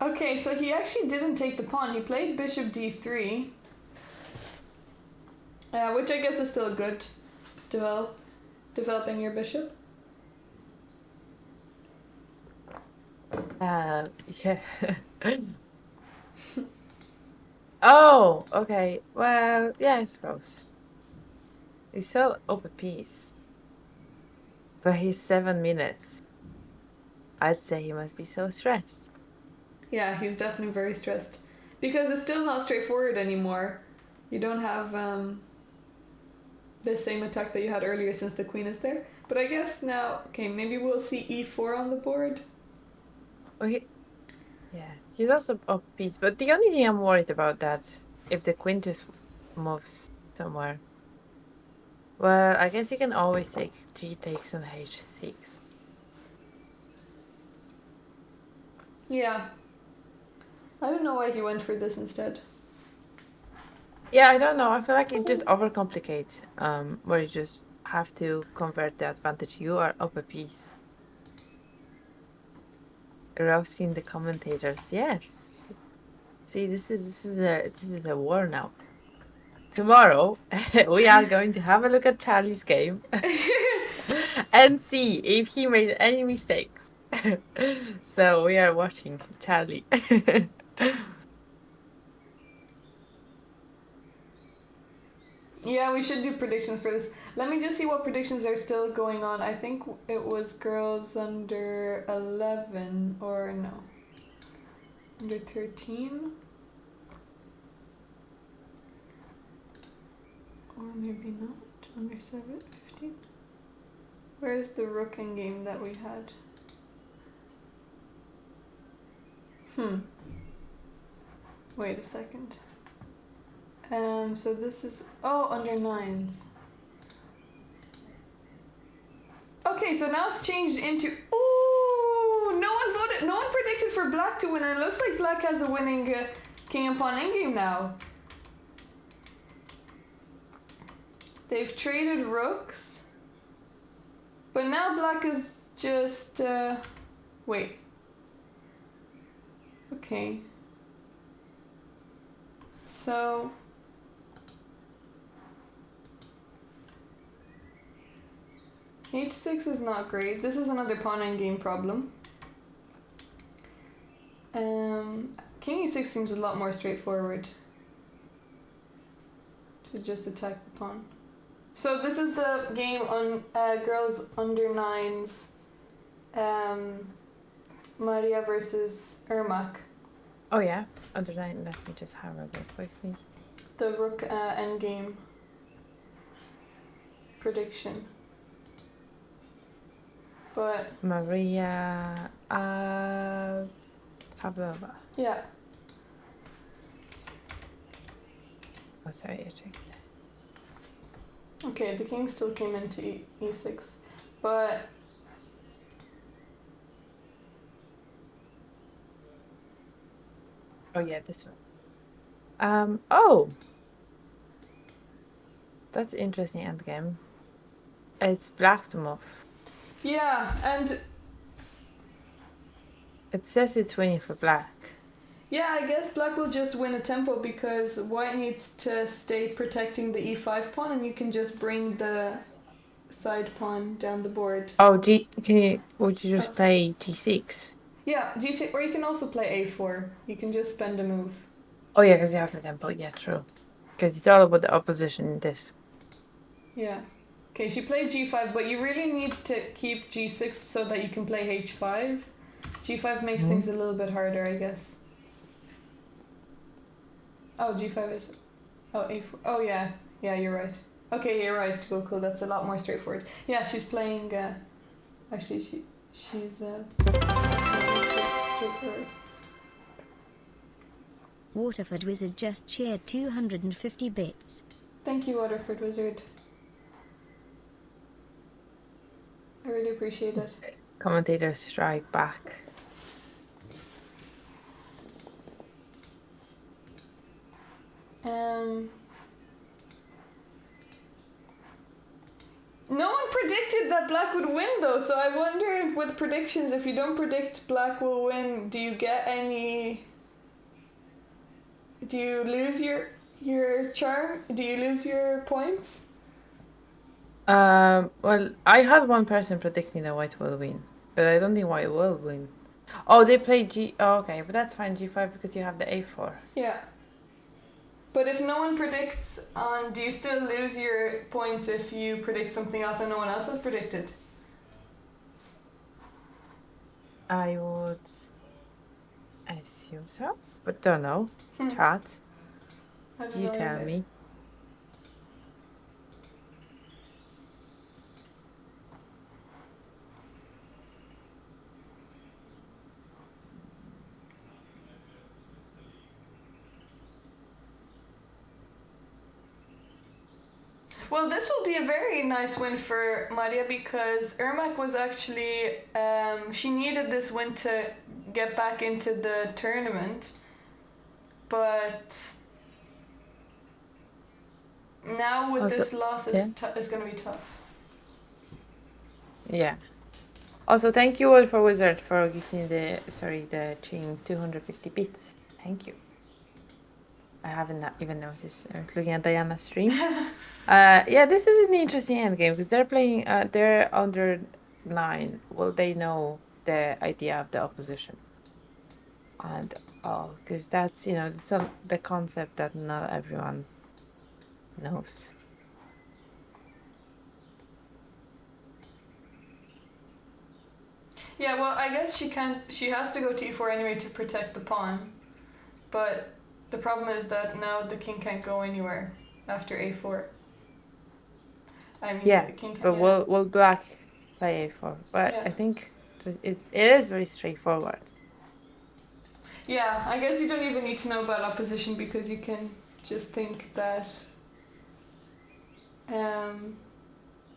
Okay, so he actually didn't take the pawn. He played bishop d3, which I guess is still good. Developing your bishop. Yeah. Oh, okay. Well, yeah, I suppose. He's still up a piece. But he's 7 minutes. I'd say he must be so stressed. Yeah, he's definitely very stressed. Because it's still not straightforward anymore. You don't have the same attack that you had earlier since the queen is there. But I guess now, okay, maybe we'll see e4 on the board. Okay. Yeah, he's also up a piece. But the only thing I'm worried about that, if the queen just moves somewhere. Well, I guess you can always take g takes on h6. Yeah. I don't know why he went for this instead. Yeah, I don't know. I feel like it just overcomplicates, where you just have to convert the advantage. You are up a piece. Rousing the commentators, yes. See, this is a war now. Tomorrow, we are going to have a look at Charlie's game and see if he made any mistakes. So we are watching Charlie. Yeah, we should do predictions for this. Let me just see what predictions are still going on. I think it was girls under 11 or no. Under 13? Or maybe not. Under 15? Where's the rook in game that we had? Wait a second. So this is under 9s. Okay, so now it's changed into no one predicted for black to win, and it looks like black has a winning king and pawn endgame now. They've traded rooks, but now black is just wait. Okay. So h6 is not great. This is another pawn endgame problem. King e6 seems a lot more straightforward to just attack the pawn. So this is the game on girls under 9s. Maria versus Ermak. Oh yeah, under 9. Let me just have a look quickly. The rook endgame prediction. But Maria Pavlova. yeah. Oh, sorry, I checked. Okay, the king still came into e6, but Oh yeah, this one. Oh, that's interesting endgame. It's black to move. yeah, and It says it's winning for black. yeah, I guess black will just win a tempo because white needs to stay protecting the e5 pawn, and you can just bring the side pawn down the board. Oh, would you just play g6? Yeah, g6, or you can also play a4. You can just spend a move. Oh yeah, because you have the tempo. Yeah, true. Because it's all about the opposition in this. Yeah. Okay, she played g5, but you really need to keep g6 so that you can play h5. G5 makes things a little bit harder, I guess. Oh, g5 is... Oh, a4. Oh, yeah. Yeah, you're right. Okay, you're right, Gokul. That's a lot more straightforward. Yeah, she's playing... Actually, she's... straightforward. Waterford Wizard just cheered 250 bits. Thank you, Waterford Wizard. I really appreciate it. Commentators strike back. No one predicted that black would win though, so I wonder if with predictions, if you don't predict black will win, do you get any... Do you lose your charm? Do you lose your points? Well, I had one person predicting that white will win, but I don't think white will win. Oh, they play G... Oh, okay, but that's fine, G5, because you have the A4. Yeah. But if no one predicts on, do you still lose your points if you predict something else and no one else has predicted? I would assume so, but don't know. Chat, I don't you know tell either. me. Well, this will be a very nice win for Maria because Ermac was actually, she needed this win to get back into the tournament, but now with Also, this loss yeah. is going to be tough. Yeah. Also, thank you all for Wizard for giving the Ching 250 bits. Thank you. I haven't even noticed. I was looking at Diana's stream. Yeah, this is an interesting endgame because they're playing. They're under 9. Well, they know the idea of the opposition, and all because that's it's the concept that not everyone knows. Yeah, well, I guess she has to go to e4 anyway to protect the pawn, but the problem is that now the king can't go anywhere after a4. I mean, Yeah, the king can't, but will black play a4? But Yeah. I think it is very straightforward. Yeah, I guess you don't even need to know about opposition because you can just think that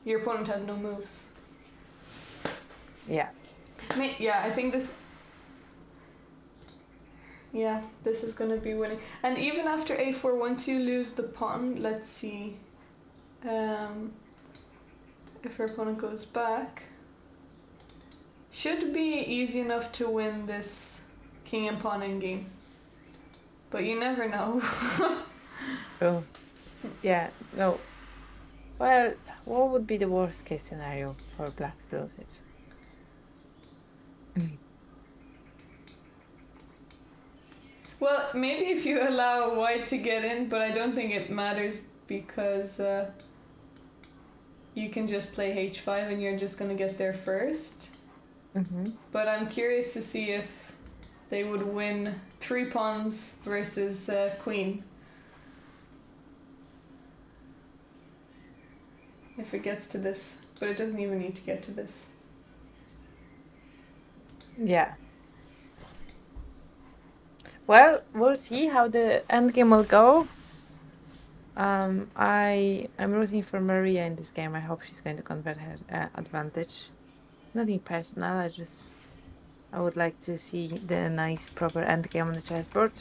your opponent has no moves. Yeah. Yeah, I think this... Yeah, this is going to be winning. And even after a4, once you lose the pawn, let's see if her opponent goes back. Should be easy enough to win this king and pawn endgame. But you never know. Oh. Yeah, no. Well, what would be the worst case scenario for black to lose it? Well, maybe if you allow white to get in, but I don't think it matters because you can just play h5 and you're just going to get there first. Mm-hmm. But I'm curious to see if they would win 3 pawns versus queen. If it gets to this. But it doesn't even need to get to this. Yeah. Well, we'll see how the endgame will go. I'm rooting for Maria in this game. I hope she's going to convert her advantage. Nothing personal. I would like to see the nice proper end game on the chessboard.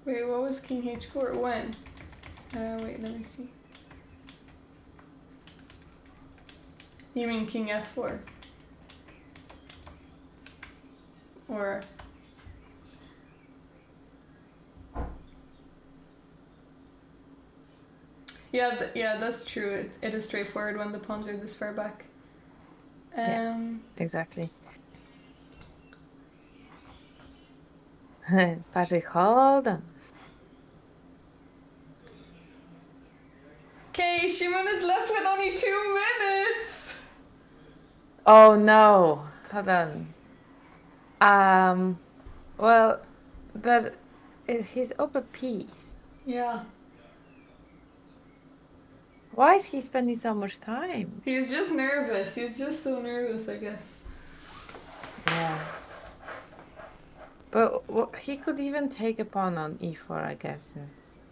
Wait, what was king h4? When? Wait, let me see. You mean king f4? Or... Yeah, yeah, that's true. It is straightforward when the pawns are this far back. Yeah. Exactly. Patrick, hold on. Okay, Shimon is left with only 2 minutes! Oh no, hold on. Well, but he's up a piece. Yeah. Why is he spending so much time? He's just nervous. He's just so nervous, I guess. Yeah. But he could even take a pawn on e4, I guess.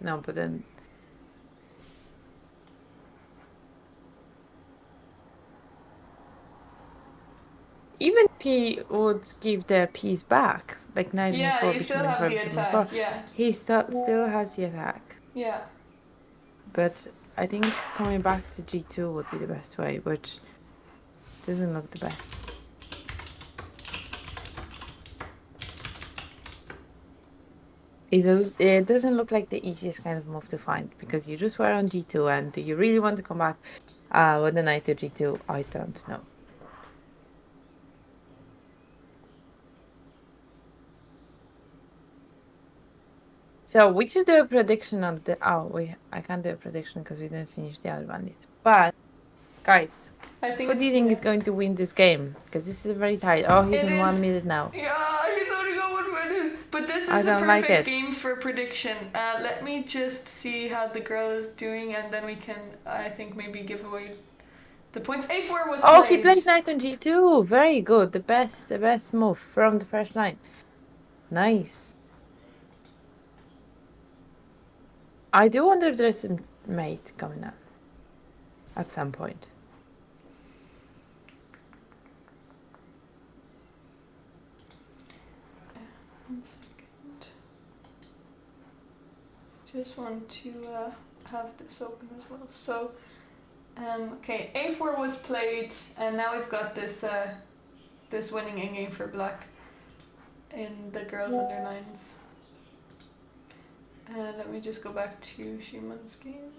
No, but then... Even if he would give the piece back, like knight Yeah, e4, you still bishop have e4, the bishop attack. e4, Yeah. he still has the attack. Yeah. But I think coming back to g2 would be the best way, which doesn't look the best. It doesn't look like the easiest kind of move to find, because you just were on g2, and do you really want to come back with the knight to g2? I don't know. So we should do a prediction on the... I can't do a prediction because we didn't finish the other one yet. But, guys, who do you think is going to win this game? Because this is very tight. Oh, he's in 1 minute now. Yeah, he's only got 1 minute. But this is a perfect game for prediction. Let me just see how the girl is doing, and then we can, I think, maybe give away the points. A4 was played. He played knight on g2. Very good. The best move from the first line. Nice. I do wonder if there's a mate coming up at some point. One second. Just want to have this open as well. So, okay, A4 was played, and now we've got this this winning endgame for black in the girls under 9s. Let me just go back to Shimon's game.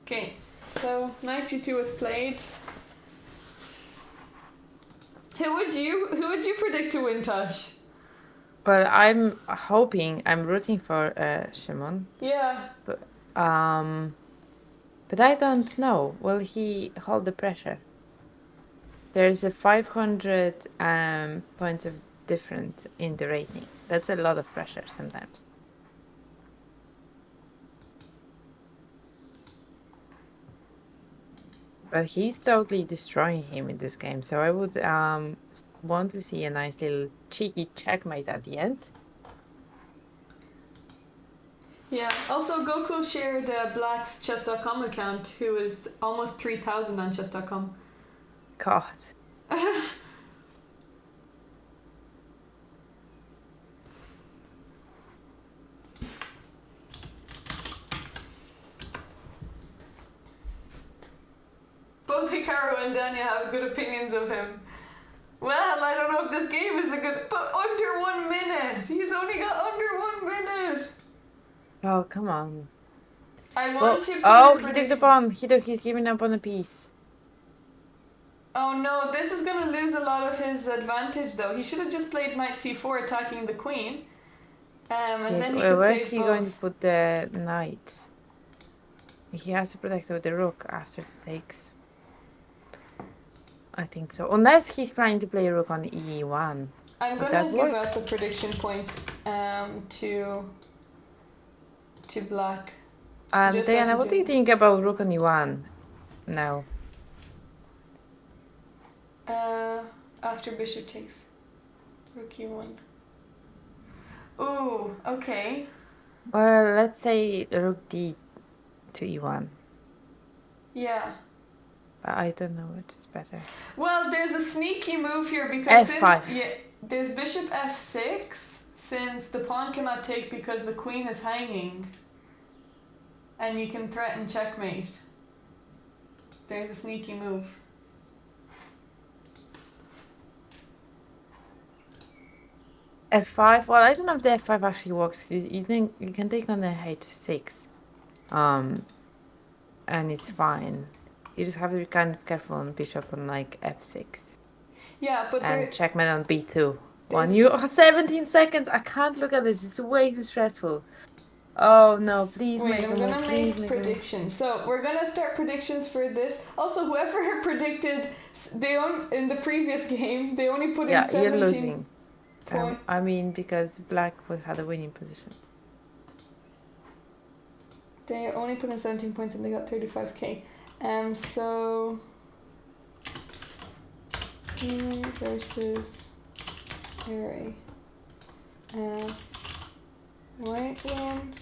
Okay, so knight g2 was played. Who would you predict to win, Tosh? Well, I'm rooting for Shimon. Yeah. But I don't know. Will he hold the pressure? There's a 500 points of difference in the rating. That's a lot of pressure sometimes. But he's totally destroying him in this game, so I would want to see a nice little cheeky checkmate at the end. Yeah, also Goku shared Black's chess.com account, who is almost 3,000 on chess.com. God. Both Hikaru and Danya have good opinions of him. Well, I don't know if this game is a good... But under 1 minute! He's only got under 1 minute! Oh, come on. I want to... Oh, he took the pawn. He's giving up on a piece. Oh no, this is going to lose a lot of his advantage though. He should have just played knight c4 attacking the queen. And then he could where's save he both. going to put the knight? He has to protect with the rook after the takes. I think so. Unless he's planning to play rook on e1. I'm going to give out the prediction points to Black. Diana, what do you think about rook on e1 now? After bishop takes. Rook e1. Ooh, okay. Well, let's say rook d to e1. Yeah. But I don't know which is better. Well, there's a sneaky move here because F5. there's bishop f6 since the pawn cannot take because the queen is hanging. And you can threaten checkmate. There's a sneaky move. F5. Well, I don't know if the F5 actually works. You think you can take on the H6, and it's fine. You just have to be kind of careful on bishop on like F6 Yeah, but and checkmate on B2. One. there's- You 17 seconds. I can't look at this. It's way too stressful. Oh no! Please wait, make I'm a gonna move. make Please make a move. predictions. So we're gonna start predictions for this. Also, whoever predicted in the previous game, they only put in Yeah, 17 you're losing. point. I mean, because black would have the winning position. They only put in 17 points and they got 35k. So King versus Harry. White win,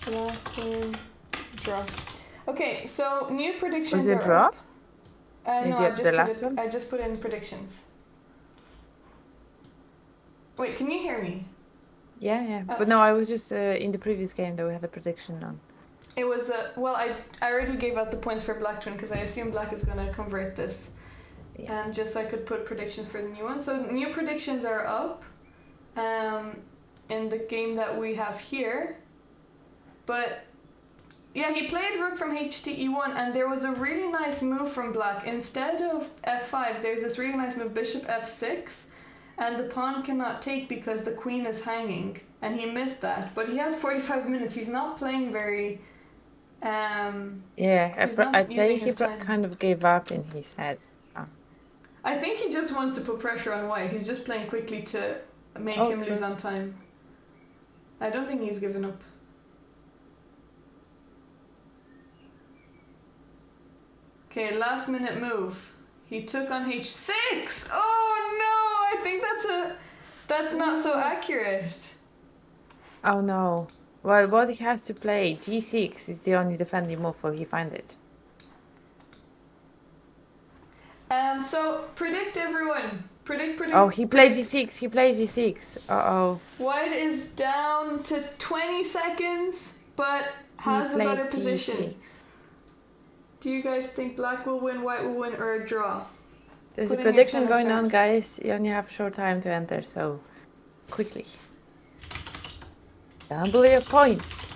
black win, draw. Okay, so new predictions Was it are drop? up. No, I just put in predictions. Wait, can you hear me? Yeah. Oh. But no, I was just in the previous game that we had a prediction on. It was well, I already gave out the points for black twin because I assume black is gonna convert this. Yeah. Just so I could put predictions for the new one. So new predictions are up in the game that we have here. But yeah, he played rook from h to e1 and there was a really nice move from black. Instead of f5, there's this really nice move, bishop f6, and the pawn cannot take because the queen is hanging. And he missed that. But he has 45 minutes. He's not playing very... Yeah, he's not I'd say using he his time. kind of gave up in his head. I think he just wants to put pressure on white. He's just playing quickly to make him true. lose on time. I don't think he's given up. Okay, last minute move. He took on h6. Oh no! I think that's not so accurate. Oh no. Well, what he has to play, g6 is the only defending move. Will he find it? So predict everyone. Predict. Oh, he played g6. He played g6. Uh-oh. White is down to 20 seconds, but has a better position. G6. Do you guys think black will win, white will win, or a draw? There's Putting a it prediction in going on, terms. guys. You only have short time to enter, so quickly. Double your points.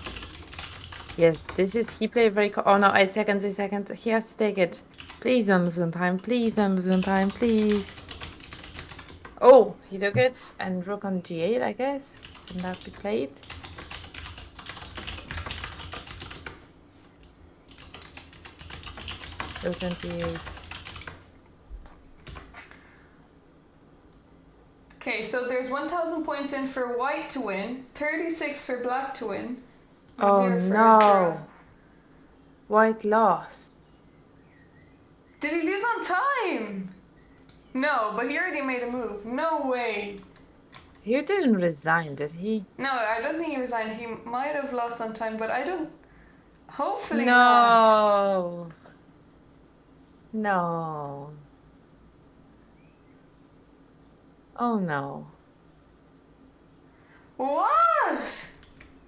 Yes, this is, he played very, oh no, 8 seconds, 8 seconds. He has to take it. Please don't lose on time, please don't lose on time, please. Oh, he took it, and rook on g8, I guess. Can that be played? Rook on g8. Okay, so there's 1,000 points in for white to win, 36 for black to win, and Oh 0 for a draw. no. White lost. Did he lose on time? No, but he already made a move. No way. He didn't resign, did he? No, I don't think he resigned. He might have lost on time, but I don't... Hopefully not. No. No. Oh no. What?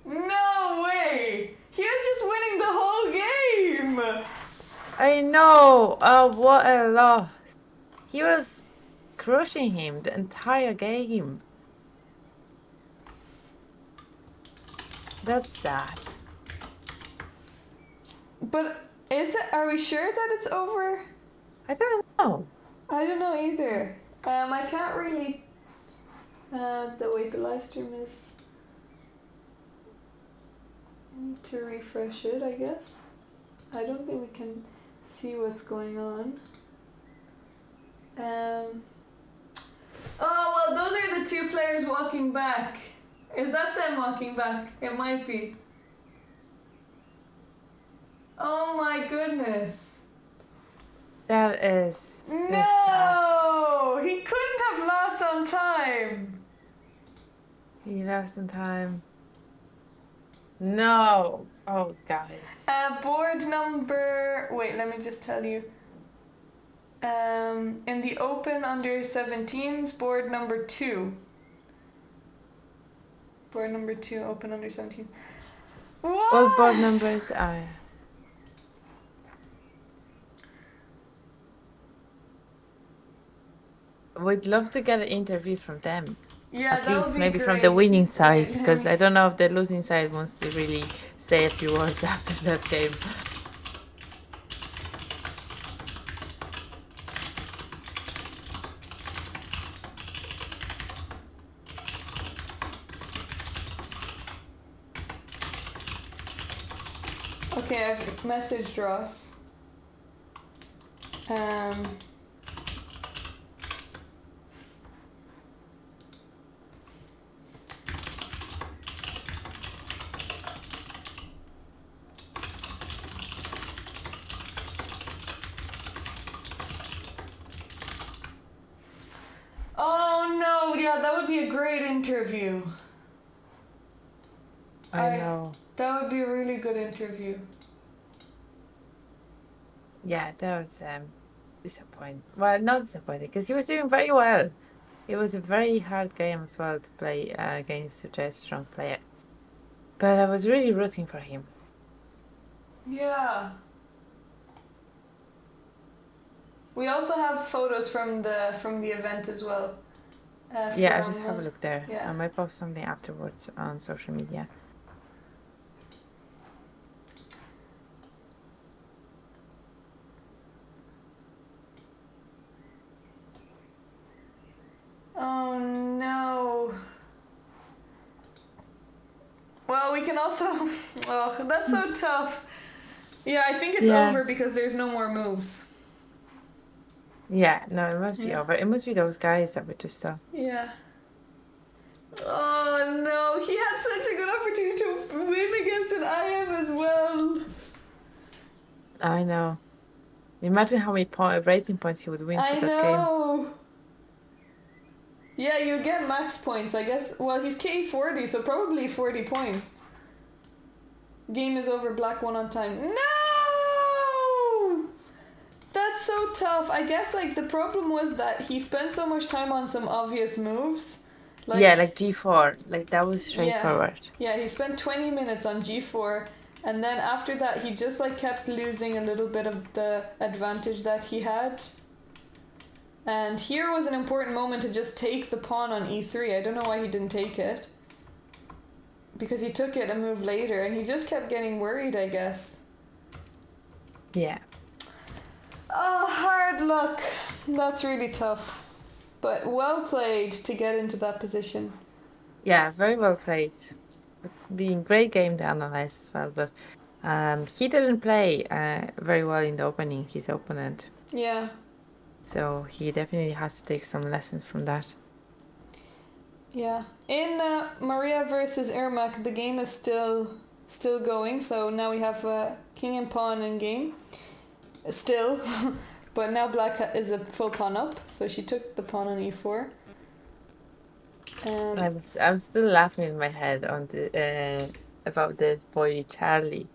No way! He was just winning the whole game! I know. Oh, what a loss. He was crushing him the entire game. That's sad. But are we sure that it's over? I don't know. I don't know either. I can't really... the live stream is... I need to refresh it, I guess. I don't think we can see what's going on. Oh, well, those are the two players walking back. Is that them walking back? It might be. Oh my goodness. That is sad. No! He couldn't have lost on time. He lost in time. No. Oh, guys. Board number. Wait, let me just tell you. In the Open under 17s, board number 2. Board number 2, Open under 17. What? What board numbers are? Would love to get an interview from them. Yeah, At that least would be maybe great. from the winning side, Wait, because I don't know if the losing side wants to really say a few words after that game. Okay, I've messaged Ross. Oh no, yeah, that would be a great interview. I know. That would be a really good interview. Yeah, that was disappointing. Well, not disappointing, because he was doing very well. It was a very hard game as well to play against such a strong player. But I was really rooting for him. Yeah. We also have photos from the event as well. Yeah, I'll just have a look there. yeah. I might post something afterwards on social media. Oh no. Well, we can also. Oh, that's so tough. Yeah, I think it's Yeah. over because there's no more moves. Yeah, no, it must be Yeah. over. It must be those guys that were just so. Yeah. Oh no, he had such a good opportunity to win against an IM as well. I know. Imagine how many rating points he would win I for that game. know. Yeah, you get max points, I guess. Well, he's K40, so probably 40 points. Game is over, black won on time. No! That's so tough. I guess like the problem was that he spent so much time on some obvious moves. Yeah, like G4. Like that was straightforward. Yeah, he spent 20 minutes on G4, and then after that he just like kept losing a little bit of the advantage that he had. And here was an important moment to just take the pawn on E3. I don't know why he didn't take it. Because he took it a move later, and he just kept getting worried, I guess. Yeah. Oh, hard luck. That's really tough. But well played to get into that position. Yeah, very well played. Being great game to analyze as well, but he didn't play very well in the opening, his opponent. Yeah. So he definitely has to take some lessons from that. Yeah. In Maria versus Ermac, the game is still going. So now we have king and pawn in game. Still. But now black is a full pawn up. So she took the pawn on E4. I'm still laughing in my head on the about this boy Charlie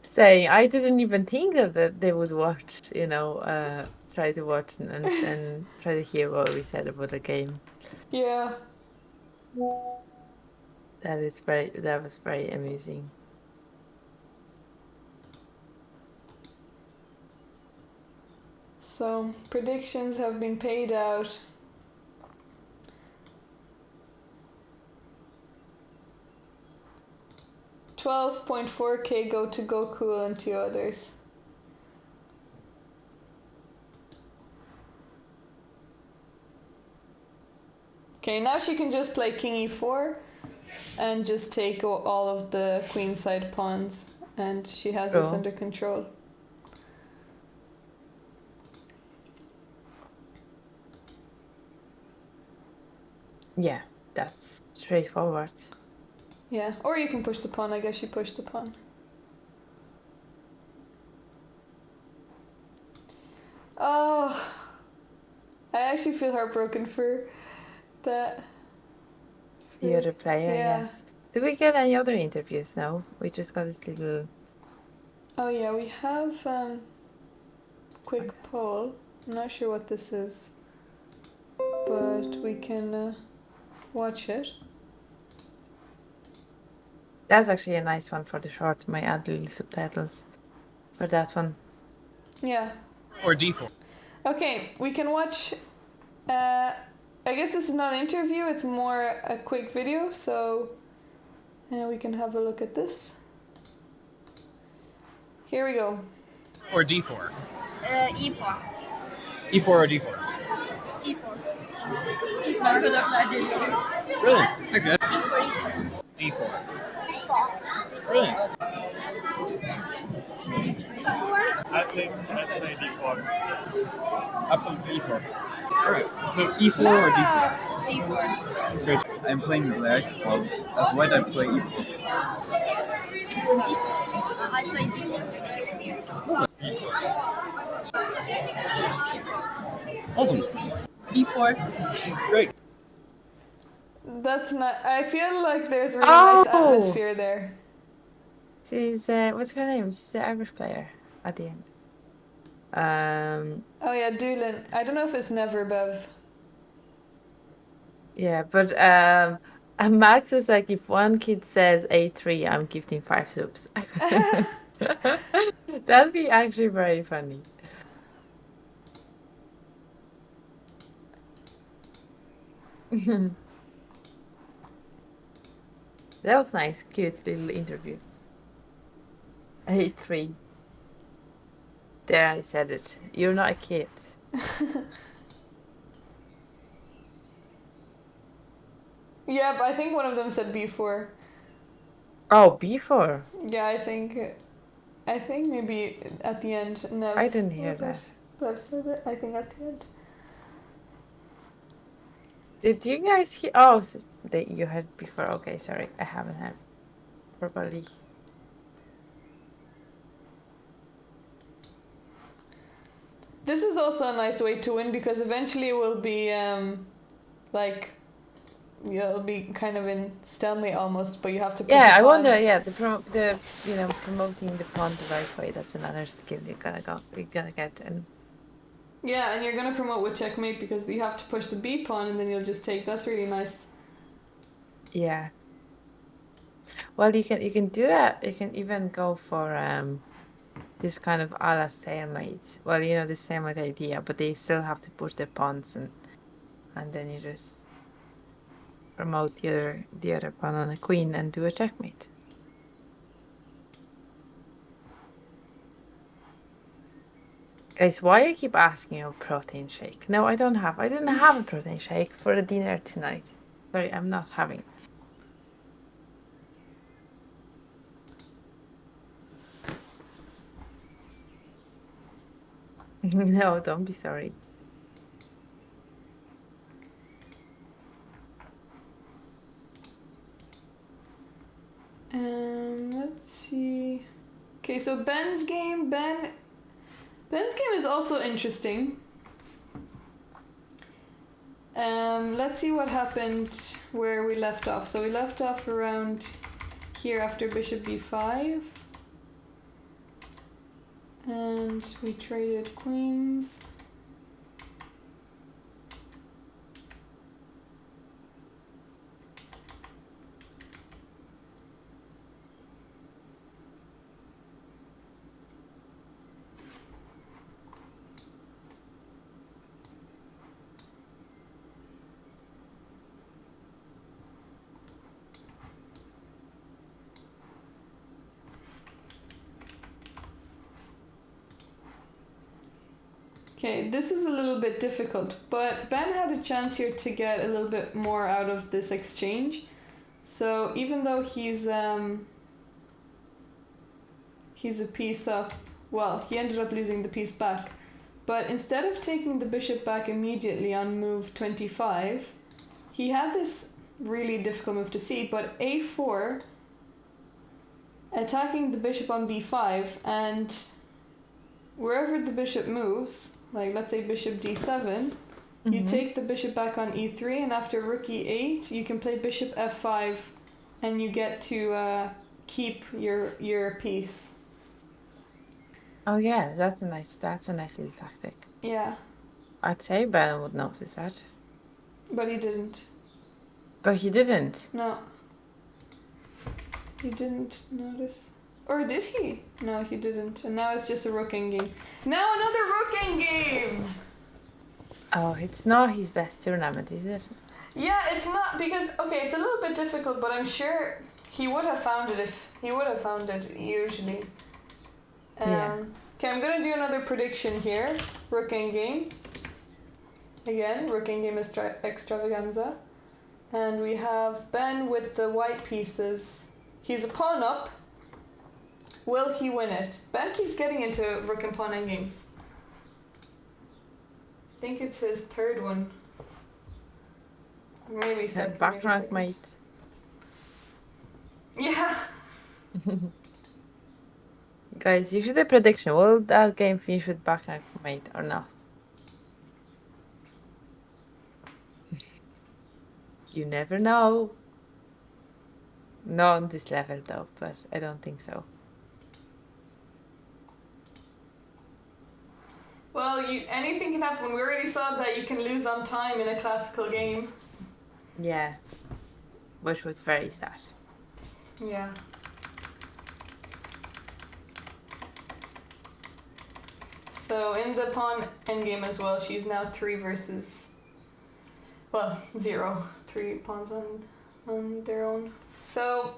saying I didn't even think that they would watch, try to watch and try to hear what we said about the game. Yeah. That was very amusing. So predictions have been paid out. $12.4K go to Goku and 2 others. Okay, now she can just play King E4 and just take all of the queenside pawns, and she has this under control. Yeah, that's straightforward. Yeah, or you can push the pawn. I guess she pushed the pawn. Oh, I actually feel heartbroken for that. The other player, Yeah. yes. Did we get any other interviews? No, we just got this little. Oh yeah, we have quick poll. I'm not sure what this is, but we can watch it. That's actually a nice one for the short. Might add little subtitles for that one. Yeah. Or D4. Okay, we can watch. I guess this is not an interview. It's more a quick video, so we can have a look at this. Here we go. Or D4. E4. E4 or D4. E4. E4 for the legend. Brilliant. Thanks, guys. E4. D4. E4. Brilliant. I think I'd say D4. Absolutely E4. Alright, so E4 or D4? D4. Great. I'm playing black, but as white I play e4. D4. I play D4. Awesome. E4. Great. That's not. I feel like there's really nice Oh! atmosphere there. She's what's her name? She's the Irish player at the end. Oh yeah, Doolin. I don't know if it's Never Bev. Yeah, but Max was like, if one kid says A3, I'm gifting 5 subs. That'd be actually very funny. That was nice, cute little interview. A3. There, I said it. You're not a kid. Yeah, but I think one of them said B4. Oh, B4. Yeah, I think maybe at the end. Nev. I didn't hear that. Bev said it. I think at the end. Did you guys hear? Oh, so you heard before. Okay, sorry, I haven't heard properly. This is also a nice way to win because eventually it will be like. Yeah, it'll be kind of in stalemate almost, but you have to. Push Yeah, I it wonder. on. Yeah, the promoting the pawn the right way. That's another skill you gotta get. And Yeah, and you're gonna promote with checkmate because you have to push the B pawn and then you'll just take. That's really nice. yeah. Well, you can do that. You can even go for this kind of a la stalemate. Well, the stalemate idea, but they still have to push their pawns and then you just promote the other pawn on a queen and do a checkmate. Guys, why you keep asking a protein shake? No, I didn't have a protein shake for the dinner tonight. Sorry, I'm not having. No, don't be sorry. Let's see. Okay, so Ben's game is also interesting. Let's see what happened where we left off. So we left off around here after bishop b5. And we traded queens. Okay, this is a little bit difficult, but Ben had a chance here to get a little bit more out of this exchange. So even though he's a piece up, well, he ended up losing the piece back. But instead of taking the bishop back immediately on move 25, he had this really difficult move to see, but a4, attacking the bishop on b5, and wherever the bishop moves, like let's say bishop d7, you take the bishop back on e3, and after rook e8, you can play bishop f5, and you get to keep your piece. Oh yeah, that's a nice little tactic. Yeah, I'd say Ben would notice that. but he didn't. But he didn't. No. He didn't notice. Or did he? No, he didn't. And now it's just a rook endgame. Now another rook endgame! Oh, it's not his best tournament, is it? Yeah, it's not because, okay, it's a little bit difficult, but I'm sure he would have found it if he would have found it usually. Yeah. Okay, I'm gonna do another prediction here. Rook endgame. Again, rook endgame extravaganza. And we have Ben with the white pieces. He's a pawn up. Will he win it? Ben keeps getting into rook and pawn endgames. I think it's his third one. Maybe second. Back rank mate. Yeah. Guys, you should do a prediction. Will that game finish with back rank mate or not? You never know. Not on this level though, but I don't think so. Well, anything can happen. We already saw that you can lose on time in a classical game. Yeah. Which was very sad. Yeah. So in the pawn endgame as well, she's now 3 versus, well, 0. 3 pawns on their own. So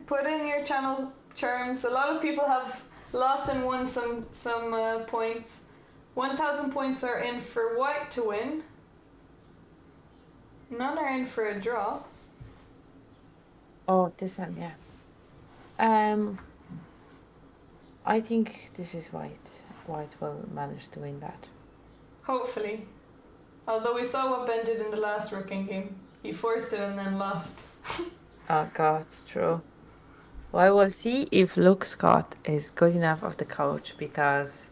put in your channel charms. A lot of people have lost and won some points. 1,000 points are in for white to win. None are in for a draw. Oh, this one, yeah. I think this is white. White will manage to win that. Hopefully. Although we saw what Ben did in the last rook endgame. He forced it and then lost. Oh god, true. Well, we'll see if Luke Scott is good enough of the coach, because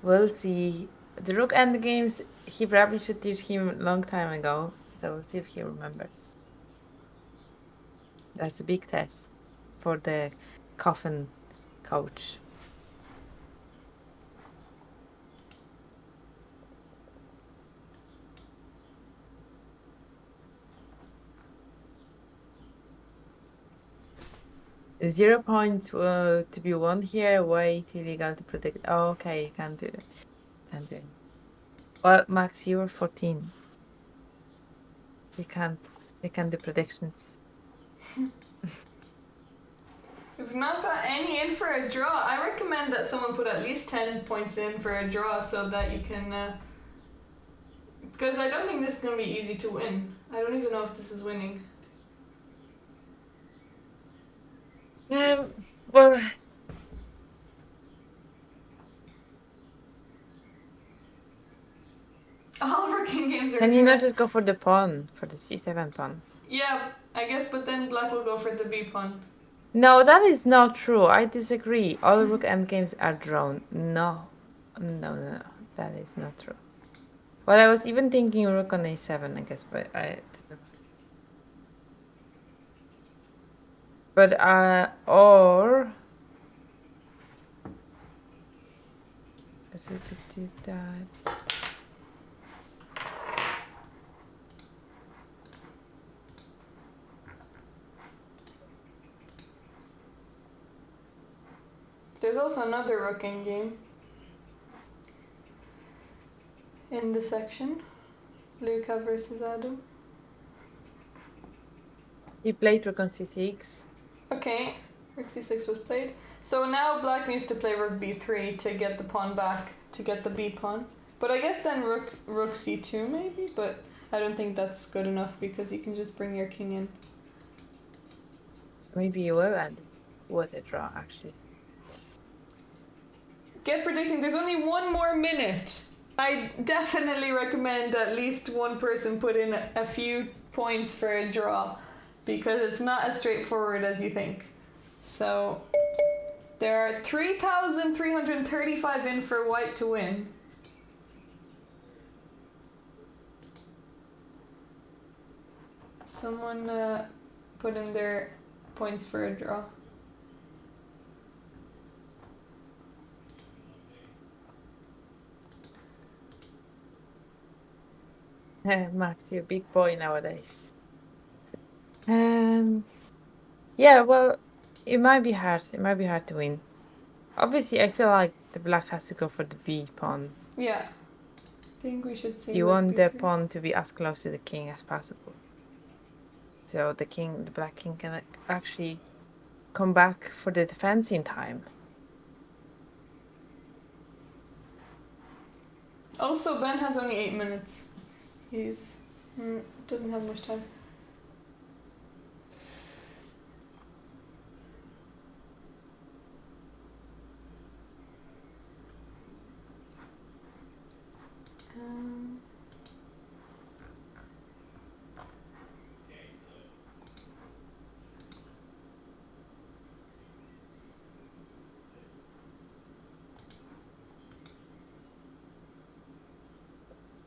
we'll see. The rook endgames, he probably should teach him a long time ago. So we'll see if he remembers. That's a big test for the coffin coach. Zero points to be won here. Way too illegal to predict. Oh, okay, you can't do it. Can't do it. Well, Max, you were 14. We can't do predictions. We've not got any in for a draw. I recommend that someone put at least 10 points in for a draw so that you can... because I don't think this is going to be easy to win. I don't even know if this is winning. Well... All working games are... Can you not just go for the pawn? For the c7 pawn? Yeah, I guess, but then black will go for the b pawn. No, that is not true. I disagree. All rook endgames are drawn. No, that is not true. Well, I was even thinking rook on a7, I guess, but or so we could do that. There's also another rook endgame in the section. Luca versus Adam. He played rook on c6. Okay, rook c6 was played. So now black needs to play rook b3 to get the pawn back, to get the b pawn. But I guess then rook c2 maybe, but I don't think that's good enough because you can just bring your king in. Maybe you will end with a draw, actually. Get predicting, there's only 1 more minute. I definitely recommend at least one person put in a few points for a draw, because it's not as straightforward as you think. So there are 3,335 in for white to win. Someone put in their points for a draw. Max, you're a big boy nowadays. Yeah, well, it might be hard. It might be hard to win. Obviously, I feel like the black has to go for the B pawn. Yeah. I think we should say You like want the B3. pawn to be as close to the king as possible. So the black king can actually come back for the defense in time. Also, Ben has only 8 minutes. He's doesn't have much time.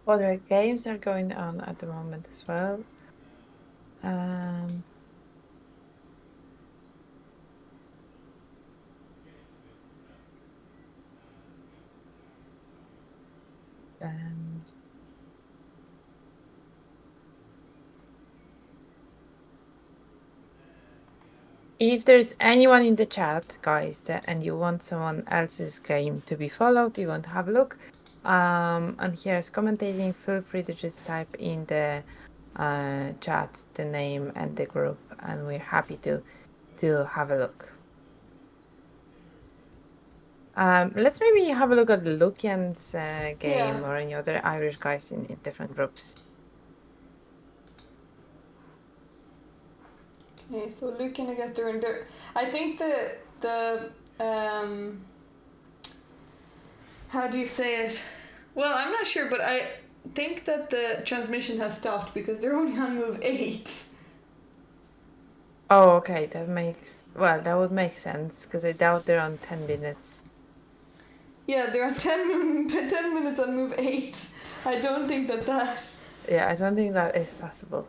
Other games are going on at the moment as well. And if there's anyone in the chat, guys, and you want someone else's game to be followed, you want to have a look, and here's commentating, feel free to just type in the chat the name and the group, and we're happy to have a look. Let's maybe have a look at the Lukian's game or any other Irish guys in different groups. Okay, so Lucan against Duran. I think the how do you say it? Well, I'm not sure, but I think that the transmission has stopped because they're only on move 8. Oh, okay, that would make sense because I doubt they're on 10 minutes. Yeah, they're on 10 minutes on move 8. I don't think that. Yeah, I don't think that is possible.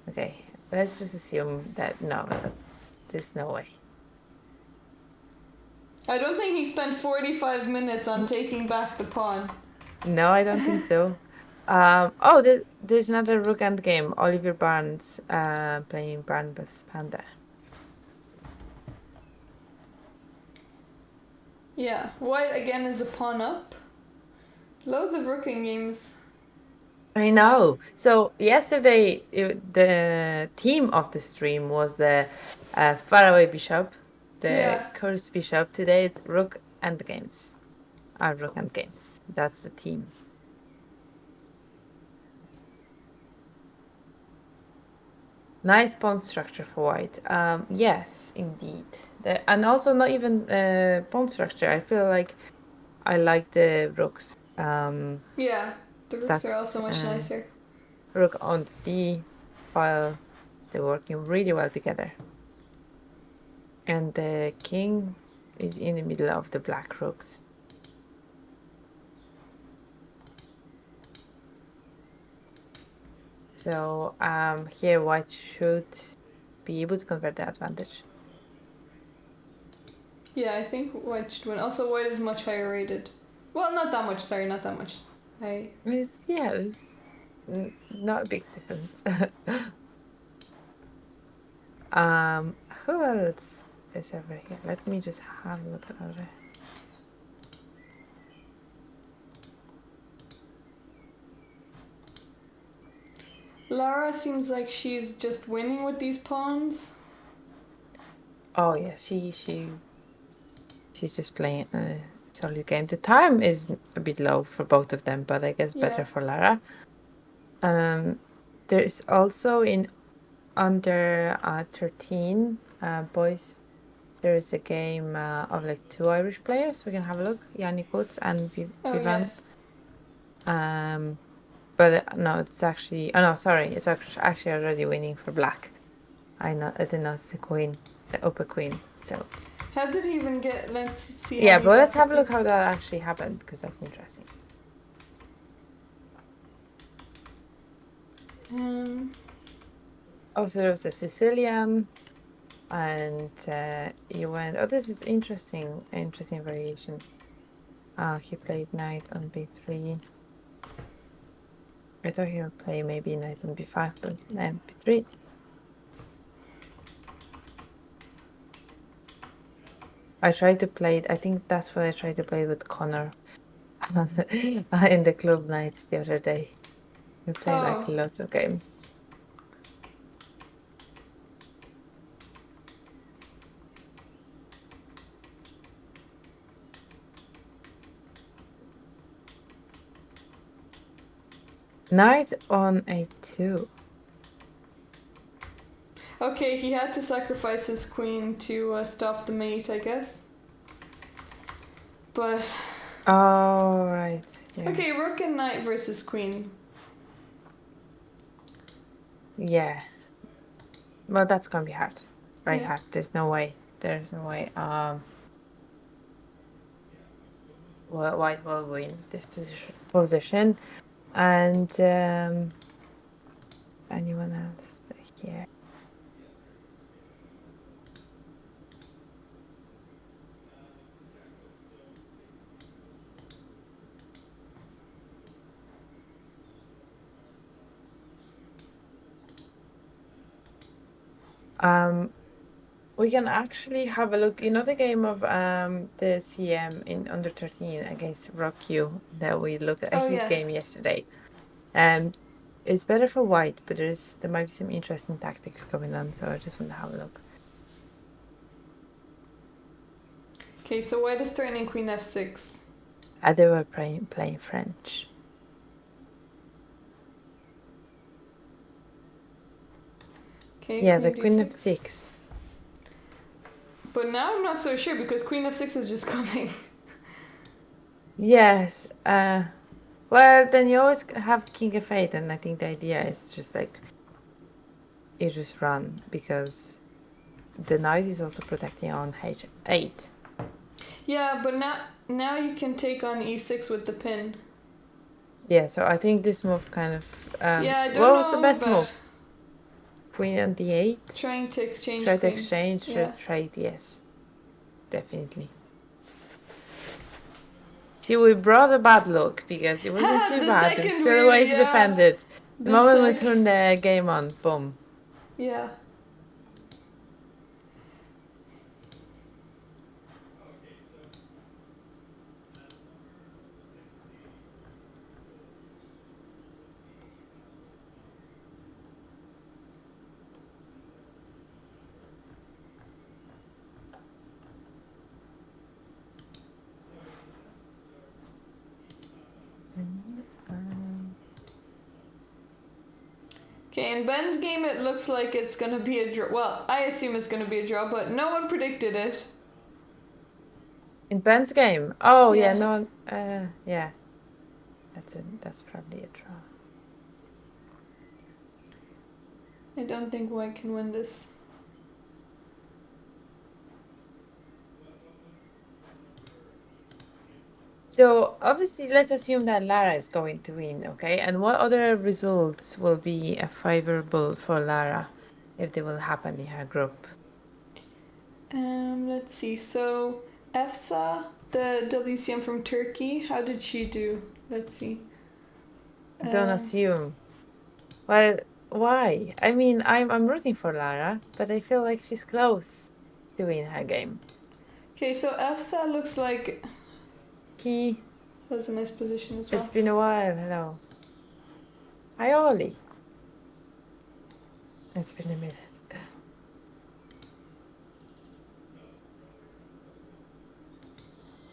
Okay, let's just assume that no, there's no way. I don't think he spent 45 minutes on taking back the pawn. No, I don't think so. There's another rook end game. Oliver Barnes playing Barnabas Panda. Yeah, white again is a pawn up. Loads of rooking games. I know. So yesterday, the theme of the stream was the faraway bishop, the cursed bishop. Today it's rook and games. Rook and games. That's the theme. Nice pawn structure for white. Yes, indeed. And also not even pawn structure. I feel like I like the rooks. Yeah, the rooks are also much nicer. Rook on the D file. They're working really well together. And the king is in the middle of the black rooks. So here white should be able to convert the advantage. Yeah, I think white should win. Also, white is much higher rated. Well, not that much. Sorry, not that much. It's not a big difference. Who else is over here? Let me just have a look at other. Lara seems like she's just winning with these pawns. Oh yeah, she's just playing a solid game. The time is a bit low for both of them, but I guess better for Lara. There is also in under 13 boys. There is a game of like 2 Irish players. We can have a look. Yannick Woods and Vivan. Yes. But no, it's actually. Oh no, sorry. It's actually already winning for black. I didn't know it's the queen, the upper queen. So. How did he even get? Let's see. Yeah, but let's have a look how that actually happened because that's interesting. Also, there was a Sicilian, and he went. Oh, this is interesting variation. He played knight on b3. I thought he'll play maybe knight on b5, but b3. I tried to play it. I think that's what I tried to play with Connor in the club nights the other day. We played like Oh. lots of games. Knight on a2. Okay, he had to sacrifice his queen to stop the mate, I guess. But Oh, right. Yeah. okay, rook and knight versus queen. Yeah. Well, that's gonna be hard. Very Yeah. hard. There's no way. There's no way. Well, white will win this position. And anyone else here? We can actually have a look. You know the game of the CM in under 13 against Rock Q that we looked at Oh, his yes. game yesterday. It's better for white, but there might be some interesting tactics going on. So I just want to have a look. Okay, so white is threatening queen f6. They were playing French. Okay, Yeah, the queen d6. f6. But now I'm not so sure because queen f6 is just coming. Yes. Well, then you always have king f8, and I think the idea is just like you just run because the knight is also protecting on h8. Yeah, but now you can take on e6 with the pin. Yeah, so I think this move kind of. Yeah, I don't what was the know, best but move? Queen on d8. Trying to exchange Try to queens. exchange. Yeah. Trade. Yes, definitely. See, we brought a bad luck because it wasn't too The bad. There's second still a way wheel, to yeah. defend it. The The moment we sec- turn the game on, boom. Yeah. Okay, in Ben's game it looks like it's gonna be a draw. Well, I assume it's gonna be a draw, but no one predicted it. In Ben's game. Oh yeah, Yeah. no. Yeah. That's probably a draw. I don't think white can win this. So obviously, let's assume that Lara is going to win, okay? And what other results will be favorable for Lara if they will happen in her group? Let's see. So Efsa, the WCM from Turkey, how did she do? Let's see. Don't assume. Well, why? I mean, I'm rooting for Lara, but I feel like she's close to win her game. Okay, so Efsa looks like He. was a nice position as well. It's been a while. Hello. Hi, Ollie. It's been a minute.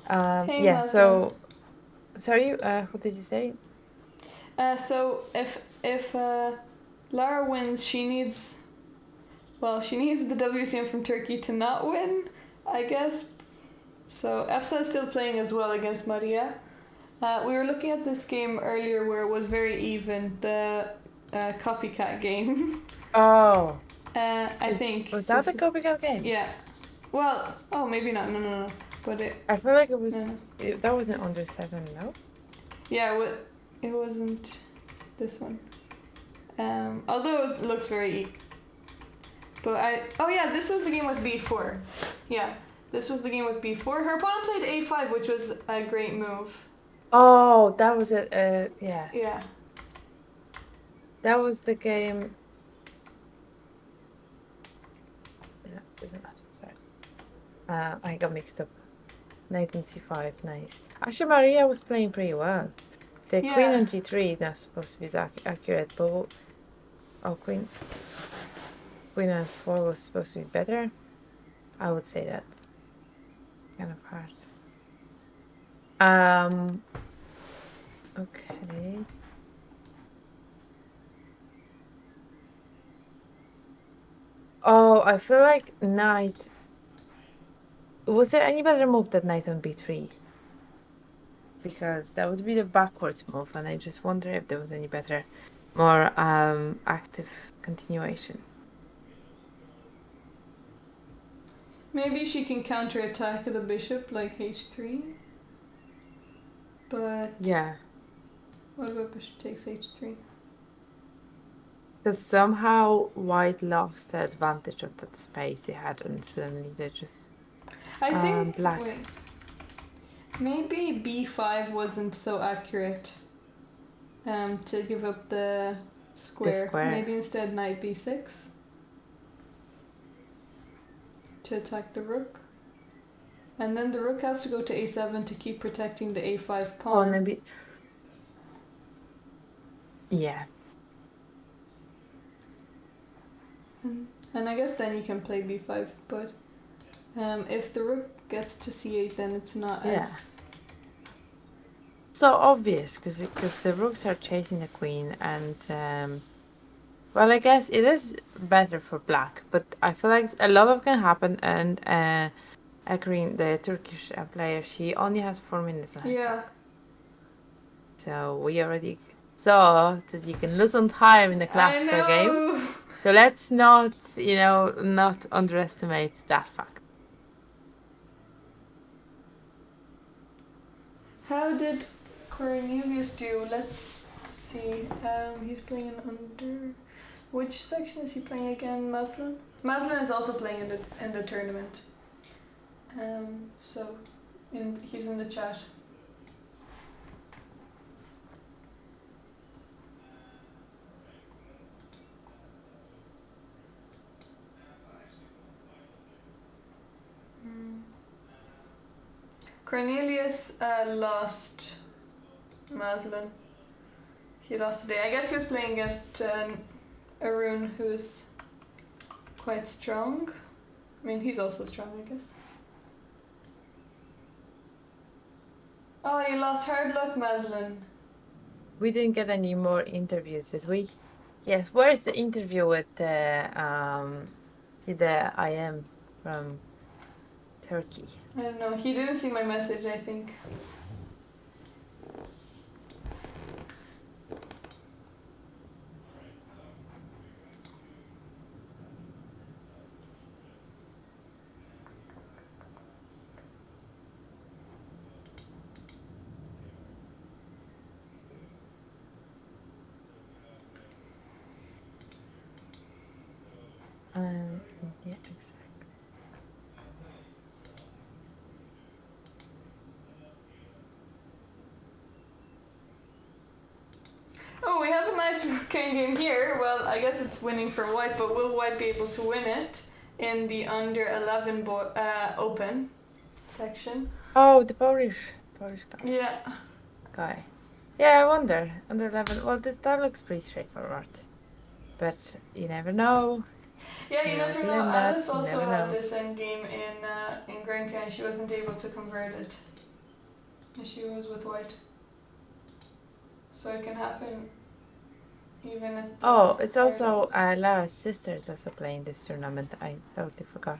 Hey, Yeah. Malcolm. So, sorry. What did you say? So if Lara wins, she needs the WCM from Turkey to not win, I guess. So Efsa is still playing as well against Maria. We were looking at this game earlier where it was very even, the copycat game. Oh. I think. Was that this the copycat game? Yeah. Well, oh, maybe not. No. But it. I feel like it was. No. That wasn't under 7, no? Yeah, it wasn't this one. Although it looks very But oh yeah, this was the game with b4. Yeah, this was the game with b4. Her opponent played a5, which was a great move. Oh, that was it. Yeah, Yeah. that was the game. No, doesn't matter. Sorry. I got mixed up. Knight on c5, nice. Actually, Maria was playing pretty well. The queen on g3 is not supposed to be accurate, but queen on 4 was supposed to be better. I would say that kind of hard. Okay. Oh, I feel like knight. Was there any better move than knight on b3? Because that would be the backwards move, and I just wonder if there was any better, more active continuation. Maybe she can counterattack the bishop like h3. But yeah, what about bishop takes h3? Because somehow white lost the advantage of that space they had, and suddenly they just I think black. Wait, maybe b5 wasn't so accurate to give up the square. Maybe instead knight b6 to attack the rook. And then the rook has to go to a7 to keep protecting the a5 pawn. Oh, maybe. Yeah. And I guess then you can play b5, but if the rook gets to c8, then it's not as... So obvious, because the rooks are chasing the queen, and well, I guess it is better for black, but I feel like a lot of can happen, and Akrin, the Turkish player, she only has 4 minutes on her clock. So we already saw that you can lose on time in the classical game. So let's not, not underestimate that fact. How did Cornelius do? Let's see. He's playing under... Which section is he playing again? Maslin? Maslin is also playing in the tournament. So he's in the chat. Cornelius lost Maslin. He lost today. I guess he was playing against Arun, who's quite strong. I mean, he's also strong, I guess. Oh, you lost. Hard luck, Maslin. We didn't get any more interviews, did we? Yes. Where's the interview with the IM from Turkey? I don't know. He didn't see my message, I think. Yeah, exactly. Oh, we have a nice king game here. Well, I guess it's winning for white, but will white be able to win it in the under 11 open section? Oh, the Polish guy. Yeah. Yeah, I wonder. Under 11. Well, that looks pretty straightforward. But you never know. Yeah, you never know. Alice also had this endgame in Grenka, and she wasn't able to convert it. She was with white. So it can happen even at... it's also Lara's sister is also playing this tournament. I totally forgot.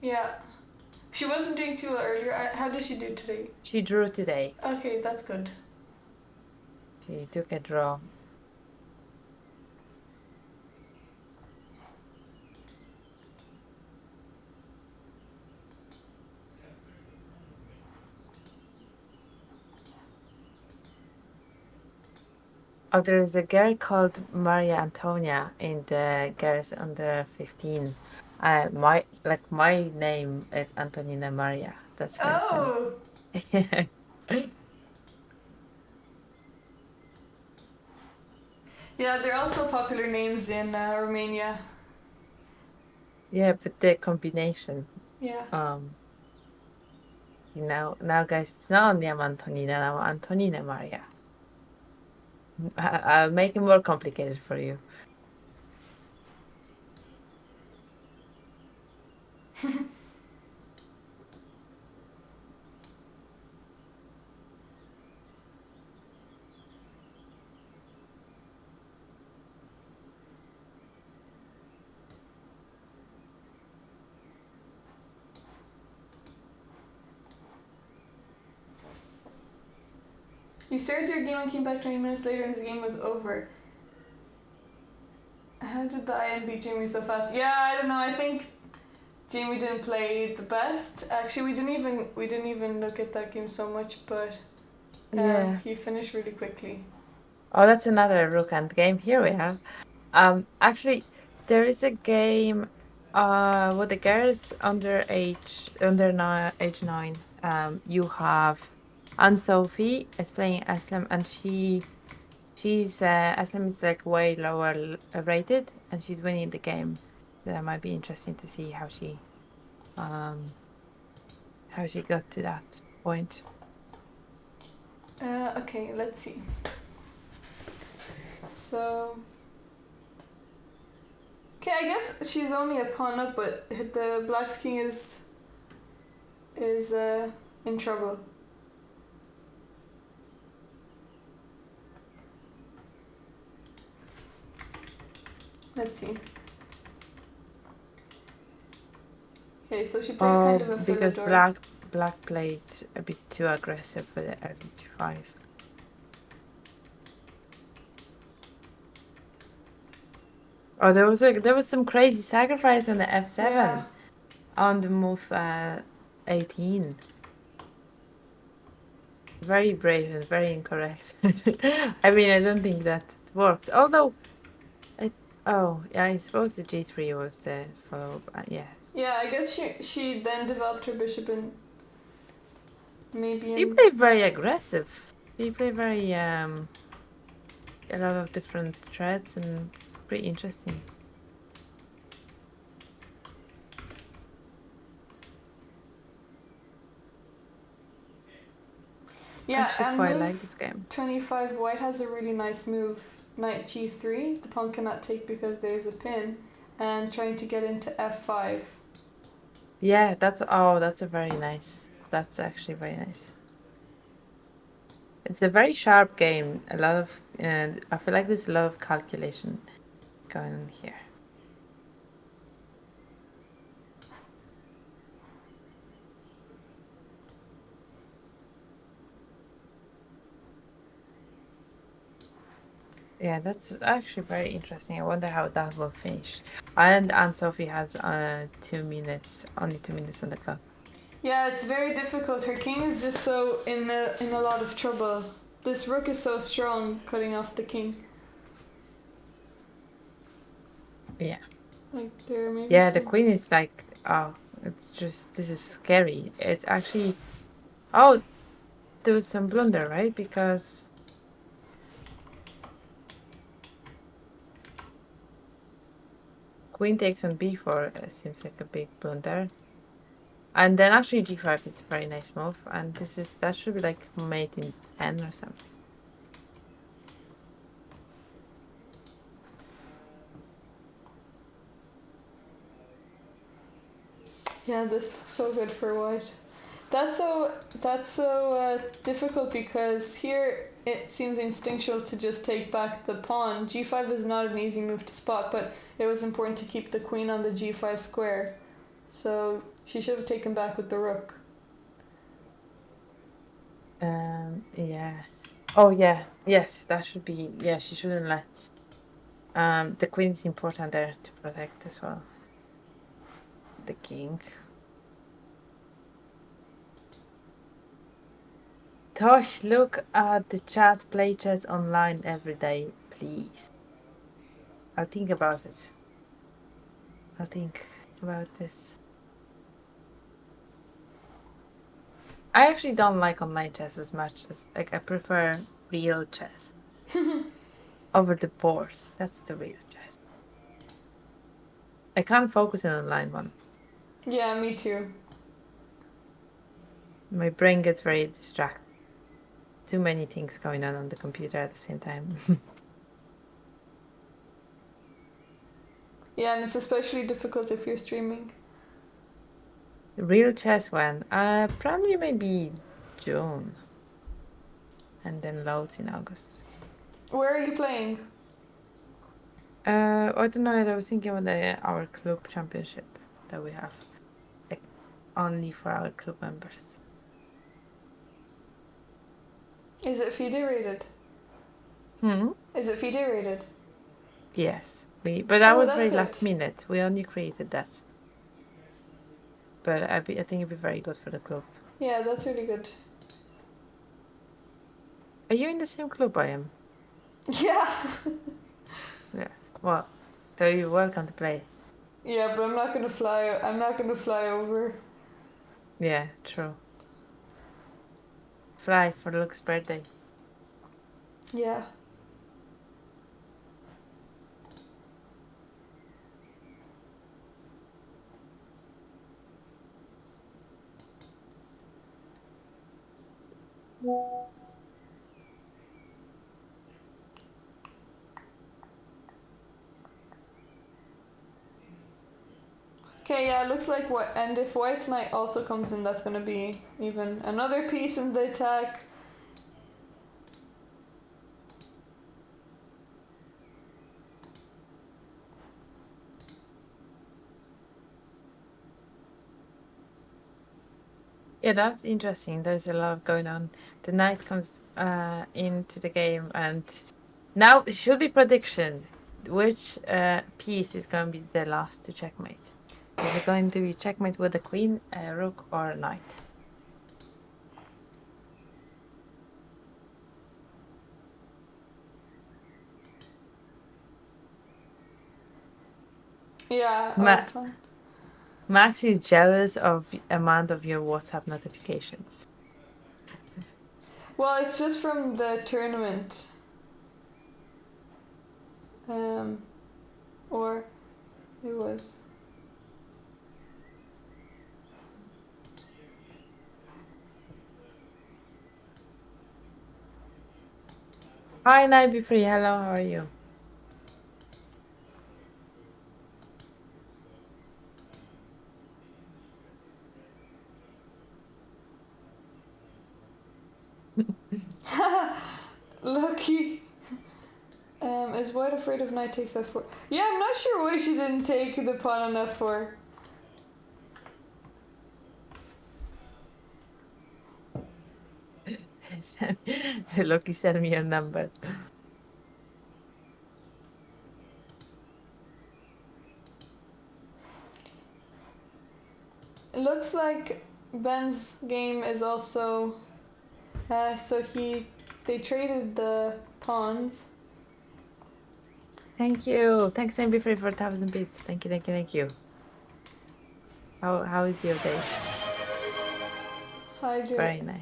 Yeah. She wasn't doing too well earlier. How did she do today? She drew today. Okay, that's good. She took a draw. Oh, there is a girl called Maria Antonia in the girls under 15. My name is Antonina Maria. That's very Oh, funny. yeah, they're also popular names in Romania. Yeah, but the combination. Yeah. Now guys, it's not only I'm Antonina, now Antonina Maria. I'll make it more complicated for you. You started your game and came back 20 minutes later and his game was over. How did the IM beat Jamie so fast? Yeah, I don't know. I think Jamie didn't play the best. Actually, we didn't even look at that game so much, but Yeah. he finished really quickly. Oh, that's another Rook End game. Here we have. Actually, there is a game with the girls age 9. You have Anne-Sophie is playing Aslam, and she's Aslam is like way lower rated, and she's winning the game. That might be interesting to see how she got to that point. Okay, let's see. So, okay, I guess she's only a pawn up, but the Black's king is in trouble. Let's see. Okay, so she played kind of a because Philidor. black played a bit too aggressive with the early g5. Oh, there was some crazy sacrifice on the f7 Yeah. on the move 18. Very brave and very incorrect. I mean, I don't think that works. Although, I suppose the g3 was the follow. Yes. Yeah, I guess she then developed her bishop and maybe. She played very aggressive. She played very a lot of different threads, and it's pretty interesting. Yeah, I and quite move like this game. 25 white has a really nice move. Knight g3. The pawn cannot take because there's a pin, and trying to get into f5. Yeah, that's a very nice. That's actually very nice. It's a very sharp game. A lot of, and I feel like there's a lot of calculation going on here. Yeah, that's actually very interesting. I wonder how that will finish. And Anne-Sophie has only 2 minutes on the clock. Yeah, it's very difficult. Her king is just so in a lot of trouble. This rook is so strong, cutting off the king. Yeah. Like there maybe. Yeah, the queen is like, it's just, this is scary. It's actually, there was some blunder, right? Because queen takes on b4 seems like a big blunder. And then actually g5 is a very nice move, and that should be like mate in 10 or something. Yeah, this looks so good for white. That's so difficult because here it seems instinctual to just take back the pawn. G5 is not an easy move to spot, but it was important to keep the queen on the G5 square. So she should have taken back with the rook. Yeah. Oh yeah. Yes, that should be. Yeah, she shouldn't let. The queen is important there to protect as well. The king. Tosh, look at the chat. Play chess online every day, please. I'll think about it. I'll think about this. I actually don't like online chess as much as I prefer real chess over the boards. That's the real chess. I can't focus in an online one. Yeah, me too. My brain gets very distracted. Too many things going on the computer at the same time. Yeah, and it's especially difficult if you're streaming. Real chess when? Probably maybe June. And then loads in August. Where are you playing? I don't know. I was thinking about our club championship that we have, like, only for our club members. Is it FIDE rated? Is it FIDE rated? Yes, but that was that's very it. last minute. We only created that. But I think it'd be very good for the club. Yeah, that's really good. Are you in the same club I am? Yeah. Yeah. Well, so you're welcome to play. Yeah, but I'm not gonna fly. I'm not gonna fly over. Yeah, true. Fly for Luke's birthday. Yeah. Okay, yeah, it looks like what. And if White's Knight also comes in, that's gonna be even another piece in the attack. Yeah, that's interesting. There's a lot going on. The knight comes into the game, and now it should be prediction. Which piece is going to be the last to checkmate? Is it going to be checkmate with the queen, rook, or knight? Yeah. Max is jealous of the amount of your WhatsApp notifications. Well, it's just from the tournament. Or it was. Hi, Night Be Free. Hello, how are you? Lucky. Is White afraid of knight takes f4? Yeah, I'm not sure why she didn't take the pawn on f4. Lucky, send me your number. It looks like Ben's game is also. So they traded the pawns. Thank you. Thanks, Night Be Free, for 1,000 bits. Thank you, thank you, thank you. How is your day? Hydrate. Very nice.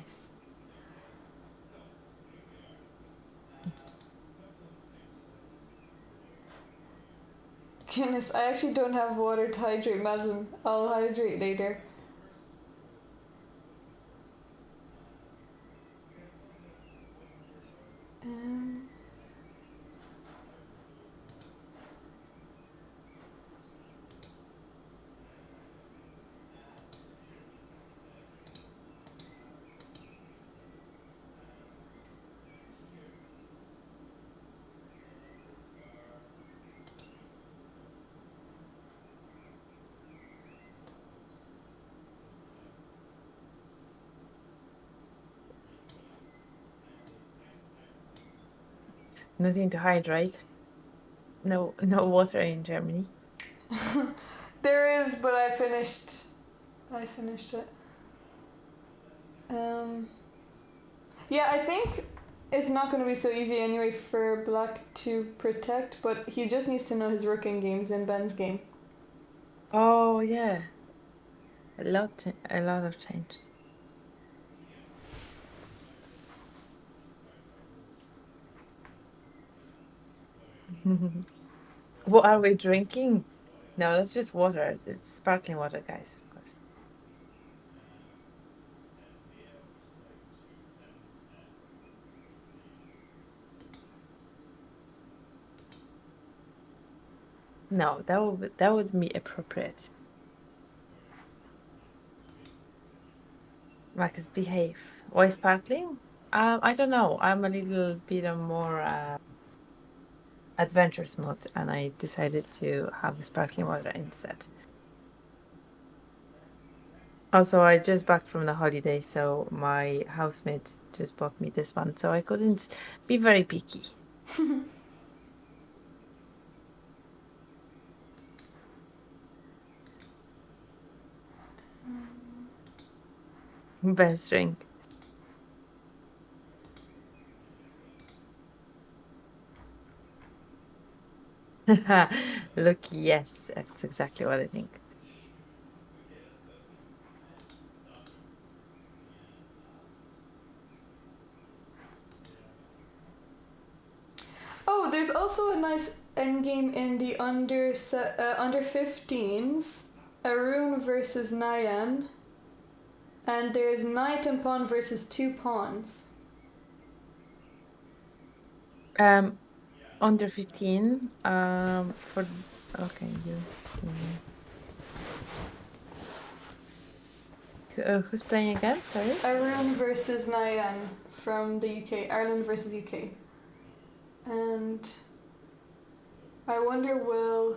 Goodness, I actually don't have water to hydrate Mazin. I'll hydrate later. Nothing to hydrate. No water in Germany. There is, but I finished it. Yeah, I think it's not going to be so easy anyway for Black to protect, but he just needs to know his rook in games in Ben's game. Oh yeah, a lot of change. What are we drinking? No, that's just water. It's sparkling water, guys, of course. No, that would be appropriate. Marcus, behave. Why sparkling? I don't know. I'm a little bit of more adventurous mode, and I decided to have the sparkling water instead. Also, I just back from the holiday, so my housemate just bought me this one, so I couldn't be very picky. Best drink. Look, yes, that's exactly what I think. Oh, there's also a nice endgame in the under 15s. Arun versus Nayan. And there's knight and pawn versus 2 pawns. Under 15. For okay, you. Who's playing again? Sorry. Arun versus Nayan from the UK. Ireland versus UK. And I wonder, will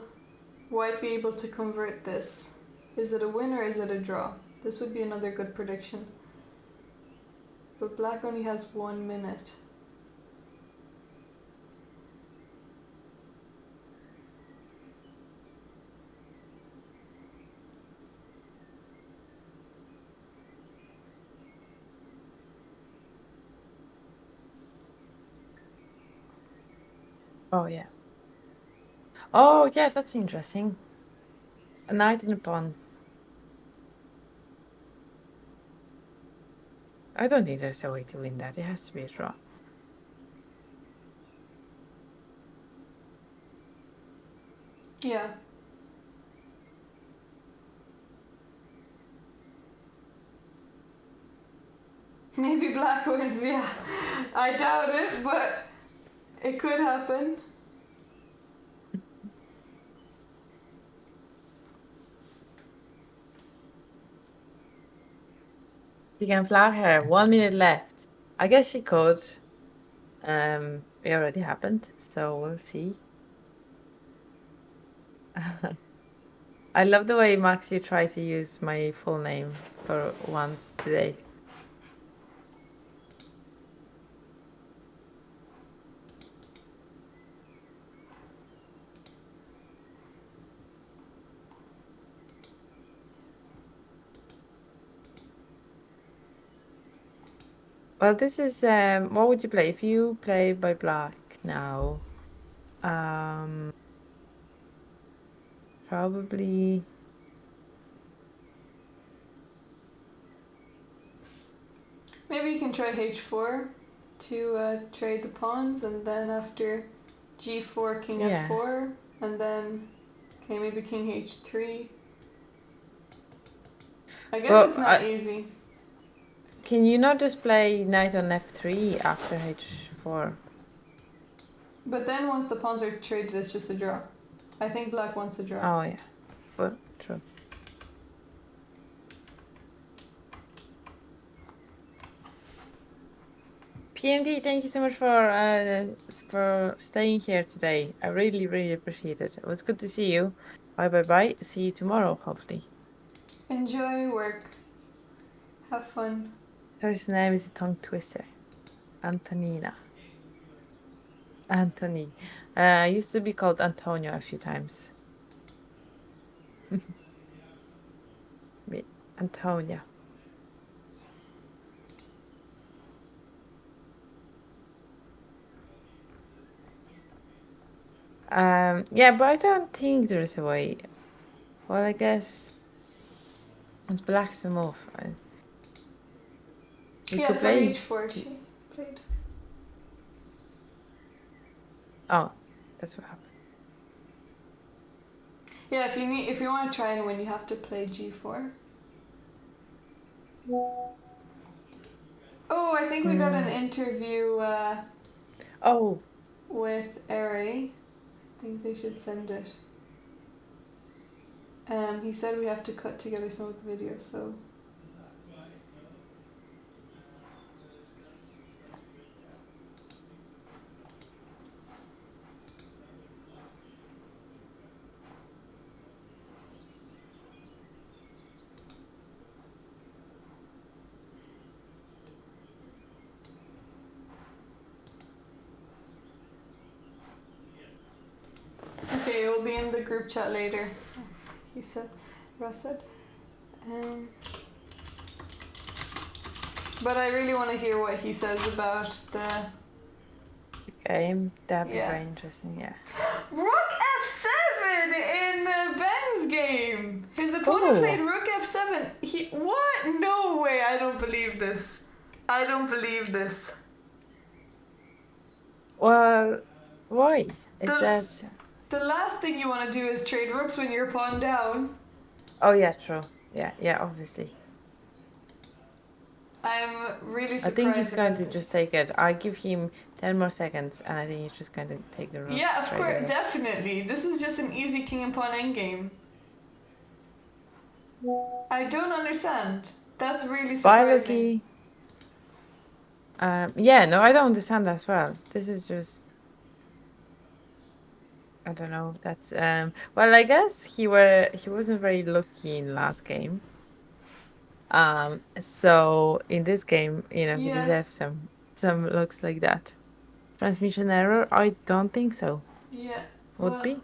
White be able to convert this? Is it a win or is it a draw? This would be another good prediction. But Black only has 1 minute. Oh yeah. Oh yeah, that's interesting. A knight and a pawn. I don't think there's a way to win that. It has to be a draw. Yeah. Maybe Black wins, yeah. I doubt it, but it could happen. She can fly her. 1 minute left. I guess she could. It already happened, so we'll see. I love the way, Max, you try to use my full name for once today. Well, this is what would you play if you play by Black now? Probably. Maybe you can try h4 to trade the pawns, and then after g4, king Yeah. f4, and then okay, maybe king h3. I guess Well, it's not easy. Can you not just play knight on f3 after h4? But then once the pawns are traded, it's just a draw. I think Black wants a draw. Oh yeah, but true. PMD, thank you so much for staying here today. I really, really appreciate it. It was good to see you. Bye, bye, bye. See you tomorrow, hopefully. Enjoy work. Have fun. His name is a tongue twister. Antonina. Anthony. Used to be called Antonio a few times. Antonia. Yeah, but I don't think there's a way. Well, I guess it's black's the move. We Yeah, could so play. h4 she played. Oh, that's what happened. Yeah, if you want to try and win, you have to play g4. Oh, I think we got an interview Oh, with Eri. I think they should send it. He said we have to cut together some of the videos, so. Okay, it will be in the group chat later. He said, Ross said. But I really want to hear what he says about the game. That'd be Yeah. very interesting. Yeah. Rook F7 in Ben's game. His opponent Oh. played Rook F7. What? No way! I don't believe this. I don't believe this. Well, why? Is The- that? The last thing you want to do is trade rooks when you're pawn down. Oh yeah, true. Yeah, obviously. I'm really I surprised. think he's going about to this. just take it. I give him 10 more seconds, and I think he's just going to take the rook Yeah, of straight course, away. definitely. This is just an easy king and pawn endgame. I don't understand. That's really surprising. Biology. Yeah, no, I don't understand as well. This is just. I don't know. That's well, I guess he wasn't very lucky in last game. So in this game, he Yeah. deserves some looks like that. Transmission error? I don't think so. Yeah. Would well, be.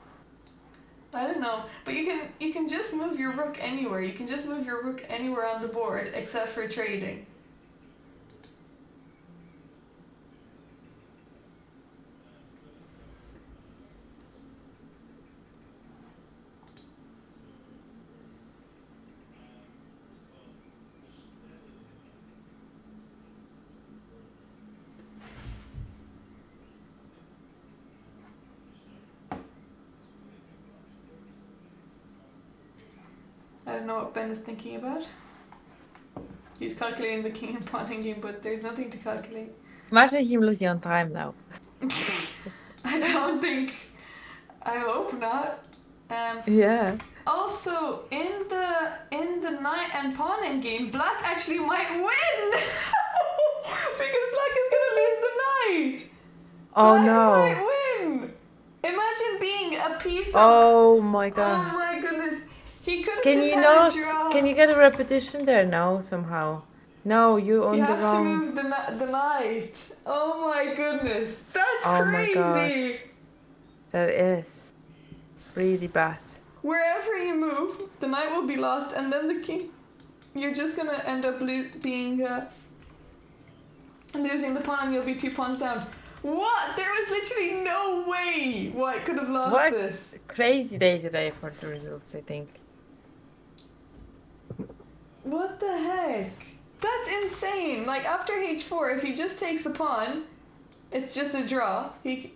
I don't know, but you can just move your rook anywhere. You can just move your rook anywhere on the board except for trading. I don't know what Ben is thinking about. He's calculating the king and pawn game, but there's nothing to calculate. Imagine him losing on time now. I don't think. I hope not. Yeah. Also, in the knight and pawn endgame, black actually might win because black is gonna lose the knight. Oh Black no. might win. Imagine being a piece of. Oh my Oh god. my goodness. He could have Can just you had not? a draw. Can you get a repetition there? No, somehow. No, you on You the have to wrong. move the knight. Oh my goodness. That's Oh my crazy. gosh. That is really bad. Wherever you move, the knight will be lost, and then the king. You're just gonna end up losing the pawn, and you'll be 2 pawns down. What? There was literally no way White could have lost What? this. Crazy day today for the results, I think. What the heck? That's insane. Like after h4, if he just takes the pawn, it's just a draw.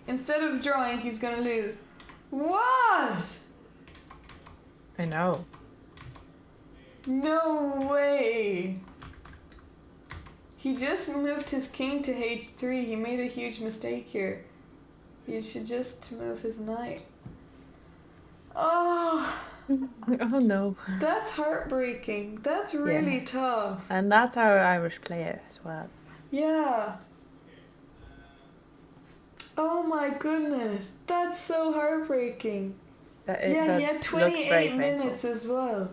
Instead of drawing, he's gonna lose. What? I know. No way. He just moved his king to h3. He made a huge mistake here. He should just move his knight. Oh, Oh no. that's heartbreaking. That's really Yes. tough. And that's our Irish player as well. Yeah. Oh my goodness. That's so heartbreaking. That Yeah, that he had looks very 28 painful. minutes as well.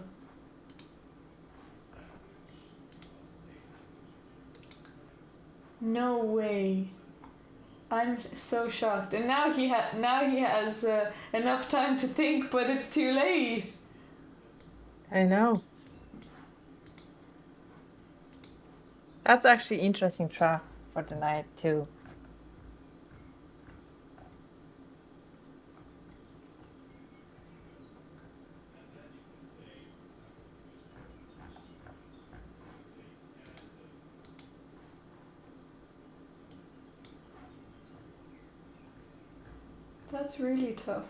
No way. I'm so shocked. And now he has enough time to think, but it's too late. I know. That's actually interesting track for the night too. That's really tough.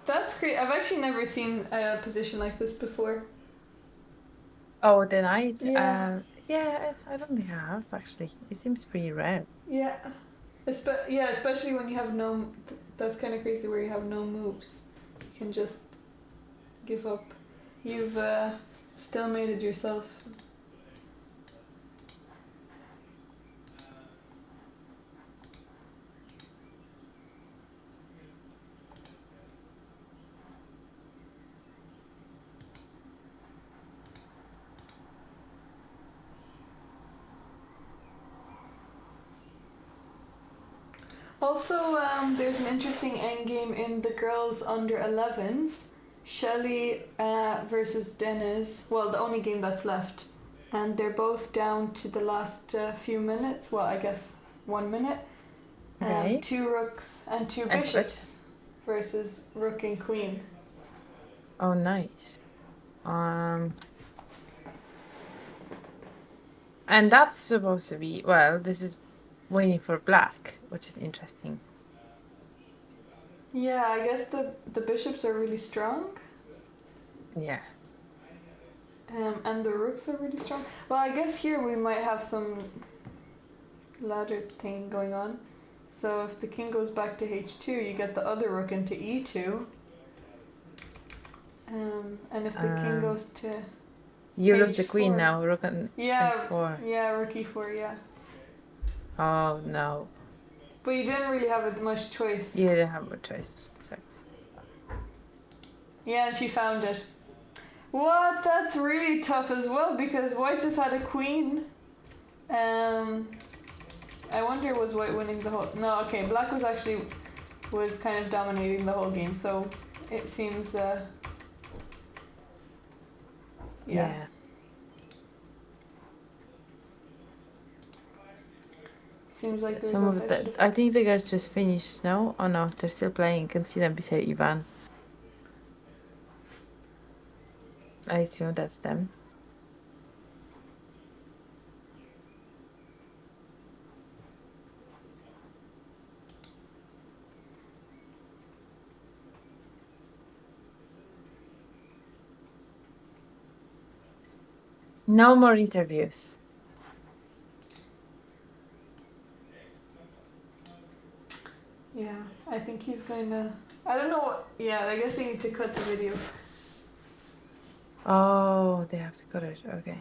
That's great. I've actually never seen a position like this before. Oh, the knight. Yeah. Yeah, I don't think I have actually. It seems pretty rare. Yeah. Especially when you have no. That's kind of crazy where you have no moves. You can just give up. You've still made it yourself. Also, there's an interesting endgame in the girls under 11s. Shelley versus Dennis. Well, the only game that's left. And they're both down to the last few minutes. Well, I guess 1 minute. Okay. 2 rooks and 2 Effort. bishops versus rook and queen. Oh, nice. And that's supposed to be, well, this is waiting for black, which is interesting. Yeah, I guess the bishops are really strong. Yeah. And the rooks are really strong. Well, I guess here we might have some ladder thing going on. So if the king goes back to h2, you get the other rook into e2. And if the king goes to You lose the queen h4. now, rook on h4. Yeah, rook e4, yeah. Oh, no. But you didn't really have much choice. You didn't have a choice. Sorry. Yeah, and she found it. What? That's really tough as well because white just had a queen. I wonder was white winning the whole... No, okay, black was kind of dominating the whole game, so it seems... Yeah. Seems like there's Some of the, I think the girls just finished now. Oh no, they're still playing. You can see them beside Ivan. I assume that's them. No more interviews. Yeah, I think he's going to... I don't know. Yeah, I guess they need to cut the video. Oh, they have to cut it. Okay.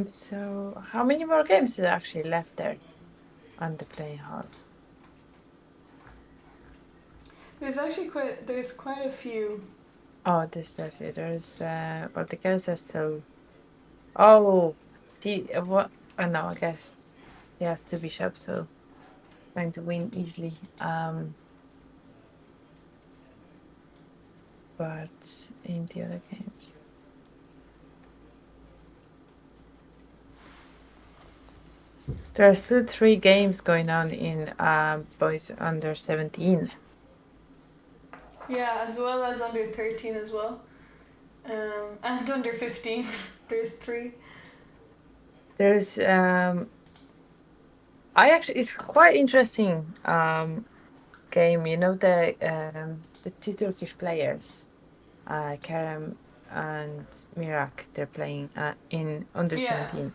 So how many more games is actually left there on the playing hall? There's quite a few. Oh, there's a few. There's well, the girls are still. Oh, what? Oh no, I guess he has 2 bishops, so trying to win easily. But in the other games. There are still 3 games going on in boys under 17. Yeah, as well as under 13 as well. And under 15. There's 3. There's it's quite interesting game. You know the 2 Turkish players, Kerem and Mirak. They're playing in under 17.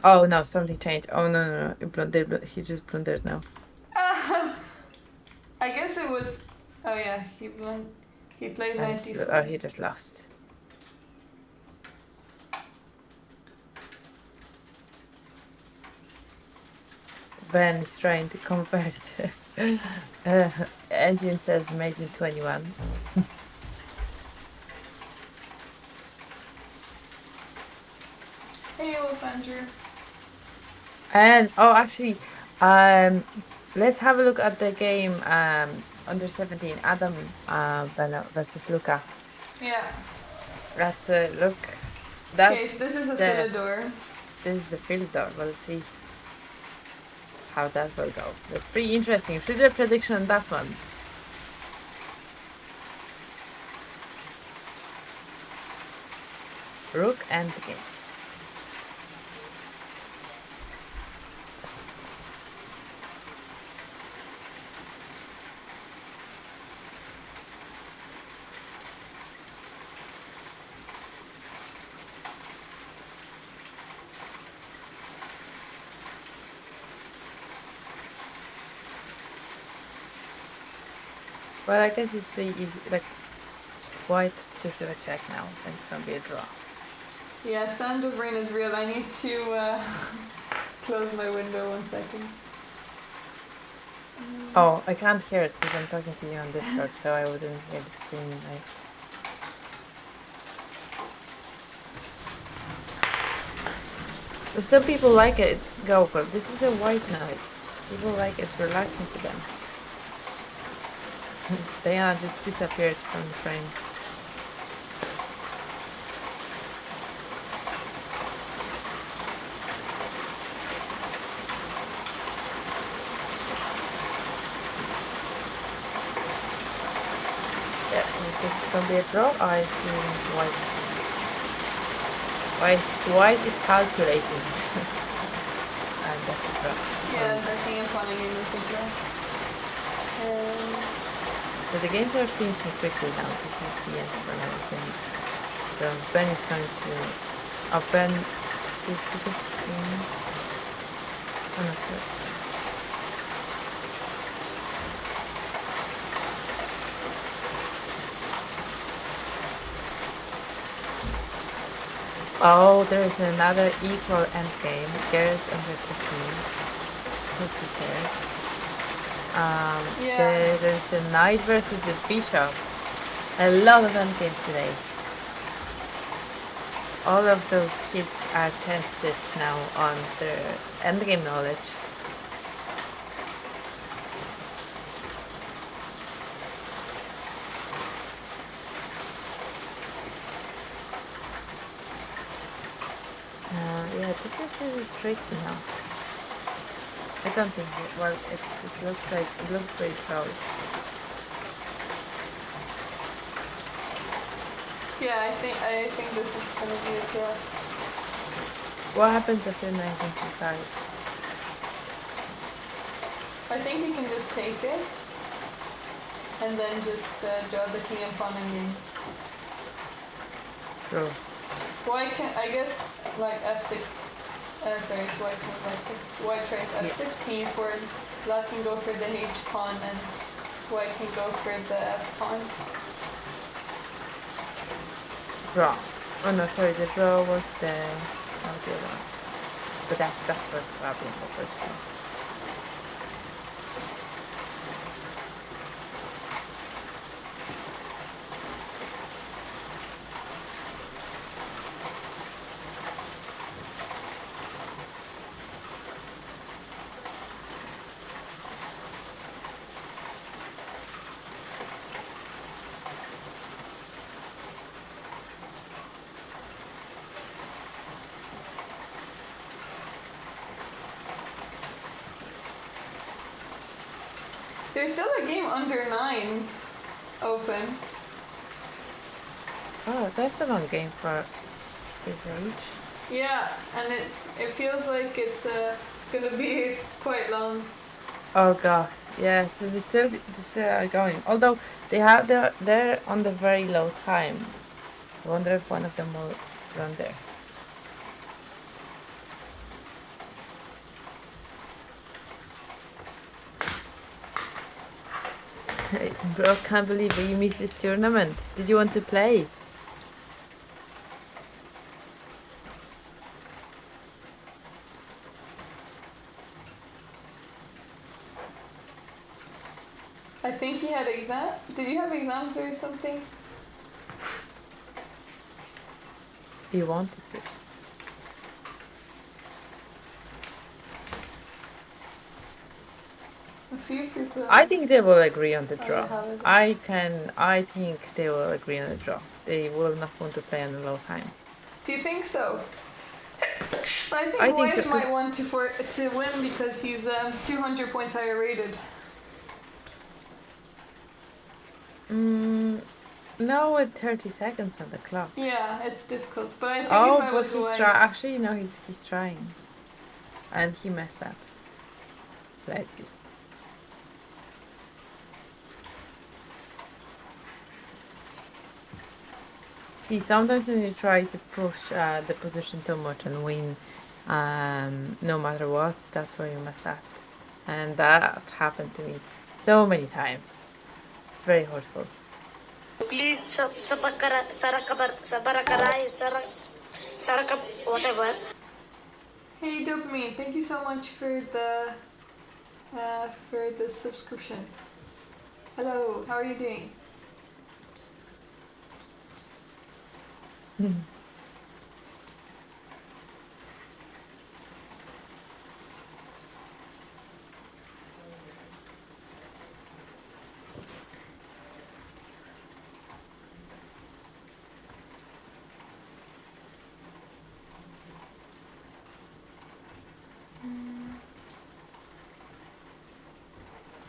Oh no, something changed. Oh no, he just blundered now. I guess it was... Oh yeah, he played 94. Oh, he just lost. Ben is trying to convert. Engine says made in 21. Hey, Wolf Andrew. And actually, let's have a look at the game under 17 Adam versus Luca. Yeah. Let's look. Okay, so this is a Philidor. This is a Philidor. Well, let's see how that will go. That's pretty interesting. Should do a prediction on that one. Rook and the games. Well, I guess it's pretty easy. Like, white, just do a check now, and it's gonna be a draw. Yeah, sound of rain is real. I need to close my window 1 second. Oh, I can't hear it because I'm talking to you on Discord, so I wouldn't hear the stream nice. But some people like it. Go, but this is a white noise. People like it. It's relaxing for them. Diana just disappeared from the frame. Yeah, so this is gonna be a draw. I assume white. White is calculating. And that's a draw. Yeah, the king of pawn game is a draw. So the games are finishing quickly now. This is the end for now things. So Ben is going to... Oh, Ben... Did he just... I'm not sure. Oh, there's another equal endgame. There's under 15. Who cares? Yeah. There's a knight versus a bishop. A lot of endgames today. All of those kids are tested now on their endgame knowledge. Yeah, this is tricky now. I don't think it, well, it looks like, it looks very close. Yeah, I think this is gonna be a draw. What happens after 1925? I think you can just take it and then just draw the king and pawn again. True. White can, I guess, like f6. Sorry, it's white. Like if white tries f6, king e4. Black can go for the h pawn, and white can go for the f pawn. Draw. Oh no, sorry, the draw was the other one. But that's what probably first one. There's still a game under 9s open. Oh, that's a long game for this age. Yeah, and it feels like it's gonna be quite long. Oh god, yeah. So they still are going. Although they're on the very low time. I wonder if one of them will run there. Bro, can't believe you missed this tournament. Did you want to play? I think he had exam. Did you have exams or something? He wanted to. A few people. I think they will agree on the Oh, draw. they have it. I think they will agree on the draw. They will not want to play on the low time. Do you think so? I think I think White so. might want to win because he's 200 points higher rated. No, with 30 seconds on the clock. Yeah, it's difficult. But I think Oh, if I but was he's White, trying. Actually, no, he's trying, and he messed up slightly. See, sometimes when you try to push the position too much and win, no matter what, that's where you mess up, and that happened to me so many times. Very hurtful. Please whatever. Hey Dopamine, thank you so much for the subscription. Hello, how are you doing?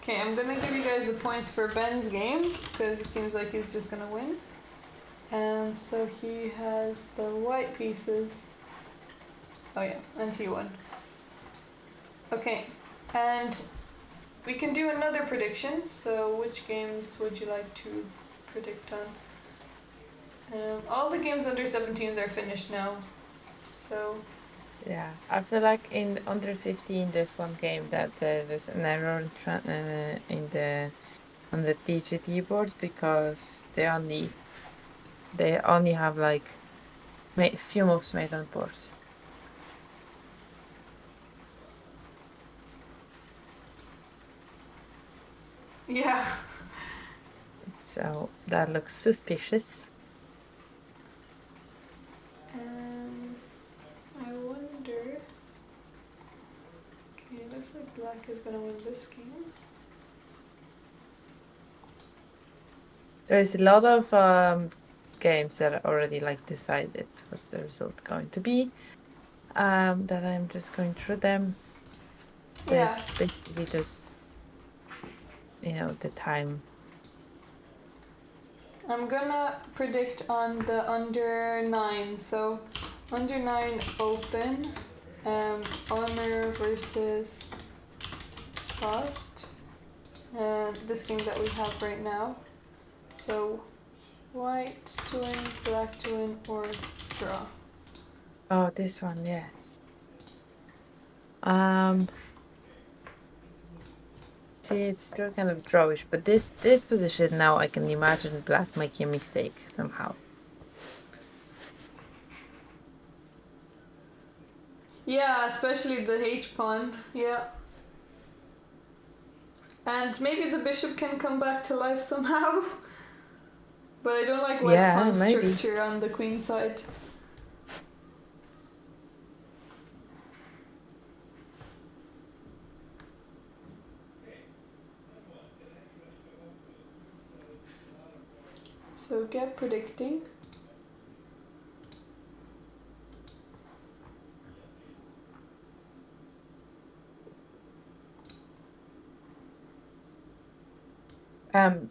Okay, I'm gonna give you guys the points for Ben's game because it seems like he's just gonna win. So he has the white pieces. Oh yeah, and he won. Okay, and we can do another prediction. So which games would you like to predict on? All the games under 17s are finished now. So Yeah, I feel like in under 15 there's one game that there's an error in the on the DGT board because they only have like few moves made on board. yeah. So that looks suspicious. I wonder. Okay, looks like black is gonna win this game. There is a lot of games that are already like decided what's the result going to be. That I'm just going through them. Yeah. It's basically just the time. I'm gonna predict on the under 9. So under 9 open. Honor versus Frost. This game that we have right now. So white to win, black to win, or draw. Oh, this one, yes. See, it's still kind of drawish, but this position now I can imagine black making a mistake somehow. Yeah, especially the H pawn. Yeah. And maybe the bishop can come back to life somehow. But I don't like white's pawn maybe. structure on the queen side. So get predicting.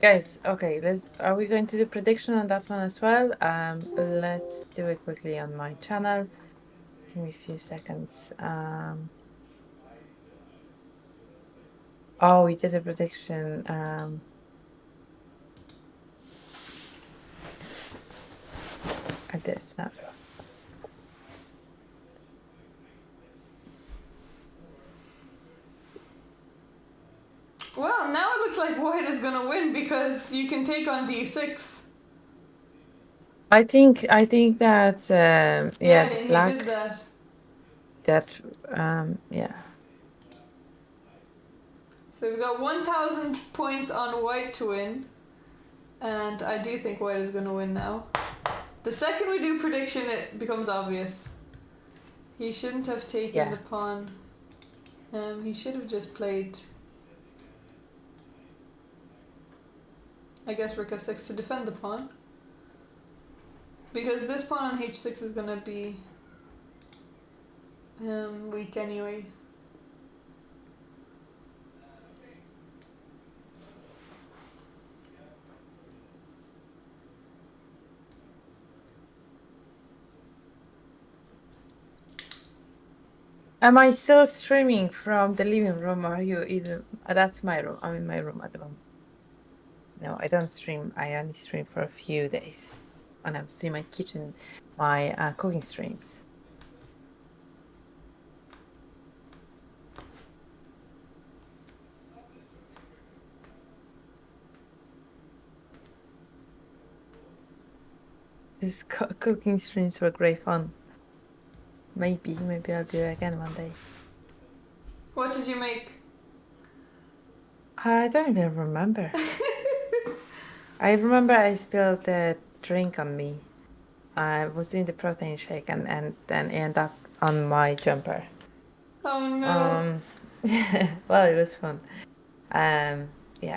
Guys, okay, are we going to do prediction on that one as well? Let's do it quickly on my channel. Give me a few seconds. Oh, we did a prediction. At this now. Well, now it looks like white is gonna win because you can take on d6. I think that Yeah, the he black did that. that yeah. So So we've got 1,000 points on white to win. And I do think white is going to win now. The second we do prediction, it becomes obvious. He shouldn't have taken the pawn. He should have just played, I guess, rook f6 to defend the pawn. Because this pawn on h6 is going to be weak anyway. Am I still streaming from the living room, or are you either? That's my room. I'm in my room at the moment. No, I don't stream. I only stream for a few days. And I'm still in my kitchen, my cooking streams. These cooking streams were great fun. Maybe I'll do it again one day. What did you make? I don't even remember. I remember I spilled the drink on me. I was doing the protein shake and then it ended up on my jumper. Oh no. Well, it was fun. Yeah,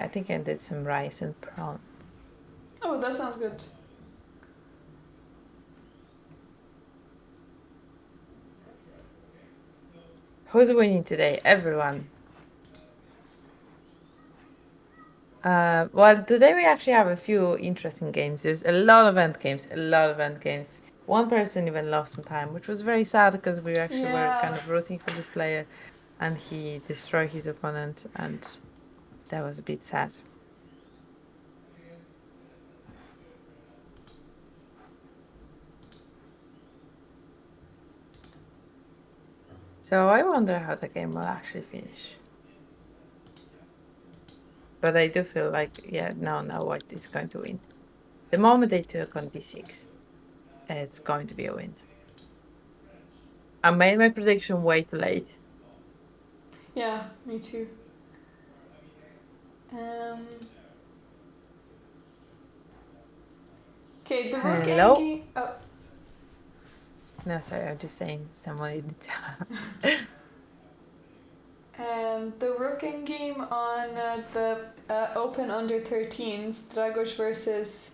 I think I did some rice and prawn. Oh, that sounds good. Who's winning today? Everyone. Well, today we actually have a few interesting games. There's a lot of end games. One person even lost some time, which was very sad because we actually were kind of rooting for this player, and he destroyed his opponent, and that was a bit sad. So I wonder how the game will actually finish. But I do feel like, now white is going to win. The moment they took on d6, it's going to be a win. I made my prediction way too late. Yeah, me too. Okay, the rook Hello? Oh. No, sorry, I'm just saying someone in the chat. The rook game on the Open Under 13s, Dragos versus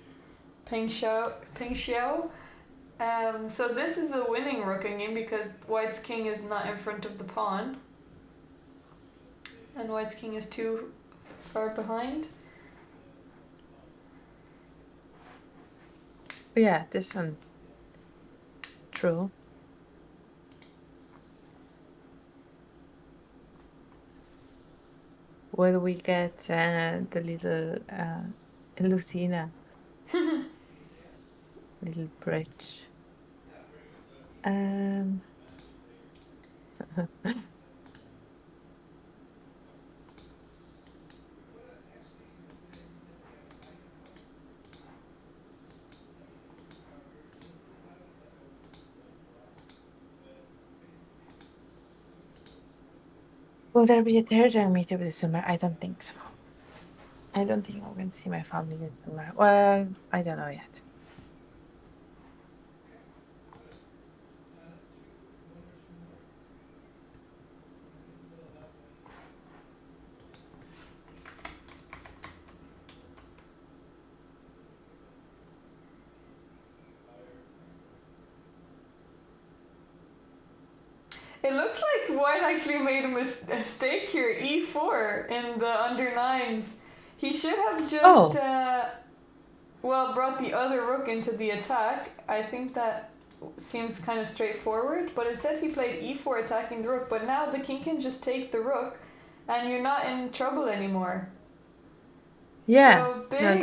Peng Xiao. So this is a winning rook game because white's king is not in front of the pawn. And white's king is too far behind. Yeah, this one. True. Will we get the little Lucina? Little bridge. Will there be a third meetup this summer? I don't think so. I don't think I'm going to see my family this summer. Well, I don't know yet. It looks like white actually made a mistake here, e4 in the under 9s. He should have just, brought the other rook into the attack. I think that seems kind of straightforward, but instead he played e4 attacking the rook, but now the king can just take the rook and you're not in trouble anymore. Yeah, so big no,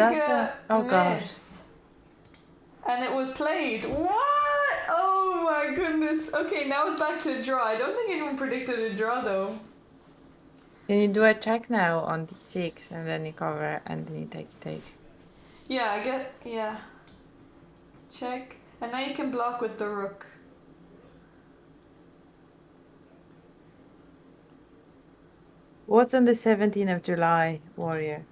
that's miss. And it was played. What? Oh my goodness. Okay, now it's back to a draw. I don't think anyone predicted a draw though. Can you do a check now on d6 and then you cover and then you take? Yeah, check. And now you can block with the rook. What's on the 17th of July, Warrior?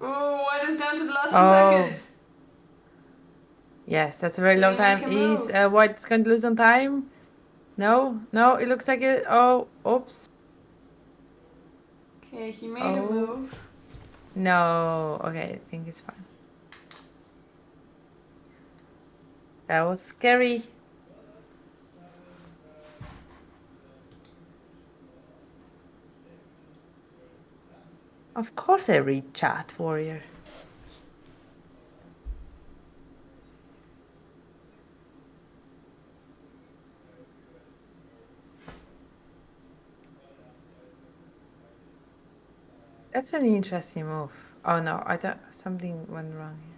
Oh, white is down to the last few Oh. seconds. Yes, that's a very Did long he time. make a Is move? White's going to lose on time? No, no, it looks like it. Oh, oops. Okay, he made a Oh. move. No, okay, I think it's fine. That was scary. Of course I read chat, Warrior. That's an interesting move. Oh no, I don't. Something went wrong here.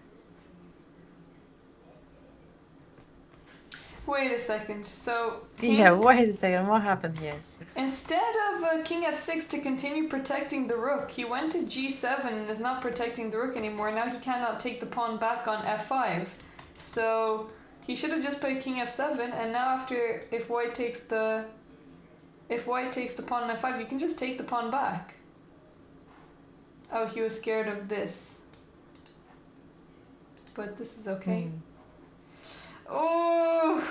Wait a second. So Yeah, wait a second. What happened here? instead of king f6 to continue protecting the rook, he went to g7 and is not protecting the rook anymore. Now he cannot take the pawn back on f5. So he should have just played king f7, and now after, if white takes the pawn on f5, you can just take the pawn back. Oh, he was scared of this. But this is okay. Oh,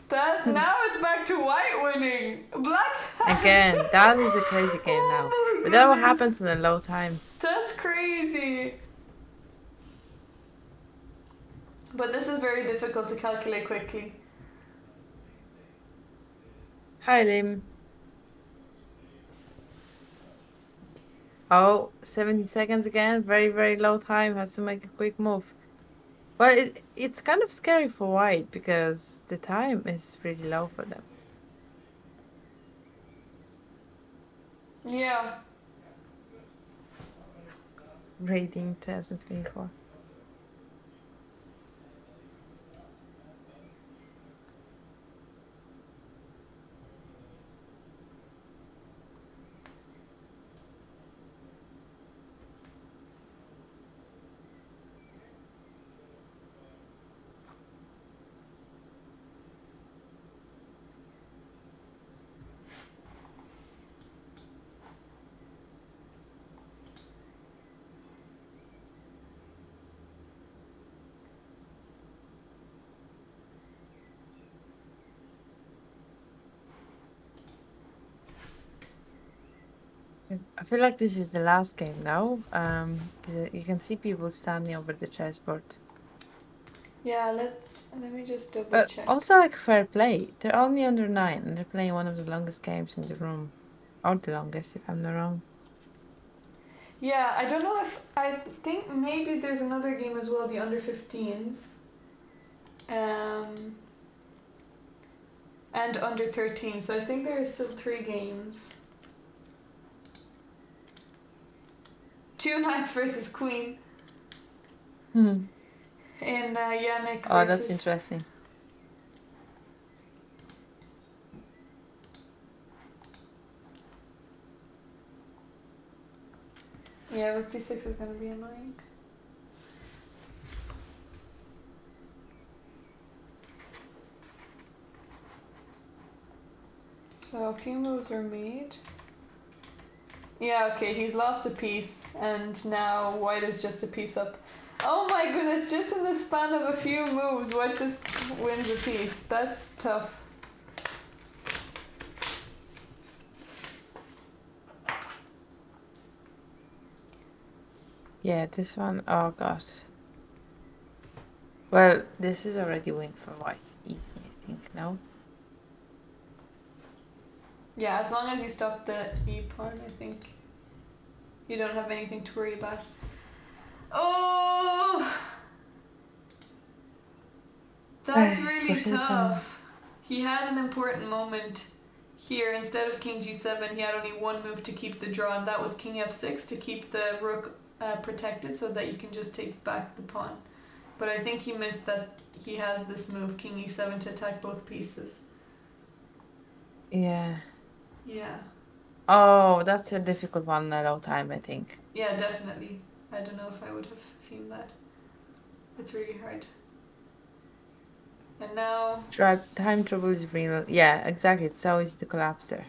that now it's back to white winning. Black Again, that is a crazy game now. Oh my But that what goodness. happens in a low time. That's crazy. But this is very difficult to calculate quickly. Hi, Lim. Oh, 70 seconds again. Very, very low time. Has to make a quick move. But it's kind of scary for white because the time is really low for them. Yeah. Rating 2024. I feel like this is the last game now. You can see people standing over the chessboard. Yeah, let me just double But check. also like fair play. They're only under 9 and they're playing one of the longest games in the room. Or the longest, if I'm not wrong. Yeah, I don't know if I think maybe there's another game as well, the under 15s. And under 13. So I think there are still 3 games. 2 knights versus queen. Hmm. And Yannick Oh, versus... that's interesting. Yeah, rook d6 is going to be annoying. So a few moves were made. Yeah, okay, he's lost a piece, and now white is just a piece up. Oh my goodness, just in the span of a few moves, white just wins a piece. That's tough. Yeah, this one, oh god. Well, this is already win for white. Easy, I think, no? Yeah, as long as you stop the e pawn, I think you don't have anything to worry about. Oh! That's really tough. He had an important moment here. Instead of king g7, he had only one move to keep the draw, and that was king f6 to keep the rook protected so that you can just take back the pawn. But I think he missed that he has this move, king e7, to attack both pieces. Yeah. Yeah. Oh, that's a difficult one at all time, I think. Yeah, definitely. I don't know if I would have seen that. It's really hard. And now... Time trouble is real. Yeah, exactly. It's so easy to collapse there.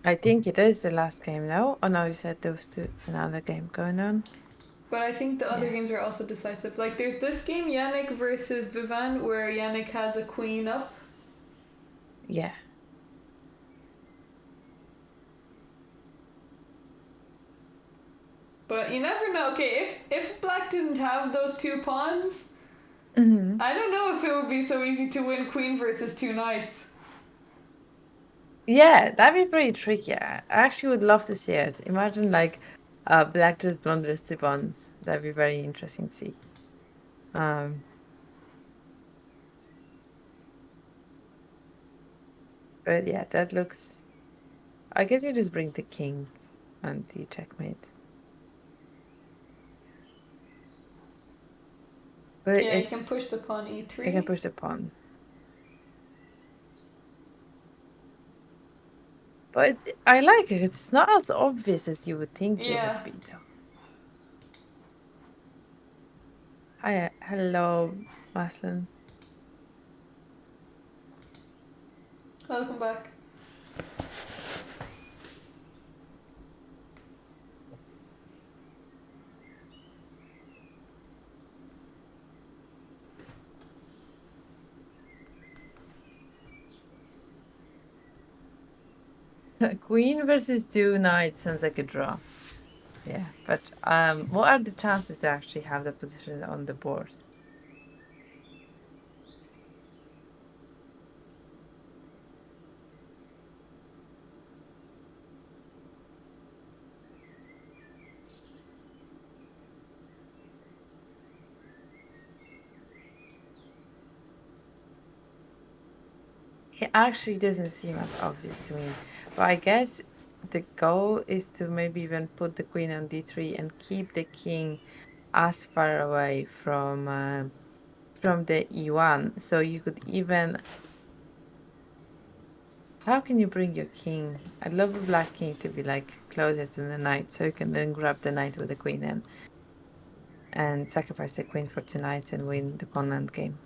I think it is the last game now. Oh no, you said those two, another game going on. But I think the other games are also decisive. Like there's this game, Yannick versus Vivan, where Yannick has a queen up. Yeah. But you never know. Okay, if black didn't have those two pawns, I don't know if it would be so easy to win queen versus two knights. Yeah, that'd be pretty tricky. I actually would love to see it. Imagine like black just blunders two pawns. That'd be very interesting to see. But yeah, that looks... I guess you just bring the king and the checkmate. But yeah, you can push the pawn e3. You can push the pawn. But I like it. It's not as obvious as you would think it would be, though. Hi, hello, Maslin. Welcome back. Queen versus two knights sounds like a draw. Yeah, but what are the chances to actually have the position on the board? It actually doesn't seem as obvious to me, but I guess the goal is to maybe even put the queen on d3 and keep the king as far away from the e1, so you could even... How can you bring your king? I'd love a black king to be like closer to the knight, so you can then grab the knight with the queen in and sacrifice the queen for two knights and win the pawn end game.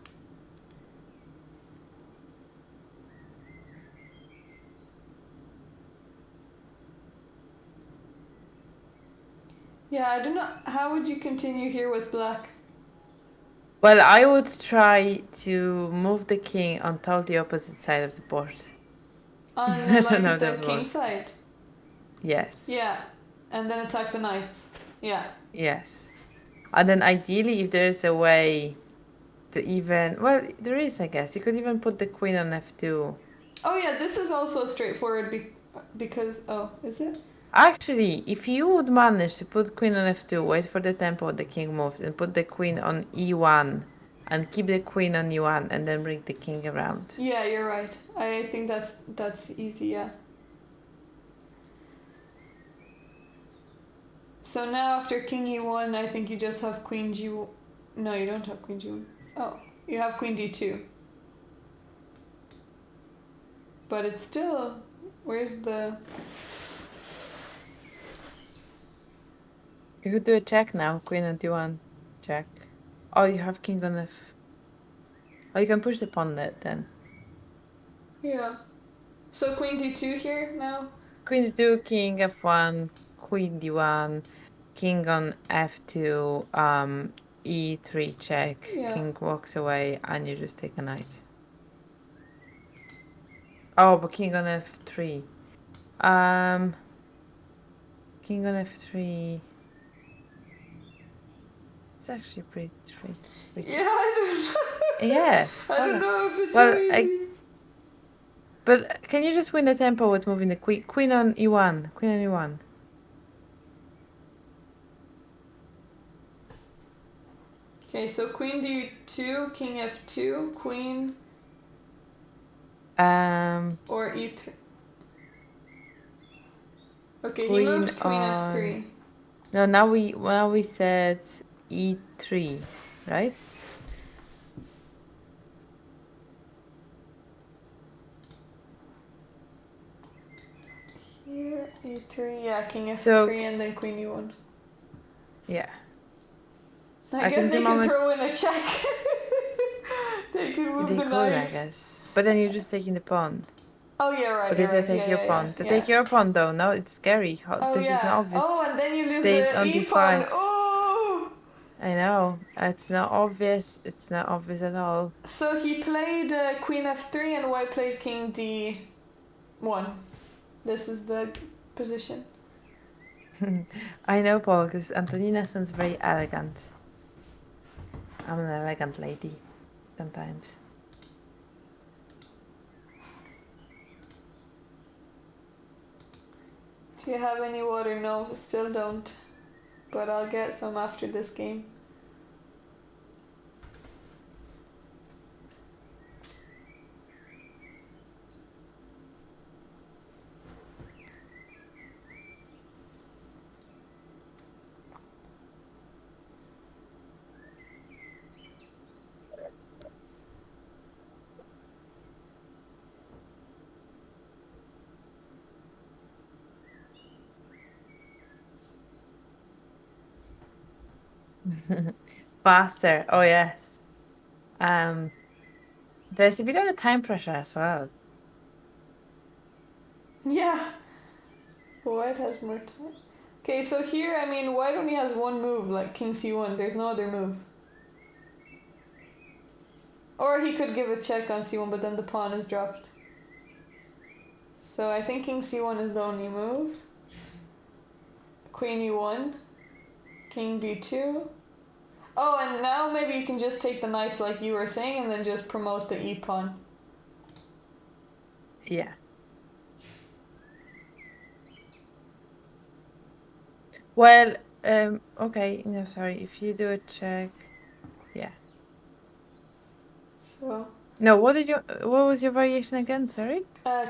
Yeah, I don't know. How would you continue here with black? Well, I would try to move the king on totally opposite side of the board. On the king side? Yes. Yeah, and then attack the knights. Yeah. Yes. And then ideally, if there is a way to even... Well, there is, I guess. You could even put the queen on f2. Oh yeah, this is also straightforward because... Oh, is it? Actually, if you would manage to put queen on f2, wait for the tempo the king moves, and put the queen on e1, and keep the queen on e1, and then bring the king around. Yeah, you're right. I think that's easy, yeah. So now after king e1, I think you just have queen g... No, you don't have queen g1. Oh, you have queen d2. But it's still... Where's the... You could do a check now, queen on d1, check. Oh, you have king on f... Oh, you can push the pawn there then. Yeah. So queen d2 here now? Queen d2, king f1, queen d1, king on f2, e3 check, king walks away, and you just take a knight. Oh, but king on f3. King on f3... It's actually pretty tricky. Yeah, I don't know. Yeah. I don't know if it's so easy. But can you just win the tempo with moving the queen? Queen on e1. Queen on e1. Okay, so queen d2, king f2, queen or e3. Okay, he moved queen f3. No, now we said e3, right? Here, e3, yeah, king f3 So- and then queen e1. Yeah. I guess think they the can moment- throw in a check. They can move They the could, I knight. guess. But then you're just taking the pawn. Oh yeah, right. But yeah, if they right. take yeah, your yeah, pawn, yeah, to yeah. take your pawn though, no, it's scary. Oh This yeah. is not obvious. Oh, and then you lose They the on e d5. pawn. Oh. I know. It's not obvious. It's not obvious at all. So he played queen f3 and white played king d1. This is the position. I know, Paul, because Antonina sounds very elegant. I'm an elegant lady, sometimes. Do you have any water? No, still don't. But I'll get some after this game. Faster. Oh yes. There's a bit of a time pressure as well. Yeah. White has more time. Okay, so here, I mean, white only has one move, like king c1. There's no other move. Or he could give a check on c1, but then the pawn is dropped. So I think king c1 is the only move. Queen e1. King b2. Oh, and now maybe you can just take the knights like you were saying and then just promote the e-pawn. Yeah. Well, okay, no, sorry. If you do a check, yeah. So, No, what was your variation again? Sorry.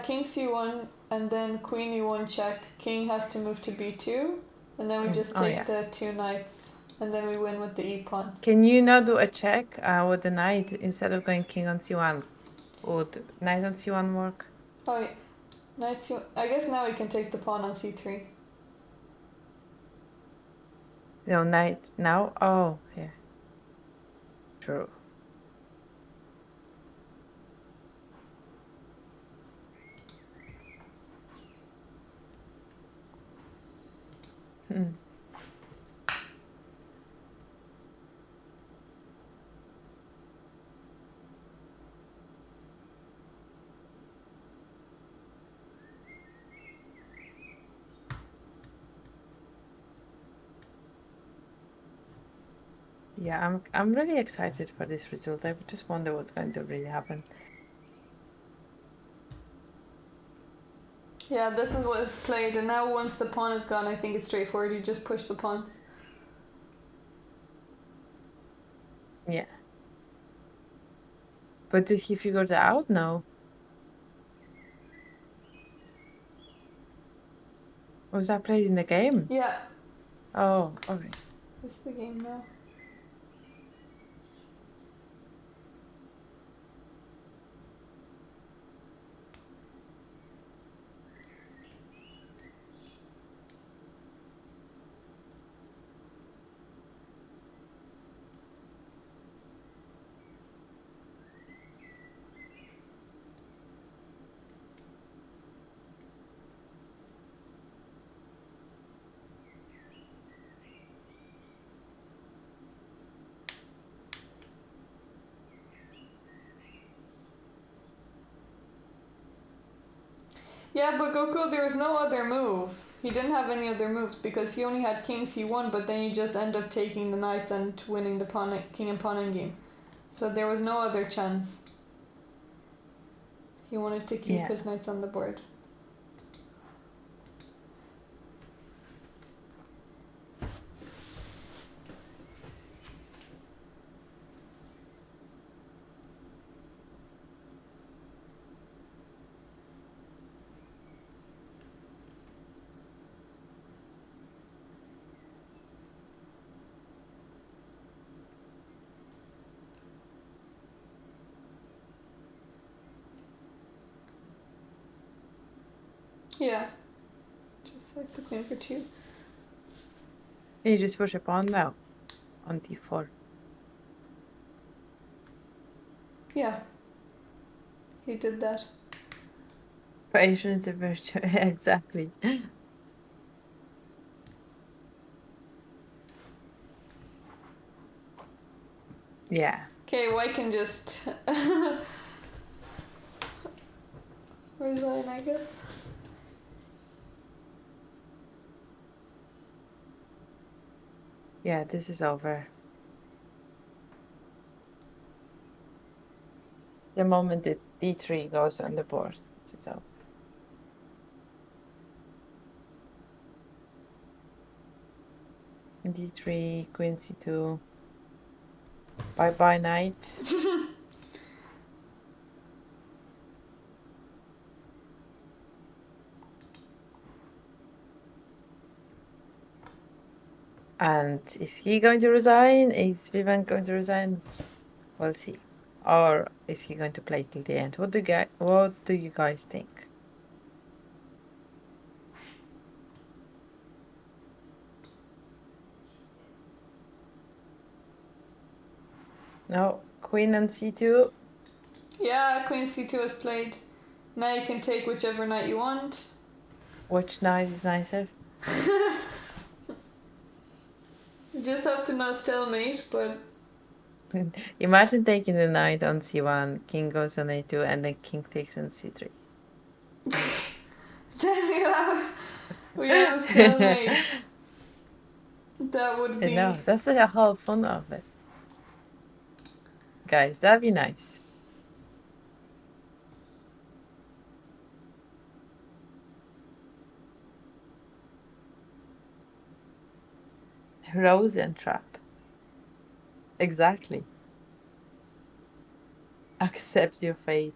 king c1 and then queen e1 check. King has to move to b2, and then we just take the two knights, and then we win with the e-pawn. Can you now do a check with the knight instead of going king on c1? Would knight on c1 work? Oh, yeah. Knight c1. I guess now we can take the pawn on c3. No, knight now? Oh, yeah. True. Yeah, I'm really excited for this result. I just wonder what's going to really happen. Yeah, this is what is played, and now once the pawn is gone, I think it's straightforward. You just push the pawns. Yeah. But did he figure that out? No. Was that played in the game? Yeah. Oh, okay. This is the game now. Yeah, but Goku, there was no other move. He didn't have any other moves because he only had king c1, but then you just end up taking the knights and winning the king and pawn endgame. So there was no other chance. He wanted to keep Yeah. his knights on the board. Yeah. Just like the queen for 2. You just push a pawn now on d4. Yeah. He did that. Patience is a virtue. Exactly. Yeah. Okay, white can just resign, I guess. Yeah, this is over. The moment that d3 goes on the board, this is over. D3, queen c2. Bye bye knight. And is he going to resign? Is Vivan going to resign? We'll see. Or is he going to play till the end? What do you guys think? No, queen and c2. Yeah, queen c2 is played. Now you can take whichever knight you want. Which knight is nicer? You just have to not stalemate, but Imagine taking the knight on c1, king goes on a2, and then king takes on c3. then we have a stalemate. That would be. No, that's the whole fun of it. Guys, that'd be nice. Rosentrap. Exactly. Accept your fate.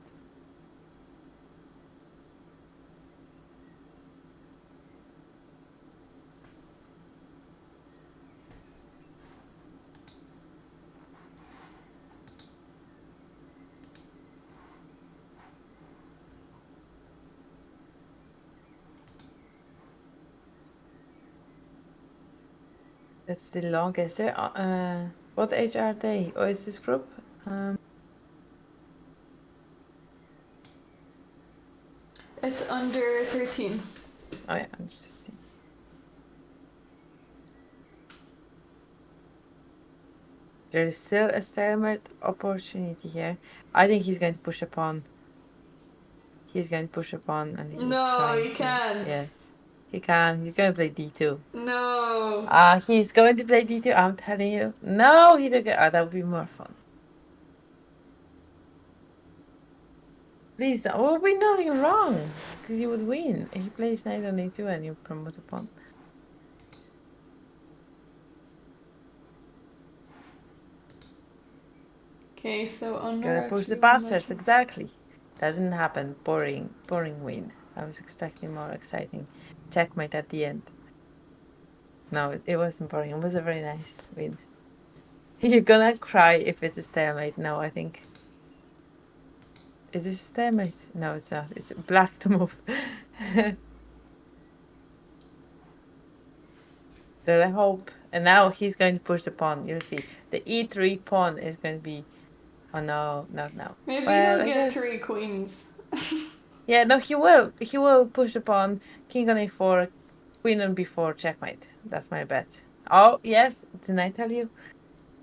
That's the longest. What age are they? Or is this group? It's under 13. Oh yeah, I'm just 15. There is still a stalemate opportunity here. I think he's going to push a pawn. He's going to push a pawn and he's No, he can't. Yes. He can. He's going to play d2. No. He's going to play d2. I'm telling you. No, he didn't. That would be more fun. Please don't. It would be nothing wrong. Because you would win. He plays knight on a2 and you promote a pawn. Okay, so on. Gotta push the bastards. Exactly. That didn't happen. Boring win. I was expecting more exciting checkmate at the end. No, it wasn't boring. It was a very nice win. You're gonna cry if it's a stalemate. No, I think. Is this a stalemate? No, it's not. It's black to move. But I hope. And now he's going to push the pawn. You'll see. The e3 pawn is going to be. Oh no, not now. Maybe Well, he'll I get guess- 3 queens. Yeah, no, he will. He will push the pawn. King on a4, queen on b4, checkmate. That's my bet. Oh, yes. Didn't I tell you?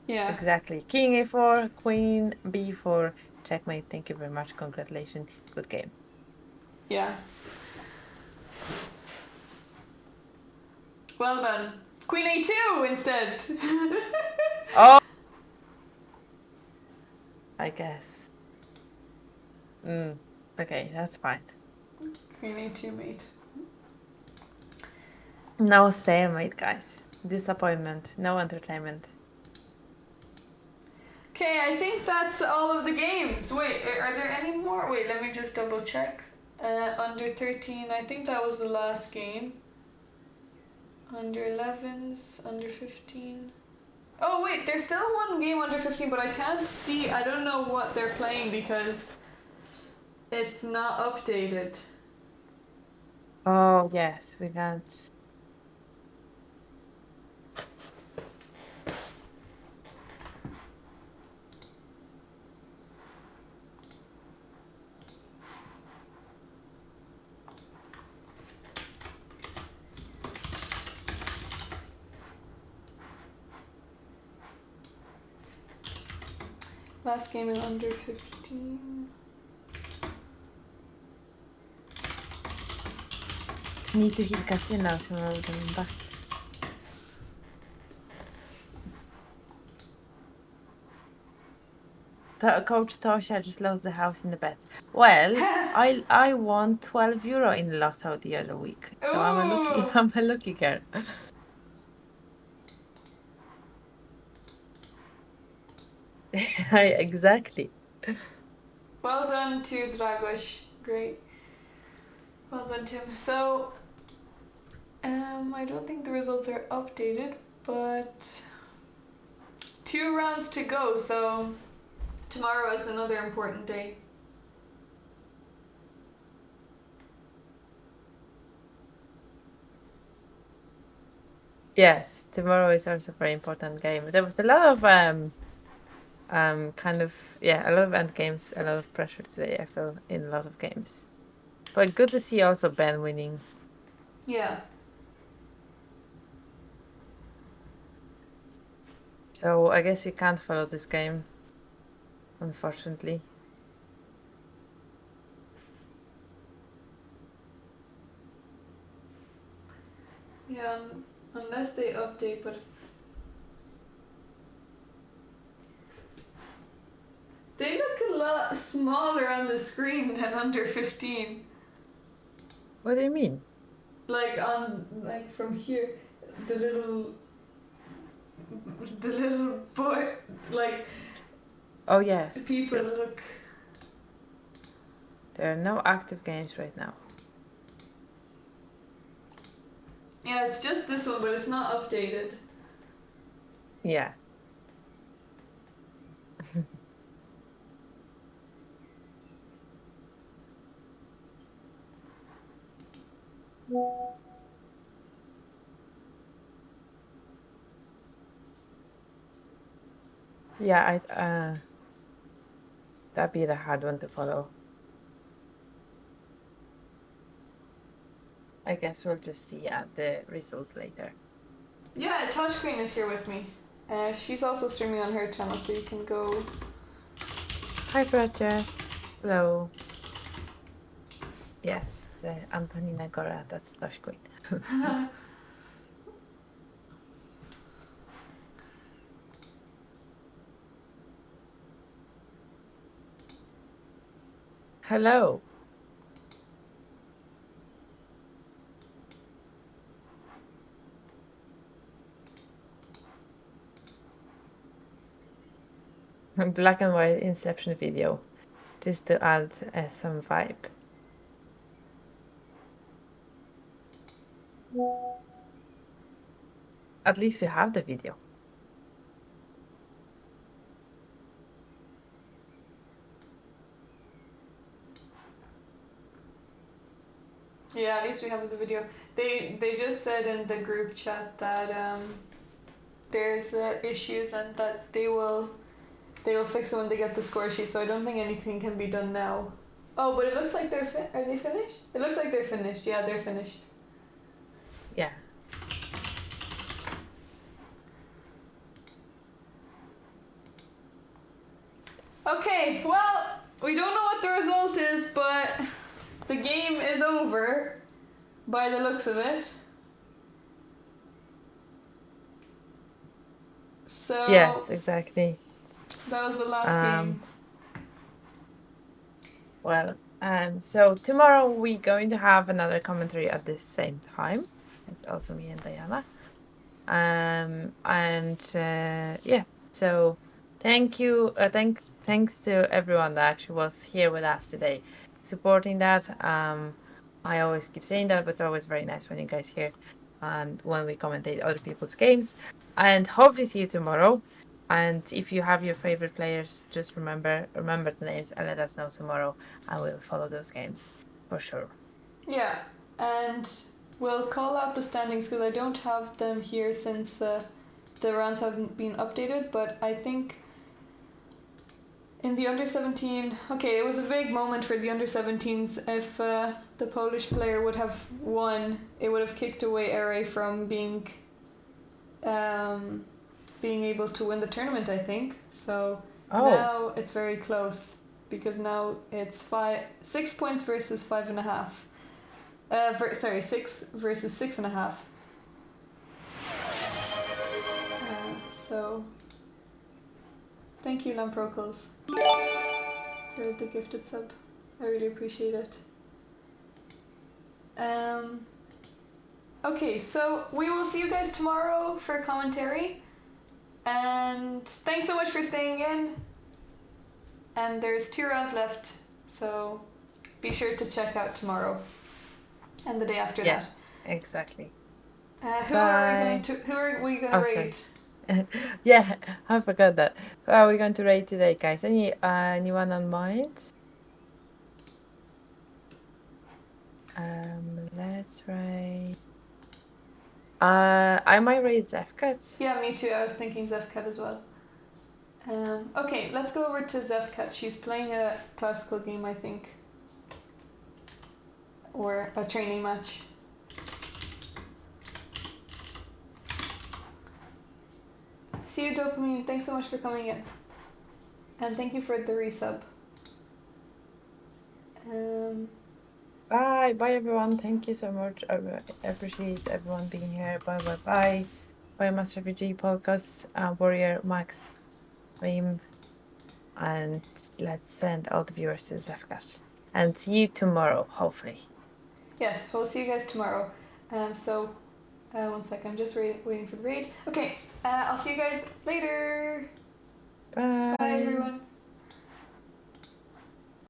Yeah. Exactly. King a4, queen b4, checkmate. Thank you very much. Congratulations. Good game. Yeah. Well done. Queen a2 instead. Oh! I guess. Okay, that's fine. Queen A2 mate. No stalemate, guys. Disappointment. No entertainment. Okay, I think that's all of the games. Wait, are there any more? Wait, let me just double check. Under 13, I think that was the last game. Under 11s, under 15. Oh wait, there's still one game under 15, but I can't see. I don't know what they're playing because it's not updated. Oh, yes, we got. Last game in under 15. Need to hit casino to roll them back. Coach Tosha just lost the house in the bet. Well, I won €12 in Lotto the other week, so I'm a lucky Ooh. I'm a lucky girl. Exactly. Well done to Dragos. Great. Well done, Tim. So, I don't think the results are updated, but 2 rounds to go. So tomorrow is another important day. Yes, tomorrow is also a very important game. There was a lot of kind of a lot of end games, a lot of pressure today. I feel in a lot of games, but good to see also Ben winning. Yeah. So I guess we can't follow this game, unfortunately. Yeah, unless they update, but they look a lot smaller on the screen than under 15. What do you mean? Like from here, the little boy, like. Oh yes. People look. There are no active games right now. Yeah, it's just this one, but it's not updated. Yeah. Yeah, that'd be the hard one to follow. I guess we'll just see the result later. Yeah, Tosh Queen is here with me. She's also streaming on her channel, so you can go. Hi, Roger. Hello. Yes, the Antonina Gora, that's Tosh Queen. Hello. Black and white Inception video, just to add some vibe. At least we have the video. Yeah, at least we have the video. They just said in the group chat that there's issues and that they will fix it when they get the score sheet. So I don't think anything can be done now. Oh, but it looks like they're are they finished? It looks like they're finished. Yeah, they're finished. Yeah. Okay, well, we don't know what the result is, but the game is over by the looks of it. So yes, exactly. That was the last game. Well, So tomorrow we're going to have another commentary at the same time. It's also me and Diana. Yeah, so thank you. Thanks to everyone that actually was here with us today, supporting that. I always keep saying that, but it's always very nice when you guys here and when we commentate other people's games. And hope to see you tomorrow. And if you have your favorite players, just remember the names and let us know tomorrow, and we'll follow those games for sure. Yeah, and we'll call out the standings because I don't have them here since the rounds haven't been updated, but I think in the under-17, okay, it was a big moment for the under-17s. If the Polish player would have won, it would have kicked away Ere from being able to win the tournament, I think. So now it's very close because now it's 6 points versus 5.5. 6 versus 6.5. So thank you, Lamprocles, for the gifted sub. I really appreciate it. Okay, so we will see you guys tomorrow for commentary. And thanks so much for staying in. And there's 2 rounds left, so be sure to check out tomorrow and the day after that. Exactly. Who are we going to rate? Yeah, I forgot that. Who are we going to rate today, guys? Anyone on mind? Let's rate. I might rate Zefkat. Yeah, me too. I was thinking Zefkat as well. Okay, let's go over to Zefkat. She's playing a classical game, I think. Or a training match. See you, Dopamine. Thanks so much for coming in. And thank you for the resub. Bye everyone. Thank you so much. I appreciate everyone being here. Bye. Bye, Master RPG Podcast, Warrior, Max, Reem, and let's send all the viewers to Zefkat. And see you tomorrow, hopefully. Yes, we'll see you guys tomorrow. One sec, I'm just waiting for the raid. Okay, I'll see you guys later. Bye. Bye, everyone.